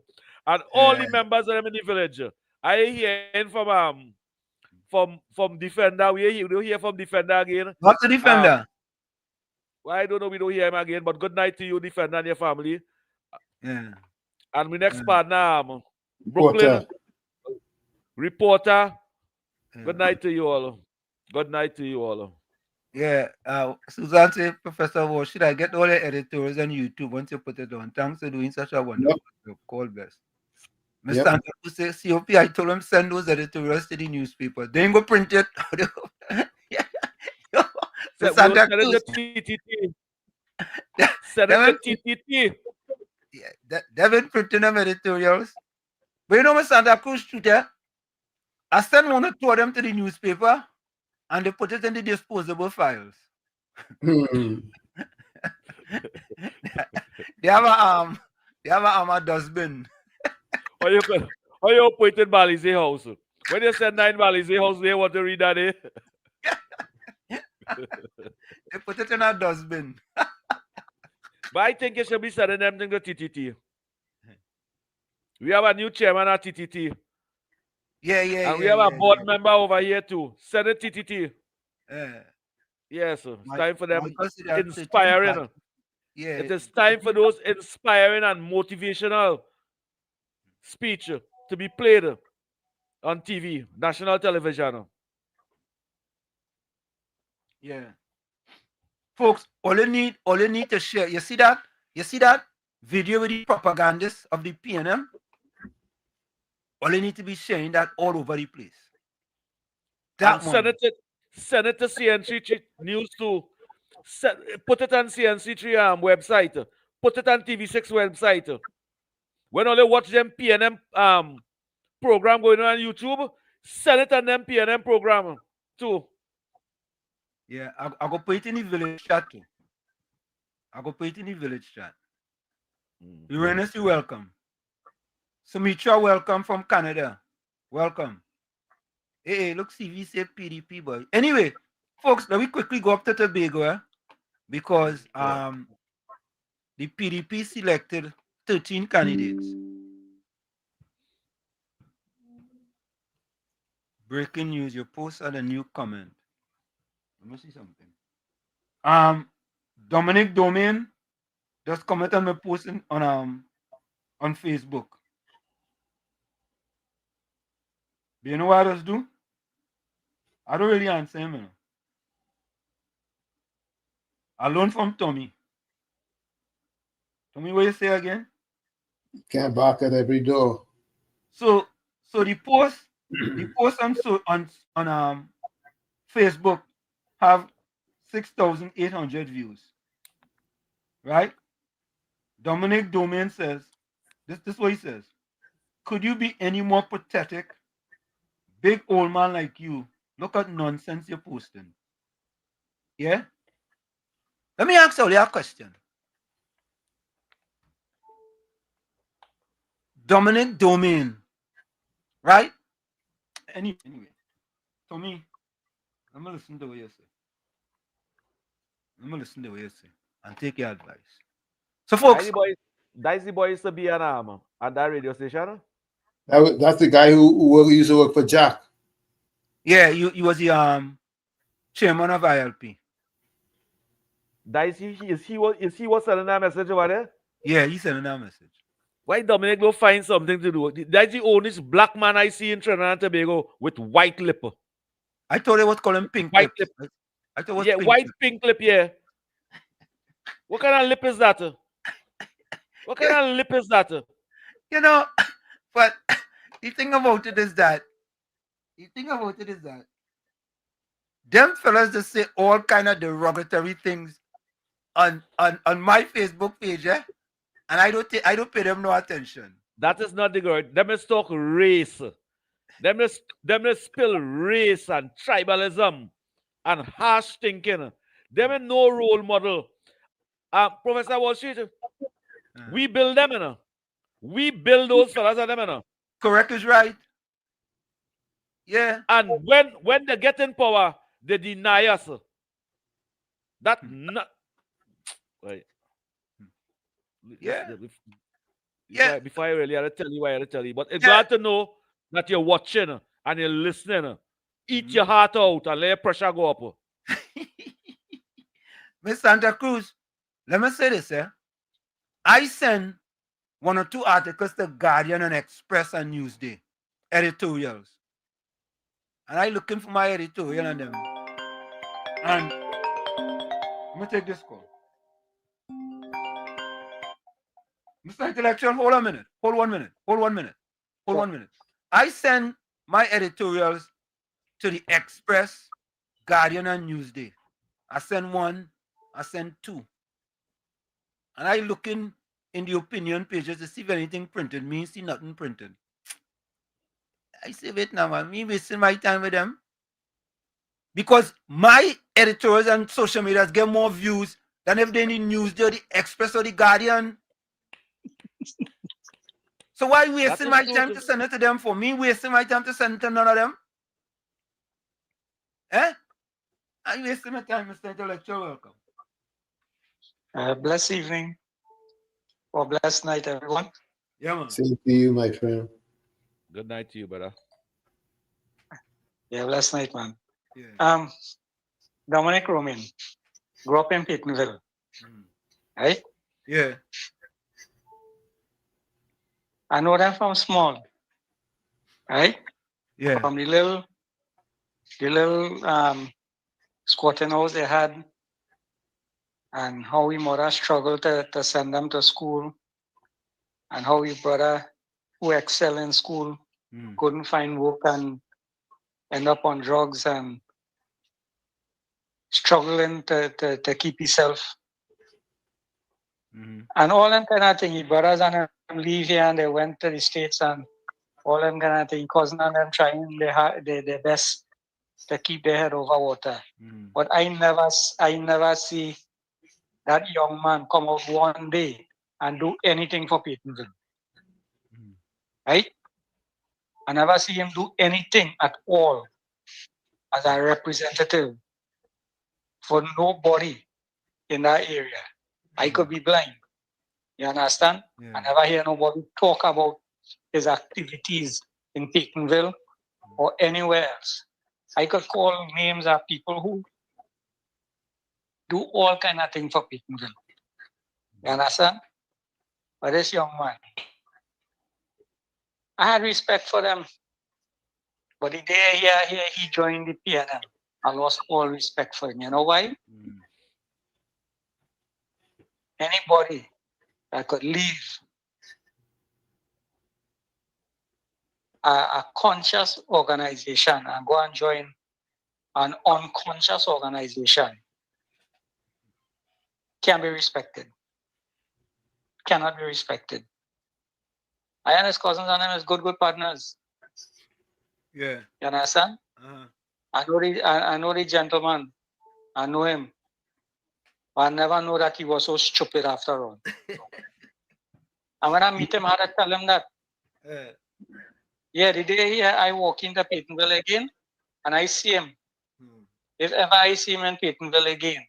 Speaker 15: And all the members of them in the village. I hearing from Defender. We don't hear from Defender again.
Speaker 5: What's the Defender?
Speaker 15: Well, I don't know. We don't hear him again. But good night to you, Defender, and your family.
Speaker 5: Yeah.
Speaker 15: And my next partner, Brooklyn Reporter. Good night to you all. Good night to you all.
Speaker 5: Yeah. Susan said, Professor Wall, should I get all the editorials on YouTube once you put it on? Thanks for doing such a wonderful job. Call best. Mr. Andrew says, COP, I told him send those editorials to the newspaper. They ain't go print it.
Speaker 15: Send it to TTT. Send it to TTT.
Speaker 5: Yeah, they've been printing them editorials. But you know, my Santa Cruz shooter, I send one or two of them to the newspaper and they put it in the disposable files. They have a dustbin.
Speaker 15: Or you put it in Balize house. When you send 9 Balize house, they want to read that, eh?
Speaker 5: They put it in a dustbin.
Speaker 15: But I think you should be sending them to TTT. We have a new chairman at TTT.
Speaker 5: Yeah.
Speaker 15: And we have a board member over here too. Send it TTT.
Speaker 5: Yeah.
Speaker 15: Yes, it's time for them
Speaker 5: inspiring.
Speaker 15: Yeah. It is time for those inspiring and motivational speech to be played on TV, national television.
Speaker 5: Yeah. Folks, all you need to share. You see that? Video with the propagandists of the PNM? All you need to be sharing that all over the place.
Speaker 15: Send it to CN3 News too. Put it on CNC3 website. Put it on TV6 website. When only watch them PNM program going on YouTube, send it on them PNM program too.
Speaker 5: Yeah, I go put it in the village chat too. Uranus, you welcome. Sumitra, welcome from Canada. Welcome. Hey, look, CV say PDP, boy. Anyway, folks, let me quickly go up to Tobago, because the PDP selected 13 candidates. Breaking news, you posted a new comment. Let me see something. Dominic Domain just comment on my post on Facebook. Do you know what I just do? I don't really answer him. You know. I learned from Tommy. Tommy, what you say again?
Speaker 11: Can't bark at every door.
Speaker 5: So the post on Facebook have 6,800 views. Right? Dominic Domain says, this is what he says. Could you be any more pathetic? Big old man like you. Look at nonsense you're posting. Yeah? Let me ask you a question. Dominic Domain. Right? Anyway. Tommy, let me listen to what you say. And take your advice. So, folks.
Speaker 15: That's the boy used to be on that radio station.
Speaker 11: That's the guy who used to work for Jack.
Speaker 5: Yeah, he was the chairman of ILP.
Speaker 15: Is he was sending that message over there?
Speaker 5: Yeah, he's sending that message.
Speaker 15: Why Dominic go find something to do? That's the only black man I see in Trinidad and Tobago with white lip.
Speaker 5: I thought they was calling pink
Speaker 15: white
Speaker 5: lip.
Speaker 15: I thought it was pink pink lip, yeah. What kind of lip is that? What kind of lip is that?
Speaker 5: You know, but the thing about it is that them fellas just say all kind of derogatory things on my Facebook page, and I don't pay them no attention.
Speaker 15: That is not the word. Them is talk race. Them is spill race and tribalism and harsh thinking. Them is no role model. Professor Wall Street, we build them, We build those fellas and them,
Speaker 5: Correct is right. Yeah.
Speaker 15: And when they get in power, they deny us. That not right.
Speaker 5: Yeah.
Speaker 15: Before I really had to tell you, I had to tell you. But it's glad to know that you're watching and you're listening. Eat your heart out and let your pressure go up.
Speaker 5: Miss Santa Cruz, let me say this, I send 1 or 2 articles to Guardian and Express and Newsday, editorials. And I looking for my editorial and them. And let me take this call. Mr. Intellectual, hold a minute. Hold 1 minute. Hold 1 minute. Hold 1 minute. I send my editorials to the Express, Guardian, and Newsday. I send 1, I send 2. And I looking in the opinion pages to see if anything printed. Me see nothing printed. I say, wait now, man. Me wasting my time with them. Because my editorials and social media get more views than if they need Newsday or the Express or the Guardian. So why wasting my time to send it to them for? Me wasting my time to send it to none of them? I wasting my time, Mr. Intellectual. Welcome.
Speaker 14: Blessed evening or blessed night, everyone.
Speaker 5: Yeah, man.
Speaker 11: Same to you, my friend.
Speaker 15: Good night to you, brother.
Speaker 14: Yeah, blessed night, man. Yeah. Dominic Roman, grew up in Peytonville. Right?
Speaker 5: Yeah.
Speaker 14: I know them from small. Right?
Speaker 5: Yeah.
Speaker 14: From the little squatting house they had, and how we mother struggled to send them to school, and how we brother who excel in school couldn't find work and end up on drugs and struggling to keep himself. And all them kind of thing. His brothers and them leave here and they went to the States and all them kind of thing. Cousin and them trying their best to keep their head over water. But I never see that young man come out one day and do anything for Peytonville. Right? I never see him do anything at all as a representative for nobody in that area. I could be blind. You understand? Yeah. I never hear nobody talk about his activities in Peytonville or anywhere else. I could call names of people who do all kind of things for Peytonville. You understand? But this young man, I had respect for them. But the day he joined the PNM, I lost all respect for him. You know why? Anybody that could leave a conscious organization and go and join an unconscious organization can be respected. Cannot be respected. I and his cousins and them is good partners.
Speaker 5: Yeah.
Speaker 14: You understand? I know the gentleman. I know him. But I never know that he was so stupid after all. And when I meet him, I had to tell him that. Yeah, the day I walk into Peytonville again and I see him. If ever I see him in Peytonville again,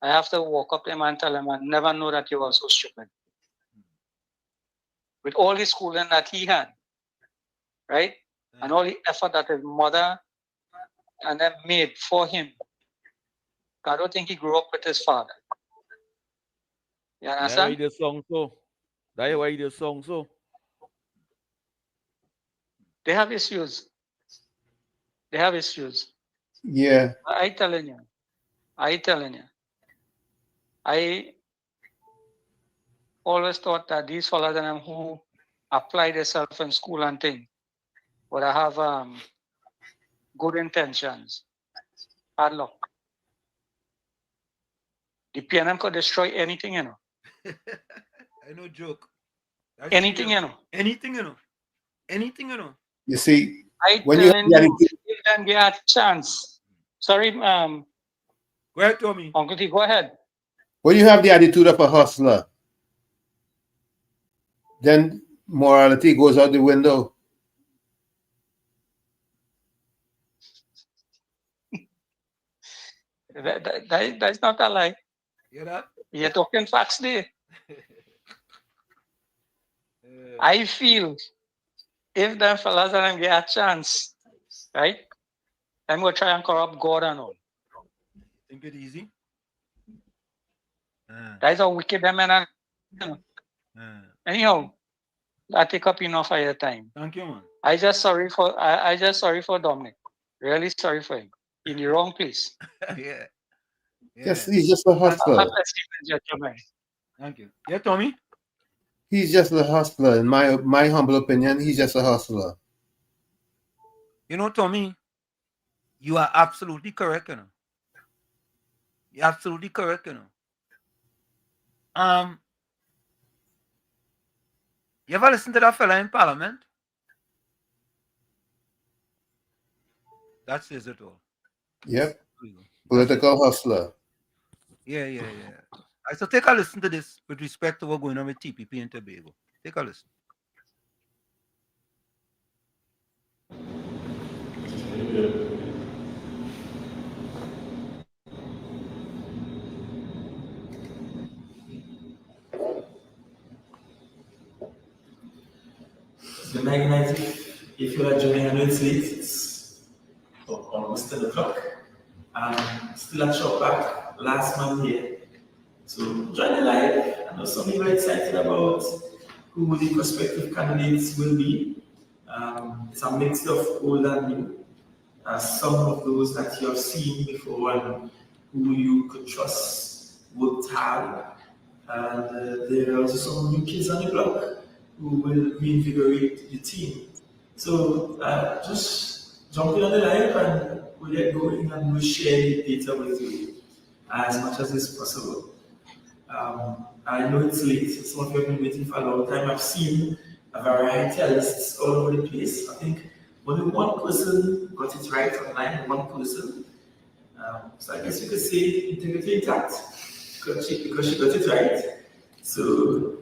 Speaker 14: I have to walk up to him and tell him I never know that you were so stupid. With all the schooling that he had, right? And all the effort that his mother and them made for him. I don't think he grew up with his father. You understand?
Speaker 15: That's why he did song so. That's why he did song so.
Speaker 14: They have issues. They have issues.
Speaker 11: Yeah.
Speaker 14: I telling you. I always thought that these fellas and them who apply themselves in school and things would have good intentions. Hard luck. The PNM could destroy anything, you know.
Speaker 5: I know joke. That's
Speaker 14: Anything,
Speaker 5: serious.
Speaker 14: you know.
Speaker 5: Anything, you know. Anything, you know.
Speaker 11: You see,
Speaker 14: I
Speaker 11: when you
Speaker 14: telling you, give them get a chance. Sorry,
Speaker 5: Go ahead, Tommy.
Speaker 14: Uncle T, go ahead.
Speaker 11: when you have the attitude of a hustler, then morality goes out the window.
Speaker 14: That's not a lie.
Speaker 5: Hear that?
Speaker 14: You're talking facts there. I feel if them fellas and them get a chance, right, I'm going to try and corrupt God and all.
Speaker 5: Think it easy?
Speaker 14: That's how wicked them and anyhow, I take up enough of your time.
Speaker 5: Thank you, man.
Speaker 14: I just sorry for Dominic. Really sorry for him. In the wrong place.
Speaker 5: Yeah.
Speaker 11: Yes, he's just a hustler.
Speaker 5: Thank you. Yeah, Tommy?
Speaker 11: He's just a hustler. In my humble opinion, he's just a hustler.
Speaker 5: You know, Tommy, you are absolutely correct, you know. You're absolutely correct, you know. You ever listen to that fella in Parliament? That says it all.
Speaker 11: Yep. Political hustler.
Speaker 5: Yeah. So take a listen to this with respect to what's going on with TPP and Tobago. Take a listen.
Speaker 16: The 1990, if you are joining, I know it's late, it's almost 10 o'clock. Still at Shop Back last month here. So join the live. I know some people are excited about who the prospective candidates will be. It's a mix of old and new. Some of those that you have seen before and who you could trust worked hard. And there are also some new kids on the block who will reinvigorate the team. So just jump in on the live and we'll get going and we'll share the data with you as much as is possible. I know it's late, some of you have been waiting for a long time. I've seen a variety of lists all over the place. I think only one person got it right online, one person. So I guess you could say integrity intact because she got it right. So,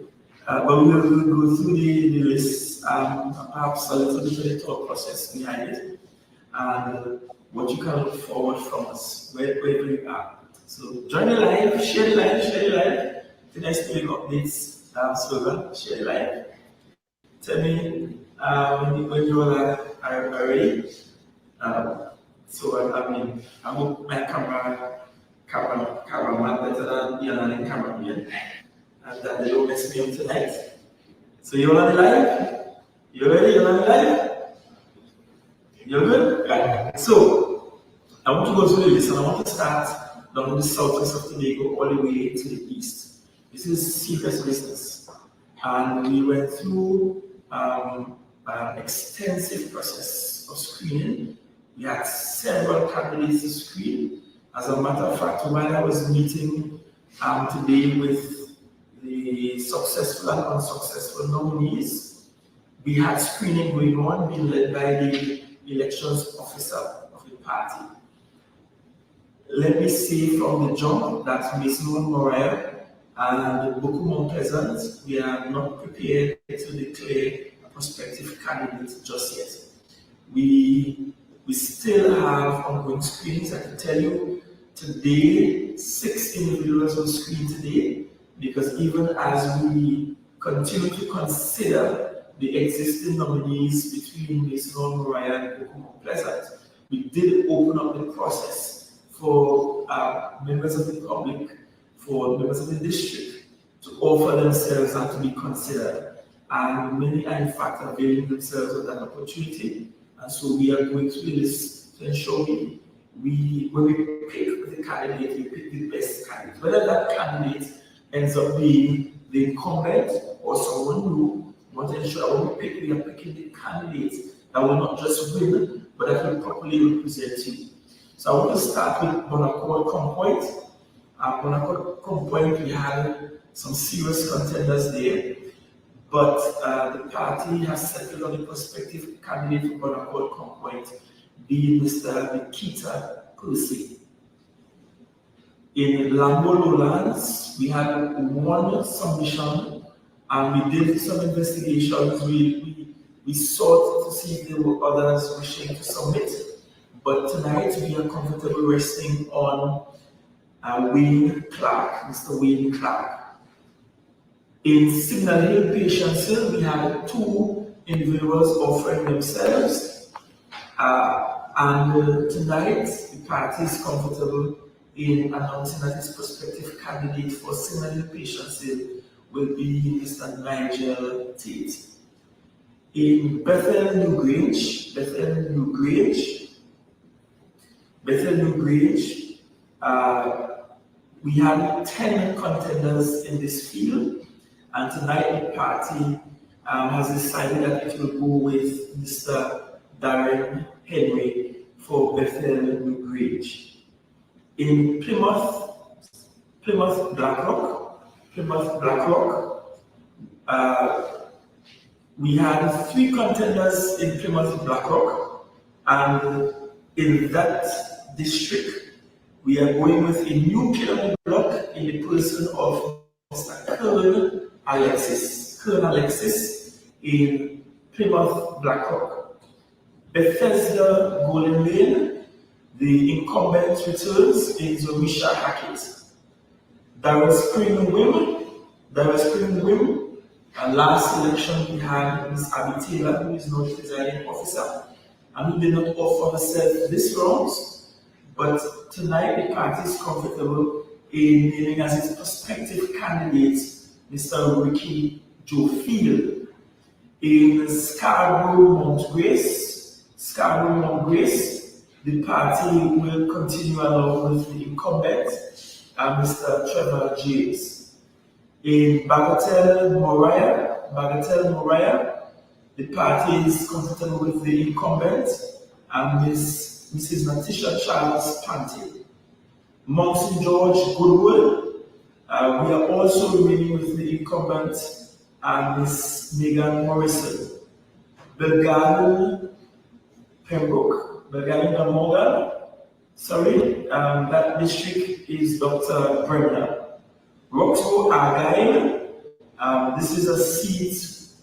Speaker 16: but we will go through the list, perhaps a little bit of the thought process behind it, and what you can look forward from us, wherever you are. So join the live, share the live. The next week updates slogan, share the live. Tell me when you are ready. So I mean, I hope my cameraman better than the other cameraman, and that they don't mess me up tonight. So you're on the live? You ready? You're on the live? You're good? Right. So I want to go through the list and I want to start down the southwest of Tobago all the way to the east. This is serious business. And we went through an extensive process of screening. We had several candidates to screen. As a matter of fact, while I was meeting today with the successful and unsuccessful nominees, we had screening going on, being led by the elections officer of the party. Let me say from the jump that Mason Morel and Boku Mount Pleasant, we are not prepared to declare a prospective candidate just yet. We still have ongoing screenings. I can tell you today, 6 individuals will screen today, because even as we continue to consider the existing nominees between Mason Morel and Boku Mount Pleasant, we did open up the process for members of the public, for members of the district to offer themselves and to be considered. And many are in fact availing themselves of that opportunity. And so we are going through this to ensure when we pick the candidate, we pick the best candidate. Whether that candidate ends up being the incumbent or someone new, we want to ensure that when we are picking the candidate that will not just win, but that will properly represent you. So I want to start with Bonaccord Compoint. Bonaccord Compoint, we had some serious contenders there, but the party has settled on the prospective candidate for Bonaccord Compoint, being Mr. Nikita Percy. In Lambo Lowlands, we had one submission, and we did some investigations. We sought to see if there were others wishing to submit, but tonight we are comfortable resting on Wayne Clark, Mr. Wayne Clark. In Signal Hill Patience Hill, we had two individuals offering themselves, and tonight the party is comfortable in announcing that its prospective candidate for Signal Hill Patience Hill will be Mr. Nigel Tate. In Bethel New Grange, we had 10 contenders in this field, and tonight the party has decided that it will go with Mr. Darren Henry for Bethel New Grange. In Plymouth Blackrock, we had 3 contenders in Plymouth Blackrock, and in that district, we are going with a new kid on the block in the person of Mr. Colonel Alexis in Plymouth Blackrock. Bethesda Golden Lane, the incumbent returns in Zorisha Hackett. Darrell Spring Wim, and last election we had Ms. Abby Taylor, who is not the presiding officer, and who did not offer herself this round, but tonight the party is comfortable in naming as its prospective candidate Mr. Ricky Joe Field. In Scarborough Mount Grace, the party will continue along with the incumbent, Mr. Trevor James. In Bagatelle Moriah, the party is comfortable with the incumbent, Mrs. Natisha Charles Panty. Mount St. George Goodwood, we are also remaining with the incumbent, Miss Megan Morrison. Belgarden Pembroke, that district is Dr. Brenda. Roxrow Argyle, this is a seat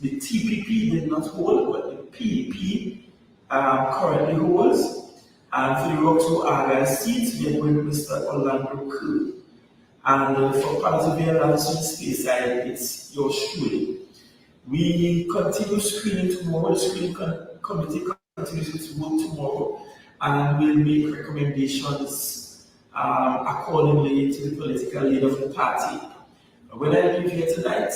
Speaker 16: the TPP did not hold, but the PEP currently holds. And for the Roxrow Argyle seat, we are going with Mr. Orlando Kerr. And for Palazzo Lanson Speyside, it's yours truly. We continue screening tomorrow. The screening committee continues its work tomorrow, and will make recommendations accordingly to the political leader of the party. When I leave here tonight,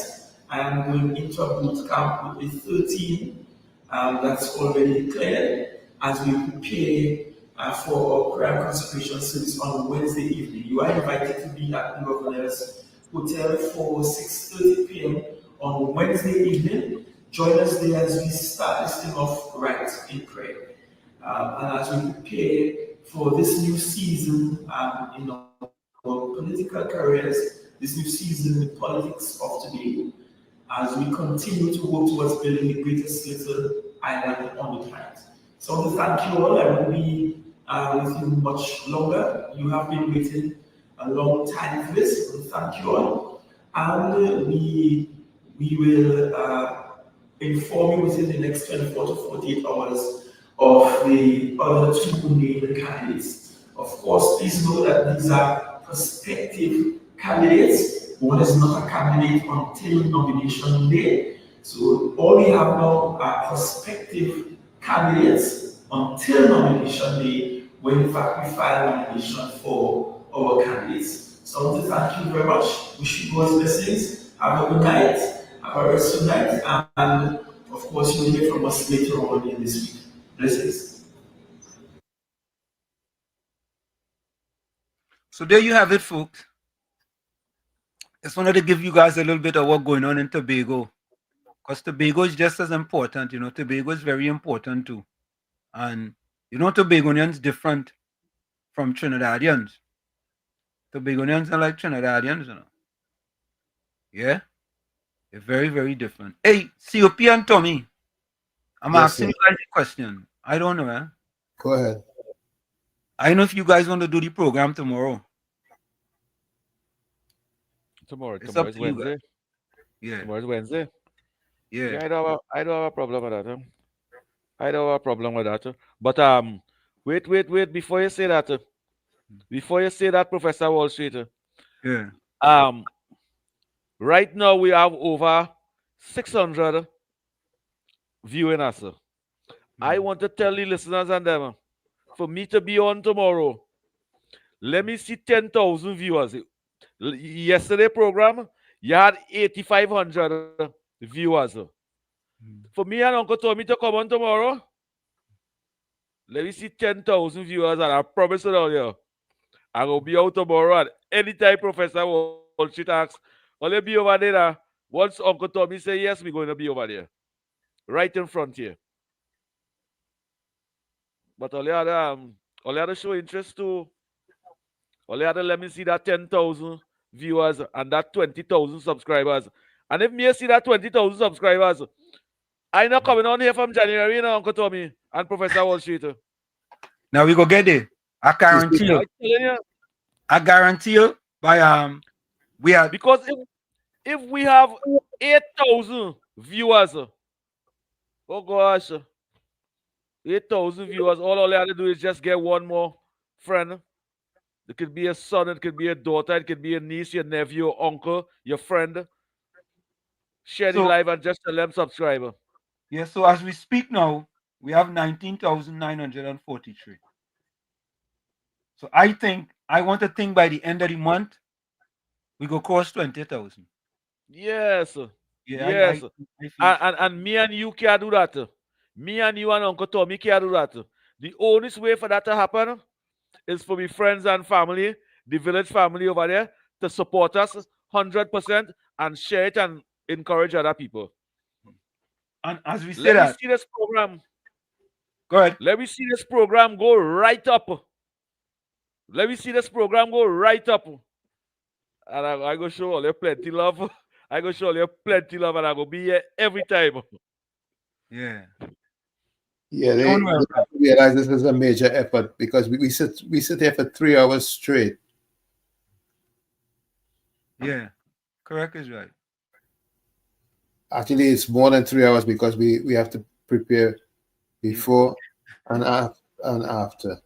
Speaker 16: I am going into a boot camp with the 13 that's already declared as we prepare for our prayer and consecration service on Wednesday evening. You are invited to be at the Governor's Hotel for 6:30 p.m. on Wednesday evening. Join us there as we start this thing off right in prayer. And as we prepare for this new season in our political careers, this new season in politics of today, as we continue to work towards building the greatest little island on the planet. So I want to thank you all. I will be with you much longer. You have been waiting a long time for this. So thank you all. And we will inform you within the next 24 to 48 hours of the other 2 named candidates. Of course, please know that these are prospective candidates. One is not a candidate until nomination day. So all we have now are prospective candidates until nomination day, when in fact we file nomination for our candidates. So I want to thank you very much. Wish you God's blessings. Have a good night. Have a restful night. And of course, you'll hear from us later on in this week. Blessings.
Speaker 5: So there you have it, folks. Just wanted to give you guys a little bit of what's going on in Tobago, because Tobago is just as important. You know, Tobago is very important too. And you know, Tobagonians different from Trinidadians. Tobagonians are like Trinidadians, you know. Yeah? They're very, very different. Hey, COP and Tommy, I'm
Speaker 11: Yes,
Speaker 5: asking
Speaker 11: sir.
Speaker 5: you guys a question. I don't know, eh?
Speaker 11: Go ahead.
Speaker 5: I know if you guys want to do the program tomorrow.
Speaker 15: Tomorrow
Speaker 5: It's
Speaker 15: is
Speaker 5: up to you
Speaker 15: Wednesday.
Speaker 5: guys. Yeah.
Speaker 15: Tomorrow is Wednesday.
Speaker 5: Yeah.
Speaker 15: I don't have a problem with that. I don't have a problem with that. But wait, before you say that, Professor Wall Street.
Speaker 5: Yeah.
Speaker 15: Right now we have over 600 viewing us. I want to tell the listeners and them, for me to be on tomorrow, let me see 10,000 viewers. Yesterday program, you had 8,500 viewers. For me and Uncle Tommy to come on tomorrow, let me see 10,000 viewers, and I promise you here, I will be out tomorrow at any time Professor Wall Street asks, only be over there. Once Uncle Tommy say yes, we're going to be over there. Right in front here. But all you had to show interest to, all you had to let me see that 10,000 viewers and that 20,000 subscribers. And if me see that 20,000 subscribers, I not coming on here from January, you know, Uncle Tommy and Professor Wall Street.
Speaker 5: Now we go get there. I guarantee you. I guarantee you by we are
Speaker 15: because if we have 8,000 viewers, oh gosh, 8,000 viewers, all I have to do is just get one more friend. It could be a son, it could be a daughter, it could be a niece, your nephew, your uncle, your friend. Share the live and just tell them subscribe.
Speaker 5: Yeah, so as we speak now, we have 19,943. So I want to think by the end of the month, we go cross 20,000.
Speaker 15: Yes.
Speaker 5: Yeah,
Speaker 15: yes.
Speaker 5: I
Speaker 15: and me and you can't do that. Me and you and Uncle Tommy can't do that. The only way for that to happen is for my friends and family, the village family over there, to support us 100% and share it and encourage other people.
Speaker 5: And as we say
Speaker 15: Let me
Speaker 5: that,
Speaker 15: see this program.
Speaker 5: Go ahead.
Speaker 15: Let me see this program go right up. Let me see this program go right up. And I go show all you plenty love. I go show all you plenty love, and I go be here every time.
Speaker 5: Yeah.
Speaker 11: Yeah, they realize this is a major effort because we sit here for 3 hours straight.
Speaker 5: Yeah, correct is right.
Speaker 11: Actually, it's more than 3 hours because we have to prepare before and after.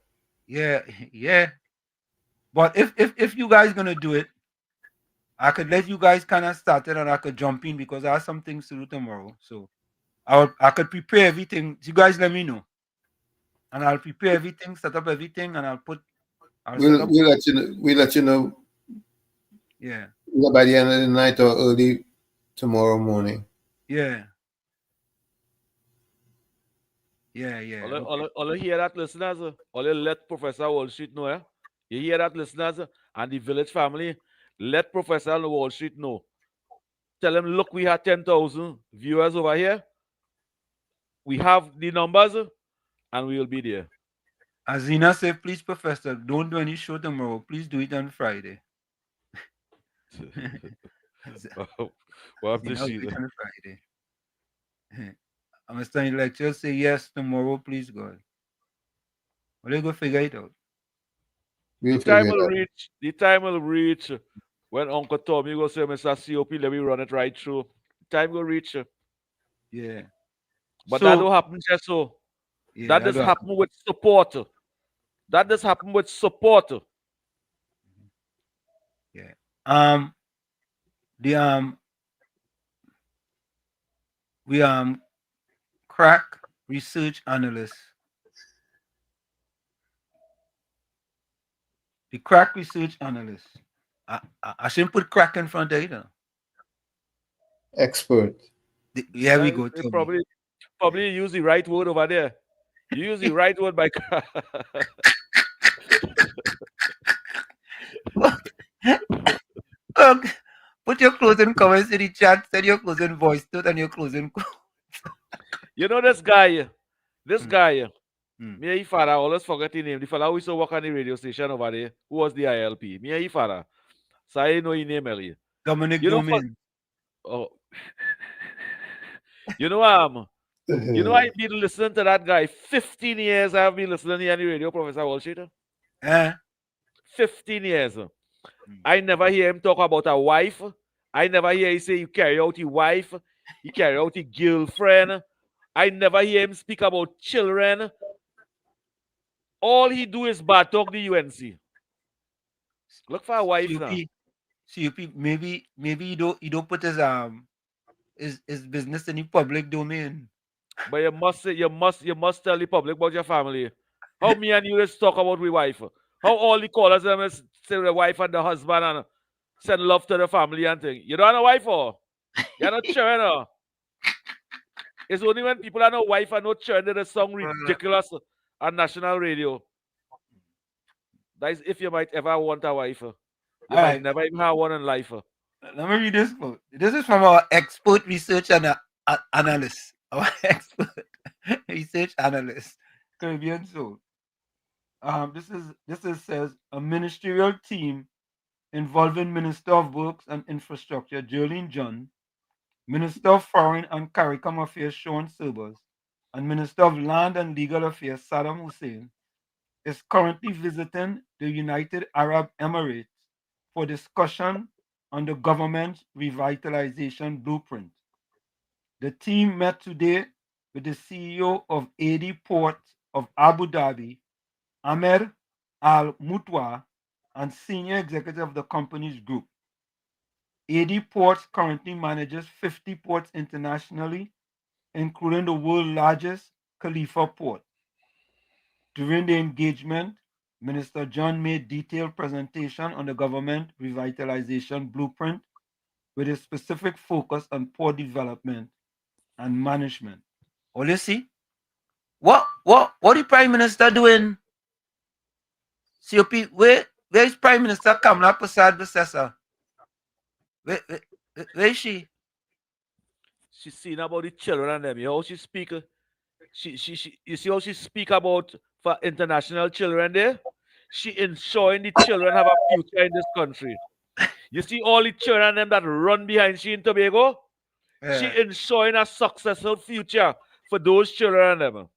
Speaker 5: Yeah, yeah. But if you guys gonna do it, I could let you guys kind of start it and I could jump in because I have some things to do tomorrow. So I could prepare everything. You guys let me know. And I'll prepare everything, set up everything, and
Speaker 11: We'll let you know. We'll let you know.
Speaker 5: Yeah.
Speaker 11: Either by the end of the night or early tomorrow morning.
Speaker 5: Yeah. Yeah.
Speaker 15: All you hear that, listeners? All you let Professor Wall Street know, eh? You hear that, listeners? And the village family, let Professor Wall Street know. Tell them, look, we have 10,000 viewers over here. We have the numbers, and we will be there.
Speaker 5: Azina said, please, Professor, don't do any show tomorrow. Please do it on Friday.
Speaker 15: What this
Speaker 5: on Friday. Mr. Lecturer say yes tomorrow, please, God. Well, they go figure it out.
Speaker 15: The time will reach when Uncle Tommy go say, Mr. COP, let me run it right through. Time will reach.
Speaker 5: Yeah.
Speaker 15: But that don't happen just so.
Speaker 5: Yeah,
Speaker 15: that does happen with support. That does happen with support.
Speaker 5: Yeah. We crack research analyst. The crack research analyst. I shouldn't put crack in front of it.
Speaker 11: Expert.
Speaker 5: Here we go.
Speaker 15: Probably use the right word over there. You use the right word by crack.
Speaker 5: Look, put your closing comments in the chat. Send your closing voice note and your closing.
Speaker 15: You know this guy. This guy. Me and his father, I always forget his name. The fellow who used to work on the radio station over there, who was the ILP. Me and his father. So I know his name earlier.
Speaker 5: Dominic
Speaker 15: You know,
Speaker 5: Domain.
Speaker 15: oh, you know, I've been listening to that guy. 15 years I've been listening to the radio, Professor Walshater. 15 years. I never hear him talk about a wife. I never hear him say you carry out your wife. You carry out your girlfriend. I never hear him speak about children. All he do is bad talk the UNC. Look for a wife now.
Speaker 5: CUP, maybe he don't put his business in the public domain.
Speaker 15: But you must tell the public about your family. How me and you just talk about we wife. How all the callers them say the wife and the husband and send love to the family and thing. You don't have a wife or? You're not children or? It's only when people are no wife and no children that the song ridiculous on national radio. That is if you might ever want a wife. You might never even have one in life.
Speaker 5: Let me read this quote. This is from our expert research and analyst. Our expert research analyst, Caribbean Soul. This says a ministerial team involving Minister of Works and Infrastructure Jolene John, Minister of Foreign and CARICOM Affairs Sean Serbers, and Minister of Land and Legal Affairs Saddam Hussein is currently visiting the United Arab Emirates for discussion on the government's revitalization blueprint. The team met today with the CEO of AD Port of Abu Dhabi, Amer Al Mutwa, and senior executive of the company's group. AD Ports currently manages 50 ports internationally, including the world's largest Khalifa port. During the engagement, Minister John made detailed presentation on the government revitalization blueprint with a specific focus on port development and management. Oh, let's see. What the Prime Minister doing? COP, where is Prime Minister Kamala Prasad Bissessa? Where is she?
Speaker 15: She's seen about the children and them. You know how she speak? You see how she speak about for international children there? She ensuring the children have a future in this country. You see all the children them that run behind she in Tobago?
Speaker 5: Yeah.
Speaker 15: She ensuring a successful future for those children and them.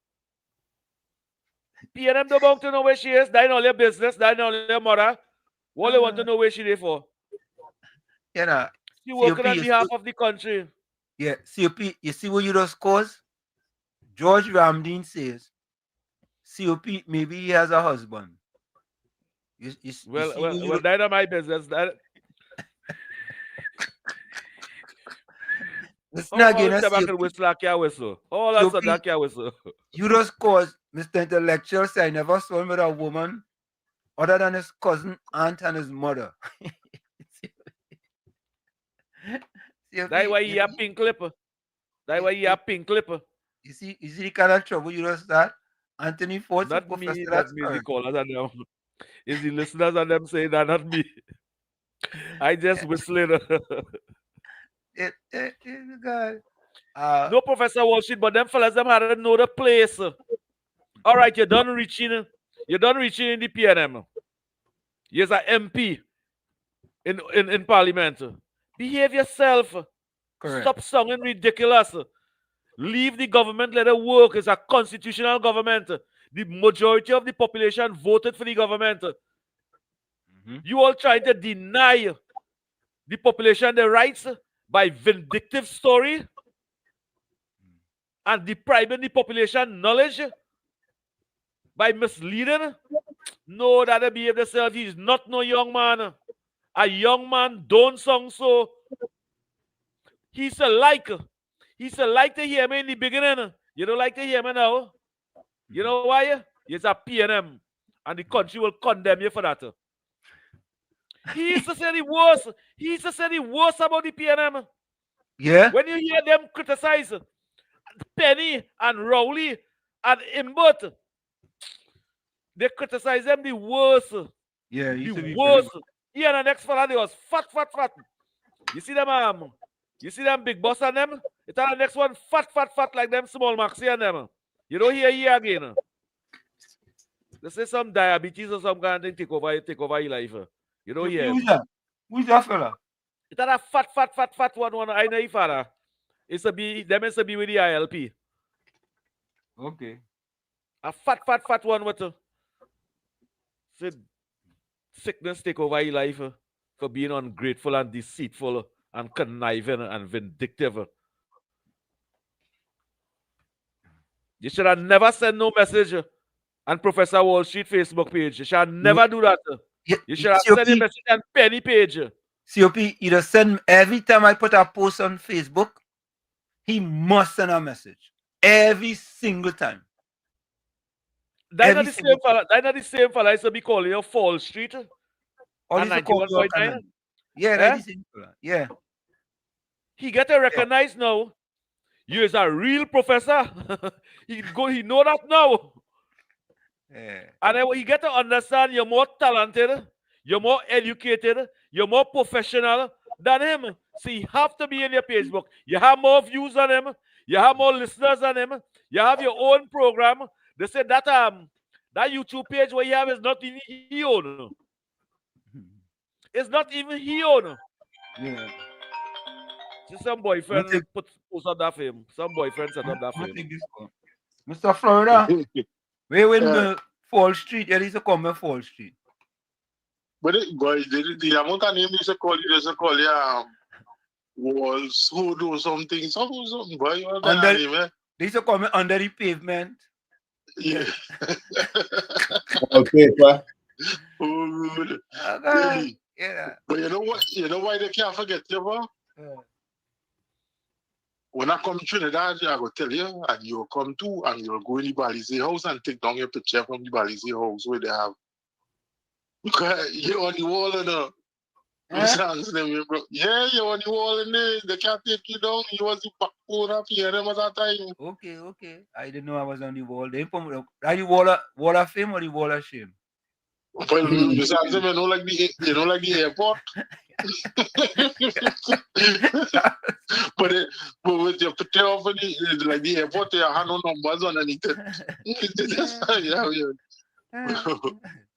Speaker 15: PNM don't want to know where she is. They know their business. They know their mother. What they want to know where she is for.
Speaker 5: You know,
Speaker 15: She working on behalf of the country.
Speaker 5: Yeah, COP, you see what you just caused? George Ramdeen says, COP, maybe he has a husband.
Speaker 15: Well, that's not my business.
Speaker 5: Listen again,
Speaker 15: whistle. All that's a whistle.
Speaker 5: You just caused Mr. Intellectual say I never saw him with a woman other than his cousin, aunt, and his mother.
Speaker 15: That's why he a pink clipper. That's why he a pink clipper.
Speaker 5: You see the kind of trouble you just start? Anthony Ford,
Speaker 15: not me, the callers and them. It's the listeners and them saying that, not me. I just whistling.
Speaker 5: God.
Speaker 15: No Professor Walshin, but them fellas them had to know the place. All right, you're done reaching in the PNM. You're an MP in Parliament. Behave yourself.
Speaker 5: Correct.
Speaker 15: Stop sounding ridiculous. Leave the government, let it work. It's a constitutional government. The majority of the population voted for the government. You all trying to deny the population their rights by vindictive story and depriving the population knowledge by misleading. No, that they behave themselves. He's not no young man. A young man don't sound so. He's a like to hear me in the beginning. You don't like to hear me now. You know why? He's a PNM, and the country will condemn you for that. He used to say the worst. He used to say the worst about the PNM.
Speaker 5: Yeah.
Speaker 15: When you hear them criticize Penny and Rowley and Imbert, they criticize them the worst.
Speaker 5: Yeah,
Speaker 15: the worst. He and the next fella, they was fat. You see them, big boss and them? It's the next one fat like them small Maxi and them. You don't hear here again. They say some diabetes or some kind of thing take over your life. You know, yeah.
Speaker 5: Who's that? Who's that fella?
Speaker 15: It's that a fat one. I know if father. It's a be them is a be with the ILP.
Speaker 5: Okay.
Speaker 15: A fat one with said sickness take over your life for being ungrateful and deceitful and conniving and vindictive. You should have never sent no message on Professor Wall Street Facebook page. You should never do that. You should have sent a message on Penny page.
Speaker 5: COP, he just send every time I put a post on Facebook, he must send a message. Every single time.
Speaker 15: That's not the same fella. That's not the same fella. I used to be calling you Fall Street.
Speaker 5: Or
Speaker 15: And
Speaker 5: he's a call
Speaker 15: 91.9.
Speaker 5: Yeah, that's the same fella. Yeah.
Speaker 15: He get to recognize now. You is a real professor. He know that now.
Speaker 5: Yeah.
Speaker 15: And then he get to understand you're more talented, you're more educated, you're more professional than him. So you have to be in your Facebook. You have more views than him. You have more listeners than him. You have your own program. They said that that YouTube page where you have is not even he own. It's not even he own.
Speaker 5: Yeah.
Speaker 15: Just some boyfriend post on that film. Some boyfriend set up that film.
Speaker 5: Mr. Florida, where in Fall Street? There is a common Fall Street.
Speaker 18: But the amount of name is a call walls, who do something, boy.
Speaker 5: There's a comment under the pavement.
Speaker 18: Yeah.
Speaker 11: All paper.
Speaker 18: Oh, good.
Speaker 5: Okay. Yeah.
Speaker 18: But you know what? You know why they can't forget you, bro? When I come to Trinidad, I go tell you, and you'll come too, and you'll go in the Balize house and take down your picture from the Balize house where they have. Because you're on the wall, you know. Yeah, you're on the wall in there. They can't take you down. You was the backbone of here at that time.
Speaker 5: Okay. I didn't know I was on the wall. Are you wall of fame or the wall of shame?
Speaker 18: Well, you know, like the airport. but with your picture of like the airport, there are no numbers underneath it.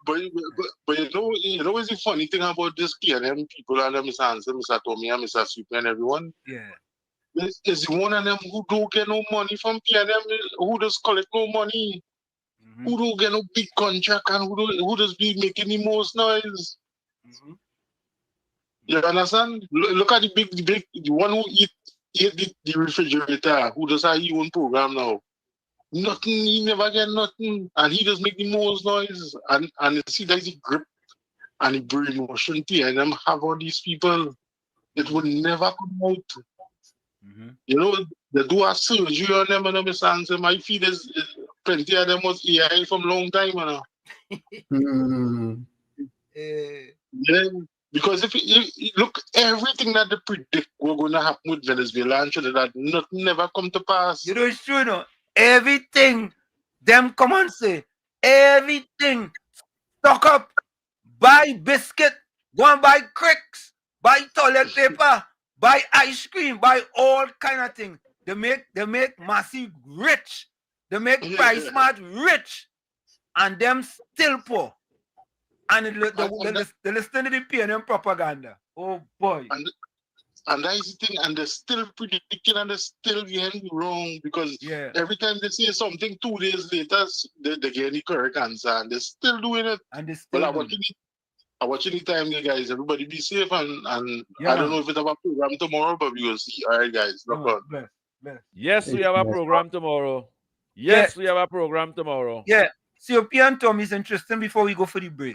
Speaker 18: But you know what's the funny thing about this PNM people and Mr. Hansen, Mr. Tommy, and Mr. Super and everyone?
Speaker 5: Yeah.
Speaker 18: Is one of them who don't get no money from PNM, who just collect no money, who don't get no big contract, and who just be making the most noise. You understand? Look at the one who eat the refrigerator, who does have his own program now. Nothing, he never get nothing, and he just make the most noise. And you see that the grip and the brainwashing and them have all these people. It would never come out. You know, they do a surgery on them and them. My feet is plenty of them was AI from long time, Yeah. Because if you look, everything that they predict we're going to happen with Venezuela and Trinidad, nothing never come to pass.
Speaker 5: You know, it's true, no? Everything, them come and say, everything, stock up, buy biscuit, go and buy cricks, buy toilet paper, buy ice cream, buy all kind of things. They make Massive rich. They make Price Mart rich. And them still poor. And they listen to the PNM propaganda. Oh boy.
Speaker 18: And that is the thing, and they're still predicting and they're still getting wrong because every time they say something 2 days later, they get the correct answer and they're still doing it.
Speaker 5: And they still
Speaker 18: I'm watching the time, guys. Everybody be safe and I don't know if it's our program tomorrow, but we will see. All right, guys. Look on.
Speaker 5: Bless.
Speaker 15: Yes, we have a program tomorrow. Yes, we have a program tomorrow.
Speaker 5: Yeah. COP and Tom is interesting before we go for the break.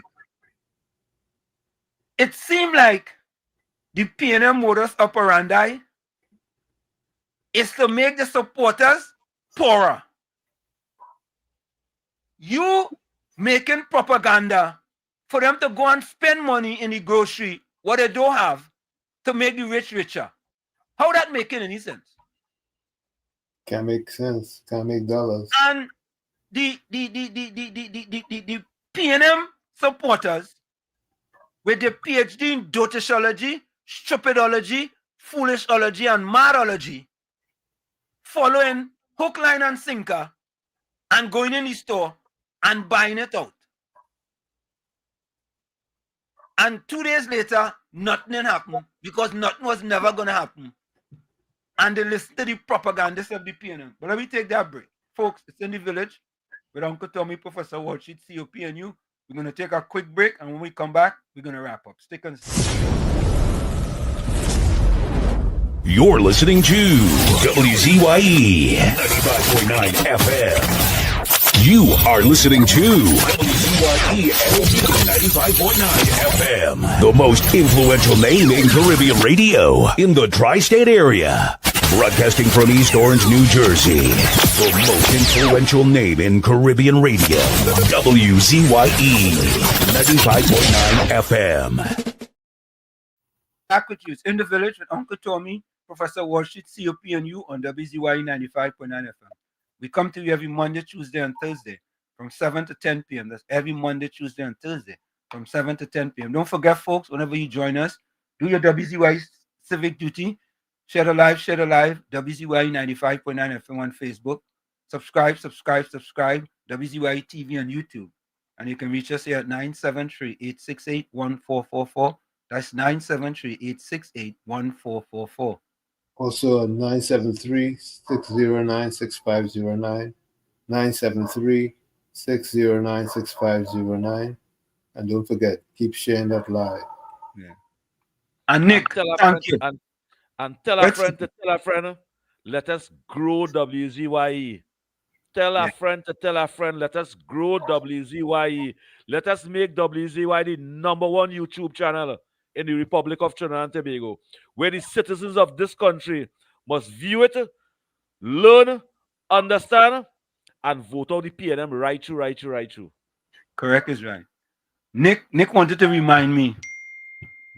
Speaker 5: It seemed like the PNM modus operandi is to make the supporters poorer. You making propaganda for them to go and spend money in the grocery, what they don't have, to make the rich richer. How that making any sense?
Speaker 11: Can't make sense. Can't make dollars.
Speaker 5: And the PNM supporters with their PhD in dotishology, stupidology, foolishology, and madology, following hook, line, and sinker, and going in the store and buying it out. And 2 days later, nothing happened because nothing was never going to happen. And they listen to the propagandists of the PNM. But let me take that break. Folks, it's in the village with Uncle Tommy, Professor Walsheet, COPNU. We're going to take a quick break, and when we come back, we're going to wrap up. Stick on.
Speaker 1: You're listening to WZYE 95.9 FM. You are listening to WZYE 95.9 FM, the most influential name in Caribbean radio in the tri-state area. Broadcasting from East Orange, New Jersey, the most influential name in Caribbean radio, WZYE 95.9 FM.
Speaker 5: Back with you. It's in the village with Uncle Tommy, Professor Walsheet, COPNU on WZYE 95.9 FM. We come to you every Monday, Tuesday, and Thursday from 7 to 10 p.m. That's every Monday, Tuesday, and Thursday from 7 to 10 p.m. Don't forget, folks, whenever you join us, do your WZYE civic duty. Share the live, WZYE 95.9 FM on Facebook. Subscribe, WZYE TV on YouTube. And you can reach us here at 973-868-1444. That's 973-868-1444.
Speaker 11: Also 973-609-6509, 973-609-6509. And don't forget, keep sharing that live.
Speaker 5: Yeah. And Nick, thank you.
Speaker 15: And tell a friend to tell a friend, let us grow WZYE. Tell a friend to tell a friend, let us grow WZYE. Let us make WZYE the #1 YouTube channel in the Republic of Trinidad and Tobago, where the citizens of this country must view it, learn, understand, and vote out the PNM right through.
Speaker 5: Correct is right. Nick wanted to remind me,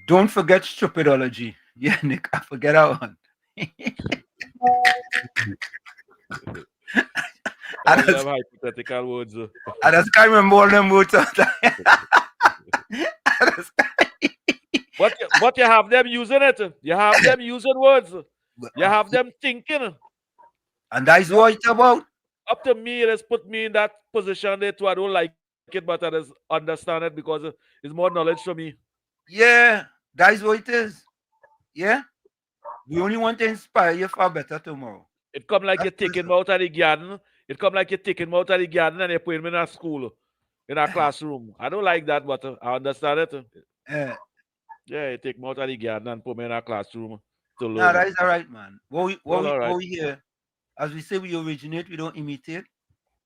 Speaker 5: don't forget stupidology. Yeah, Nick, I forget that one.
Speaker 15: I love hypothetical words.
Speaker 5: I just can't remember all them words.
Speaker 15: But you have them using it. You have them using words. You have them thinking.
Speaker 5: And that's what it's about.
Speaker 15: Up to me, it has put me in that position there too. I don't like it, but I just understand it because it's more knowledge for me.
Speaker 5: Yeah, that's what it is. Yeah? We only want to inspire you for a better tomorrow.
Speaker 15: It come like you're taking them out of the garden. It come like you're taking them out of the garden and you're putting them in a school, in a classroom. I don't like that, but I understand it. Yeah, you take them out of the garden and put them in a classroom to learn.
Speaker 5: No, that is all right, man. What we hear, as we say, we originate, we don't imitate.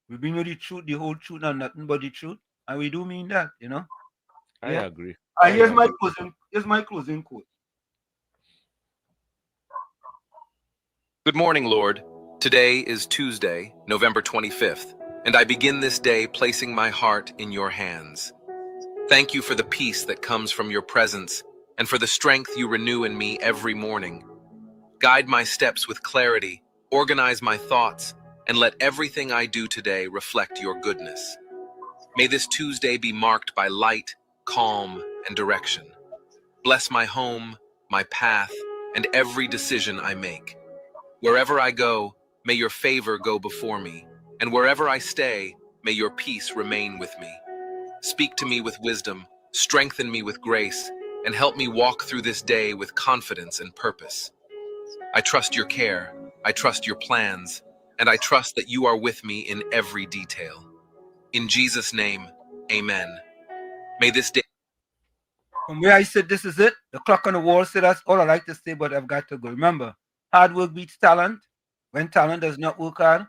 Speaker 5: We bring you the truth, the whole truth, and nothing but the truth. And we do mean that, you know?
Speaker 15: I agree.
Speaker 5: Here's my closing quote.
Speaker 4: Good morning, Lord. Today is Tuesday, November 25th, and I begin this day placing my heart in your hands. Thank you for the peace that comes from your presence and for the strength you renew in me every morning. Guide my steps with clarity, organize my thoughts, and let everything I do today reflect your goodness. May this Tuesday be marked by light, calm, and direction. Bless my home, my path, and every decision I make. Wherever I go, may your favor go before me, and wherever I stay, may your peace remain with me. Speak to me with wisdom, strengthen me with grace, and help me walk through this day with confidence and purpose. I trust your care, I trust your plans, and I trust that you are with me in every detail. In Jesus' name, amen. May this day...
Speaker 5: From where I said this is it, the clock on the wall said that's all I like to say, but I've got to go. Remember, hard work beats talent. When talent does not work hard,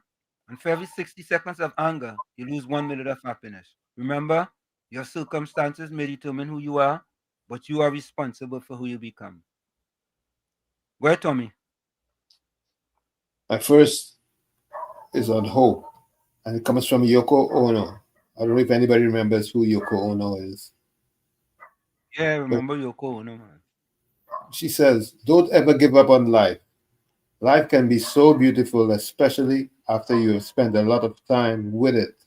Speaker 5: and for every 60 seconds of anger, you lose 1 minute of happiness. Remember, your circumstances may determine who you are, but you are responsible for who you become. Where, Tommy?
Speaker 11: My first is on hope, and it comes from Yoko Ono. I don't know if anybody remembers who Yoko Ono is.
Speaker 5: Yeah, I remember Yoko Ono, man.
Speaker 11: She says, don't ever give up on life. Life can be so beautiful, especially after you have spent a lot of time with it.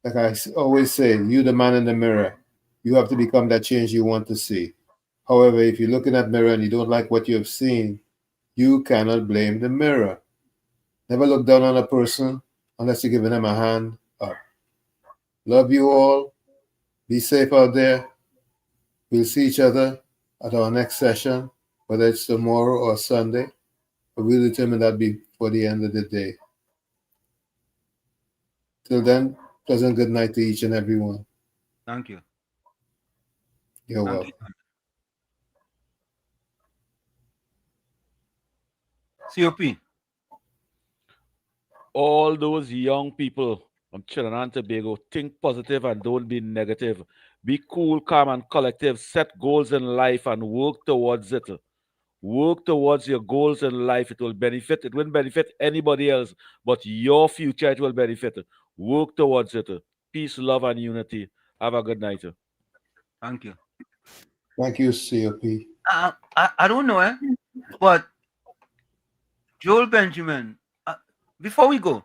Speaker 11: Like I always say, you the man in the mirror. You have to become that change you want to see. However, if you look in that mirror and you don't like what you have seen, you cannot blame the mirror. Never look down on a person unless you're giving them a hand up. Love you all. Be safe out there. We'll see each other at our next session, whether it's tomorrow or Sunday. But we'll determine that before the end of the day. Till then, pleasant good night to each and every one.
Speaker 5: Thank you.
Speaker 11: You're welcome.
Speaker 5: COP.
Speaker 15: All those young people from Trinidad and Tobago, think positive and don't be negative. Be cool, calm, and collective. Set goals in life and work towards it. Work towards your goals in life. It will benefit. It won't benefit anybody else, but your future it will benefit. Work towards it. Peace, love, and unity. Have a good night.
Speaker 5: Thank you.
Speaker 11: Thank you, COP.
Speaker 5: I don't know, but Joel Benjamin, before we go,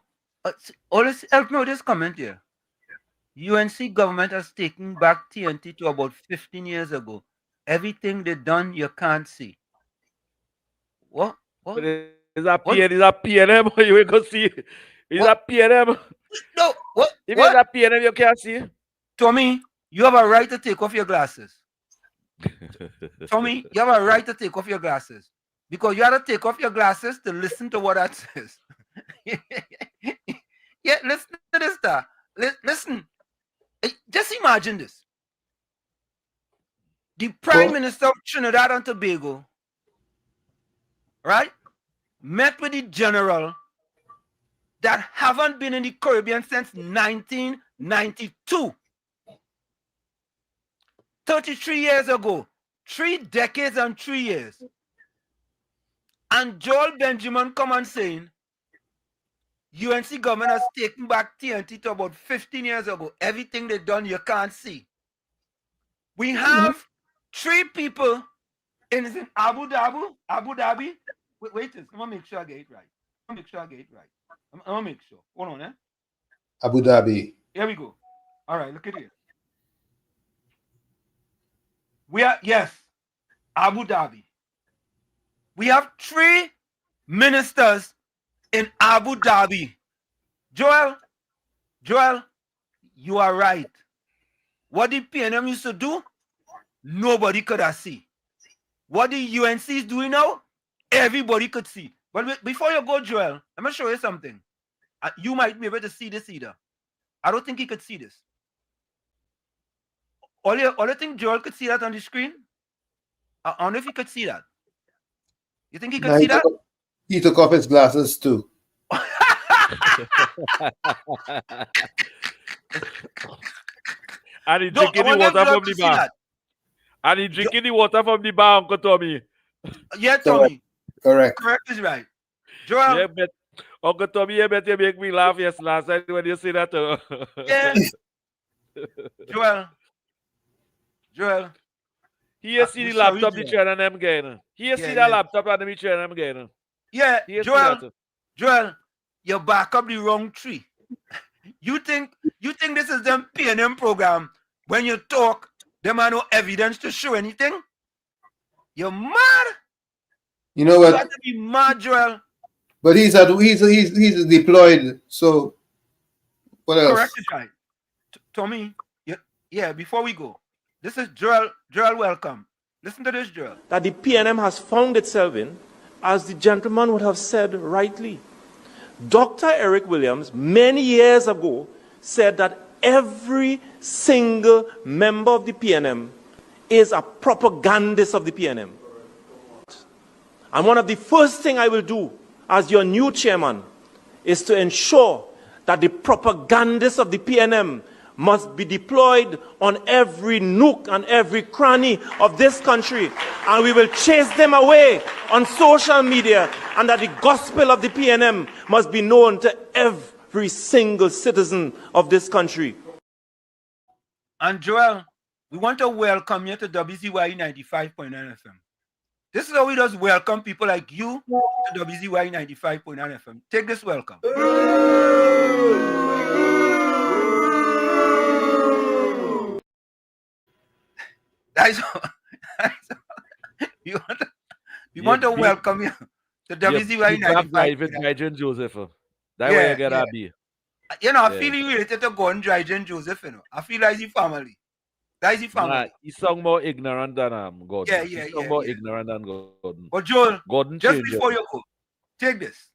Speaker 5: always help me with this comment here. UNC government has taken back TNT to about 15 years ago. Everything they done, you can't see. What?
Speaker 15: Is that PNM? You ain't gonna see. Is that PNM?
Speaker 5: No. What?
Speaker 15: If it's a PNM, you can't see.
Speaker 5: Tommy, you have a right to take off your glasses. Tommy, you have a right to take off your glasses. Because you have to take off your glasses to listen to what that says. Yeah, listen to this, star. Listen. Just imagine this. The Prime Minister of Trinidad and Tobago, right, met with the general that haven't been in the Caribbean since 1992. 33 years ago. 3 decades and 3 years. And Joel Benjamin come on saying, UNC government has taken back TNT to about 15 years ago. Everything they've done, you can't see. We have 3 people in Abu Dhabi. Wait, I'm going to make sure I get it right. I'm going to make sure. Hold on,
Speaker 11: Abu Dhabi.
Speaker 5: Here we go. All right, look at it. We are, yes, Abu Dhabi. We have 3 ministers in Abu Dhabi. Joel, you are right. What the PNM used to do, nobody could have seen. What the UNC is doing now, everybody could see. But before you go, Joel, let me show you something. You might be able to see this either. I don't think he could see this. All you think Joel could see that on the screen? I don't know if he could see that. You think he could see that?
Speaker 11: He took off his glasses too.
Speaker 15: And he drinking the water from the bar. And he drinking the water from the bar, Uncle Tommy.
Speaker 5: Yeah, Tommy.
Speaker 11: Correct
Speaker 5: is right. Joel.
Speaker 15: Yeah, but Uncle Tommy, you better make me laugh last night when you say that.
Speaker 5: Yeah. Joel.
Speaker 15: He see the laptop the train and them again. He see that laptop and the train them again.
Speaker 5: Yeah, Joel, you back up the wrong tree. You think this is them PNM program? When you talk, them have no evidence to show anything. You're mad.
Speaker 11: You know what?
Speaker 5: You have to be mad, Joel.
Speaker 11: But he's deployed. So what else?
Speaker 5: Correct it, right. Tommy. Yeah. Before we go, this is Joel. Joel, welcome. Listen to this, Joel.
Speaker 17: That the PNM has found itself in, as the gentleman would have said rightly. Dr. Eric Williams, many years ago, said that every single member of the PNM is a propagandist of the PNM. And one of the first things I will do as your new chairman is to ensure that the propagandists of the PNM must be deployed on every nook and every cranny of this country, and we will chase them away on social media, and that the gospel of the PNM must be known to every single citizen of this country.
Speaker 5: And Joel, we want to welcome you to WZYE 95.9 FM. This is how we just welcome people like you to WZYE 95.9 FM. Take this welcome. We want to welcome you to WZYE 95.9
Speaker 15: Dry Joseph. That way you get a B.
Speaker 5: You know, I feel related to go and Dry Joseph, you know. I feel like the family. That is the family.
Speaker 15: Nah, he sound more ignorant than Gordon.
Speaker 5: Yeah,
Speaker 15: He
Speaker 5: yeah,
Speaker 15: sound
Speaker 5: yeah,
Speaker 15: more
Speaker 5: yeah.
Speaker 15: ignorant than Gordon.
Speaker 5: But Joel,
Speaker 15: Gordon
Speaker 5: just
Speaker 15: changed
Speaker 5: before
Speaker 15: it.
Speaker 5: you go, take this.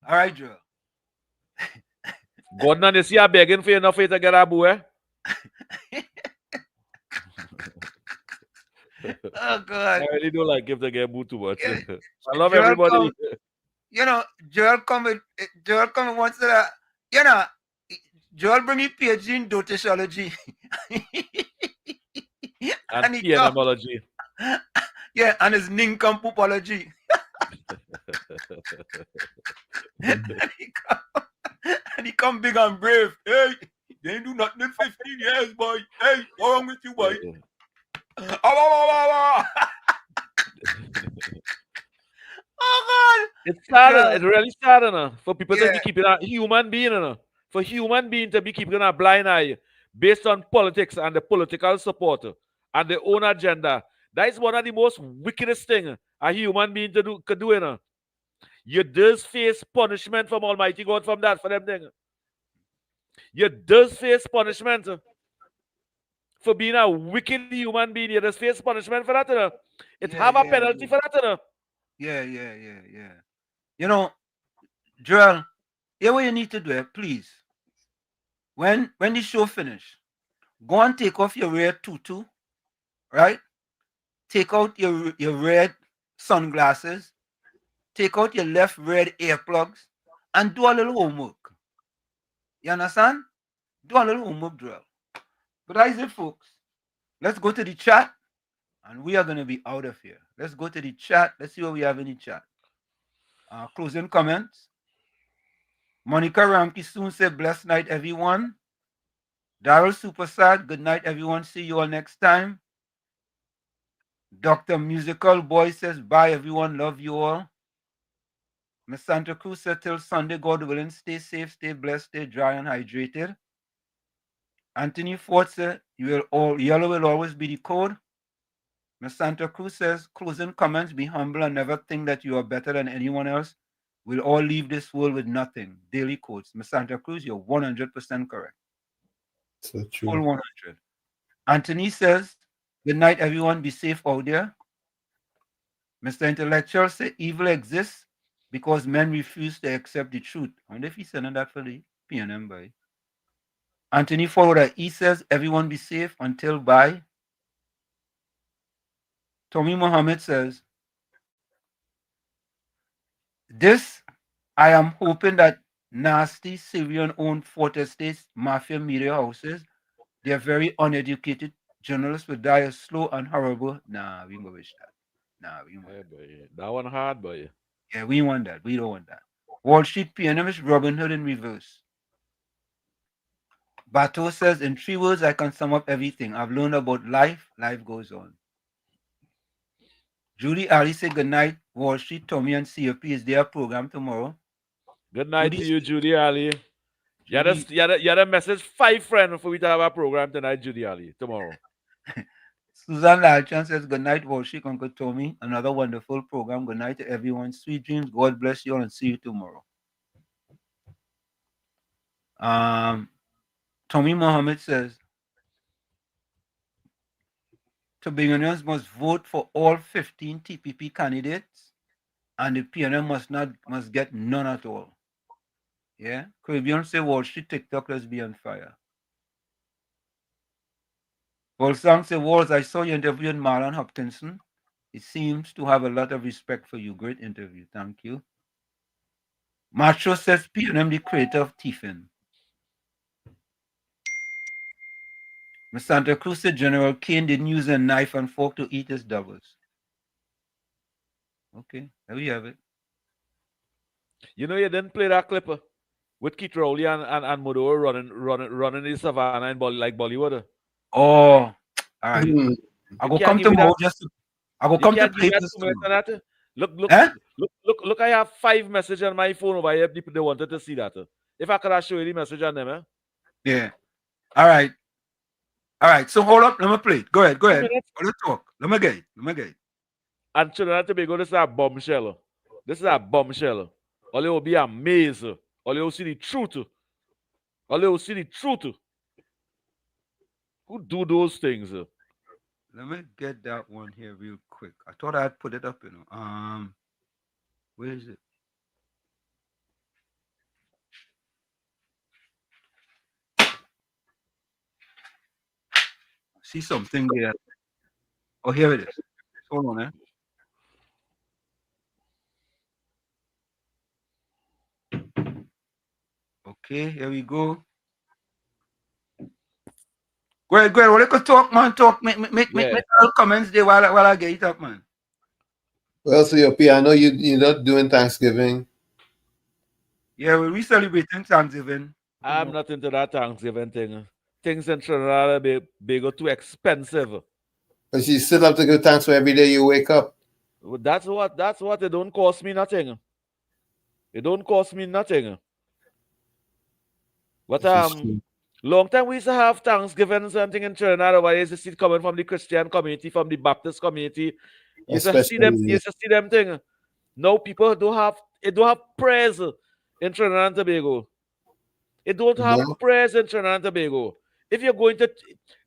Speaker 5: All right, Joel.
Speaker 15: Gordon and you see, I begging for enough for you to get a boy.
Speaker 5: Oh God.
Speaker 15: I really don't like him to get boo too much.
Speaker 5: Yeah.
Speaker 15: I love
Speaker 5: Joel
Speaker 15: everybody.
Speaker 5: Joel come with once that Joel bring me PhD in dotishology.
Speaker 15: And
Speaker 5: he come,
Speaker 15: PNMology.
Speaker 5: yeah, and his nincompoopology. and he come big and brave. Hey, they ain't do nothing in 15 years, boy. Hey, what's wrong with you, boy? Oh God!
Speaker 15: It's sad.
Speaker 5: Yeah.
Speaker 15: It's really sad, for people to
Speaker 5: Yeah.
Speaker 15: be keeping a human being, for human being to be keeping a blind eye based on politics and the political support and their own agenda. That is one of the most wickedest things a human being could do. You does face punishment from Almighty God from that for them thing. You does face punishment for being a wicked human being. You does face punishment for that. It have a penalty for that.
Speaker 5: Yeah. Joel, here what you need to do, please. When the show finish, go and take off your red tutu, right? Take out your red sunglasses, take out your left red earplugs, and do a little homework. You understand? Do a little homework drill. But that is it, folks. Let's go to the chat, and we are going to be out of here. Let's go to the chat. Let's see what we have in the chat. Closing comments. Monica Ramke soon said, blessed night, everyone. Daryl Super Sad, good night, everyone. See you all next time. Dr. Musical Boy says, bye, everyone. Love you all. Miss Santa Cruz said, till Sunday, God willing, stay safe, stay blessed, stay dry and hydrated. Anthony Ford said, yellow will always be the code. Miss Santa Cruz says, closing comments, be humble and never think that you are better than anyone else. We'll all leave this world with nothing. Daily quotes. Miss Santa Cruz, you're 100% correct.
Speaker 11: So true.
Speaker 5: Full 100. Anthony says, good night, everyone. Be safe out there. Mr. Intellectual says, evil exists because men refuse to accept the truth. I wonder if he's sending that for the PNM by. Anthony Forward, he says, everyone be safe until bye. Tommy Mohammed says, this, I am hoping that nasty Syrian-owned Fort Estates mafia media houses, they're very uneducated journalists will die a slow and horrible. Nah, we don't wish that. Nah, we don't want
Speaker 15: that. That one hard, boy.
Speaker 5: Yeah, we want that. We don't want that. Wall Street PNM is Robin Hood in reverse. Bato says, in 3 words, I can sum up everything. I've learned about life. Life goes on. Judy Ali said, good night. Wall Street, Tommy, and COP is their program tomorrow.
Speaker 15: Good night to you, Judy Ali. You had a message 5 friends for we to have a program tonight, Judy Ali, tomorrow.
Speaker 5: Susan Lalchan says, good night, Wall Street, Uncle Tommy. Another wonderful program. Good night to everyone. Sweet dreams. God bless you all and see you tomorrow. Tommy Mohammed says, Tobagoans must vote for all 15 TPP candidates, and the PNM must get none at all. Yeah, Caribbean say Wall Street TikTok, let's be on fire. Volsang say, Walls, I saw you interviewing Marlon Hopkinson. He seems to have a lot of respect for you. Great interview. Thank you. Macho says PNM the creator of Tiffin. Miss Santa Cruz said General Kane didn't use a knife and fork to eat his doubles. Okay, there we have it.
Speaker 15: You know, you didn't play that clip with Keith Rowley and Modo running the savannah in like Bollywood.
Speaker 5: Oh, all right. I will come tomorrow I will come to play this tomorrow.
Speaker 15: Look, I have 5 messages on my phone over here. People they wanted to see that. If I could show you the message on them,
Speaker 5: Yeah. All right. So hold up. Let me play. Go ahead. Let's talk. Let me get it.
Speaker 15: And Trinidad and Tobago, this is a bombshell. All you will be amazed. All you will see the truth. All you will see the truth. Who do those things?
Speaker 5: Let me get that one here real quick. I thought I'd put it up, where is it? See something there. Oh, here it is. Hold on, Okay, here we go. Go ahead. What you could talk, man. Talk. Make all comments there while I get it up, man.
Speaker 11: Well, so I know you're not doing Thanksgiving.
Speaker 5: Yeah, we celebrating Thanksgiving.
Speaker 15: I'm not into that Thanksgiving thing. Things in Trinidad are big too expensive.
Speaker 11: But you still have to give thanks for every day you wake up.
Speaker 15: That's what it don't cost me nothing. It don't cost me nothing. But long time we used to have Thanksgiving something in Trinidad. Where you used to see it coming from the Christian community, from the Baptist community. You used to see them thing. Now people don't have prayers in Trinidad and Tobago. It don't have prayers in Trinidad and Tobago. If you're going to,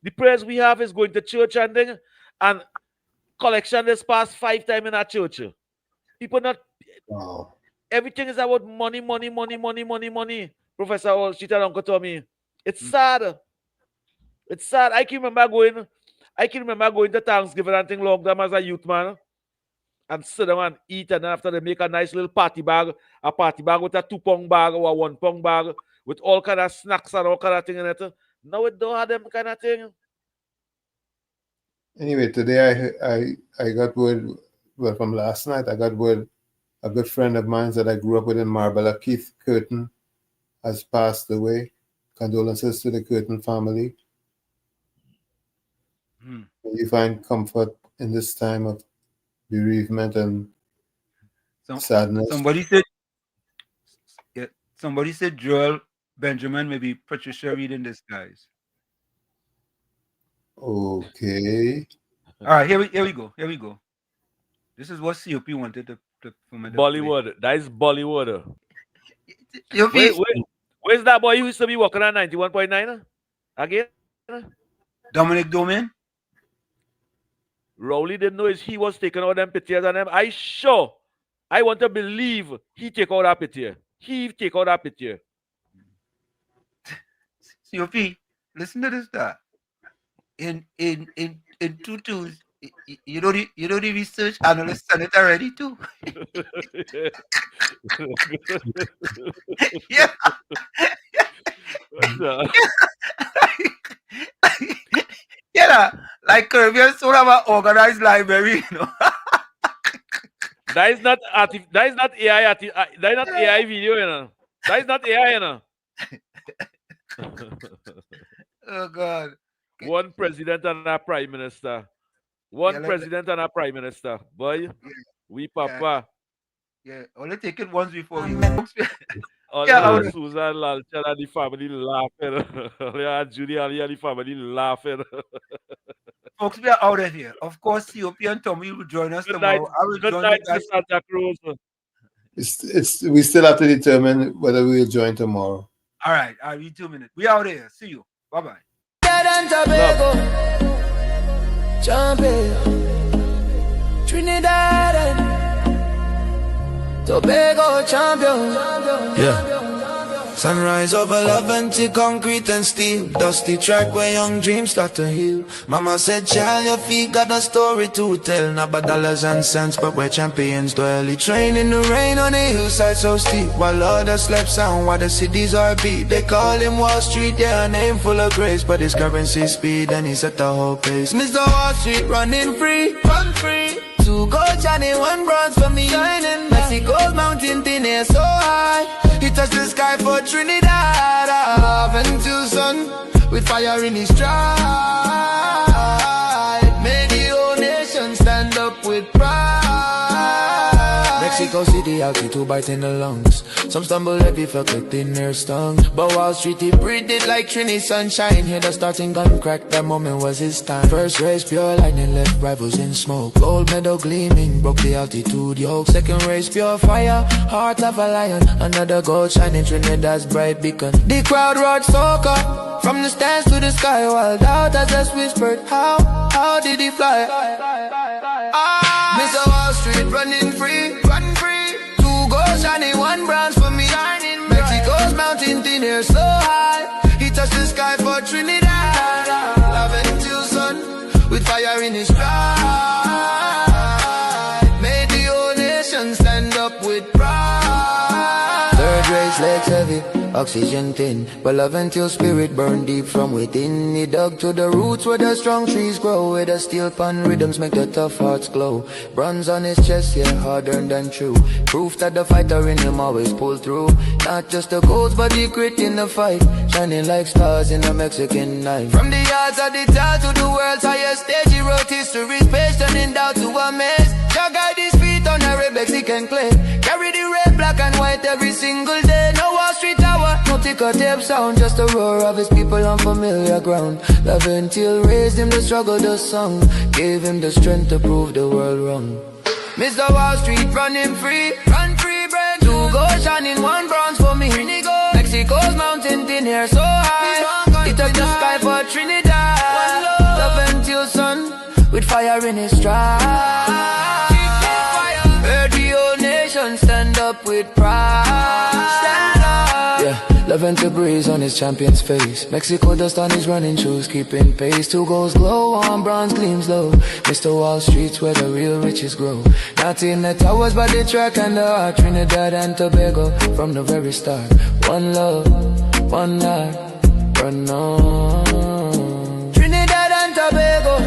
Speaker 15: the prayers we have is going to church and thing, and collection this past 5 times in our church. People not.
Speaker 11: Wow.
Speaker 15: Everything is about money. Professor Wall Street and Uncle Tommy. It's sad. It's sad. I can remember going to Thanksgiving and thing long time as a youth man. And sit down and eat, and then after they make a nice little party bag with a 2-pound bag or a 1-pound bag with all kind of snacks and all kind of thing in it. Now it don't have them kind of thing.
Speaker 11: Anyway, today I got word, well, from last night, I got word a good friend of mine that I grew up with in Marbella, Keith Curtin, has passed away. Condolences to the Curtin family. You find comfort in this time of bereavement and sadness.
Speaker 5: Somebody said Joel Benjamin, maybe Patricia Reed in disguise.
Speaker 11: Okay.
Speaker 5: All right, here we go. This is what COP wanted to
Speaker 15: Bollywood. That is Bollywood.
Speaker 5: Where's
Speaker 15: that boy who used to be working at 91.9 again?
Speaker 5: Dominic Domain.
Speaker 15: Rowley didn't know he was taking all them pictures and them. I want to believe he take all that picture. He take all that picture.
Speaker 5: COP, listen to this that. In tutus, you know the research analyst done it already too. Yeah. Yeah, like Caribbean sort of an organized library, you know.
Speaker 15: That is not AI. That is not AI video, you know. That is not AI, you know.
Speaker 5: Oh God.
Speaker 15: One president and a prime minister. President and a prime minister. Boy, we papa.
Speaker 5: Yeah, only take it once before we
Speaker 15: Susan Lalcha and the family laughing. Judy and the family laughing.
Speaker 5: Folks, we are out of here. Of course, COP and Tommy will join us tomorrow. I will join you guys.
Speaker 15: Santa Cruz.
Speaker 11: We still have to determine whether we will join tomorrow.
Speaker 5: All right, I'll be 2 minutes. We out here. See you. Bye-bye.
Speaker 10: Trinidad and Tobago champion. Yeah. Sunrise over love until concrete and steel. Dusty track where young dreams start to heal. Mama said, child, your feet got a story to tell. Not about dollars and cents, but where champions dwell. He train in the rain on the hillside so steep, while others slept sound while the cities are beat. They call him Wall Street, yeah, a name full of grace, but his currency speed and he set the whole pace. Mr. Wall Street running free, run free. 2 gold, Johnny, 1 bronze for me. Shining Mexico's mountain thin air so high. He touched the sky for Trinidad. Love until sun with fire in his stride. Made the whole nation stand up with pride. Mexico City, altitude biting the lungs. Some stumble heavy, felt like thin air stung. But Wall Street, he breathed it like Trini sunshine. Hear the starting gun crack, that moment was his time. First race, pure lightning, left rivals in smoke. Gold medal gleaming, broke the altitude yoke. Second race, pure fire, heart of a lion. Another gold shining, Trinidad's bright beacon. The crowd roared soca, from the stands to the sky. While doubters just whispered, how did he fly? Mr. Wall Street running free, run free. 2 gold shining, 1 bronze for me. Mexico's mountain thin air so high, he touched the sky for Trinidad. Love until sun, with fire in his stride. Made the whole nation stand up with pride. Third race, legs heavy, oxygen thin, but love until spirit burn deep from within. He dug to the roots where the strong trees grow, where the steel pan rhythms make the tough hearts glow. Bronze on his chest, yeah, hard-earned and true. Proof that the fighter in him always pulled through. Not just the goals, but the grit in the fight, shining like stars in a Mexican night. From the yards of the town to the world's highest stage, he wrote history's page, turning doubt to a maze. Jah guide his feet on a red Mexican clay, carry the red, black and white every single day. No Wall Street Tower, no ticker tape sound, just the roar of his people on familiar ground. Love until raised him, the struggle, the song, gave him the strength to prove the world wrong. Mr. Wall Street running free, run free, bread. 2 gold shining, 1 bronze for me. Mexico's mountain thin air so high, he touched the sky for Trinidad. Love until sun, with fire in his stride. Heard the whole nation stand up with pride. Stand up. Yeah, love until breeze on his champion's face. Mexico dust on his running shoes, keeping pace. 2 golds glow, 1 bronze gleams low. Mr. Wall Street's where the real riches grow. Not in the towers, but the track and the heart. Trinidad and Tobago from the very start. One love, one heart, run on. Trinidad and Tobago,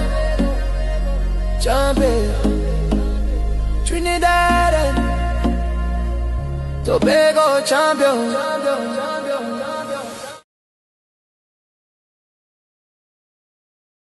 Speaker 10: champion. Trinidad and Tobago champion.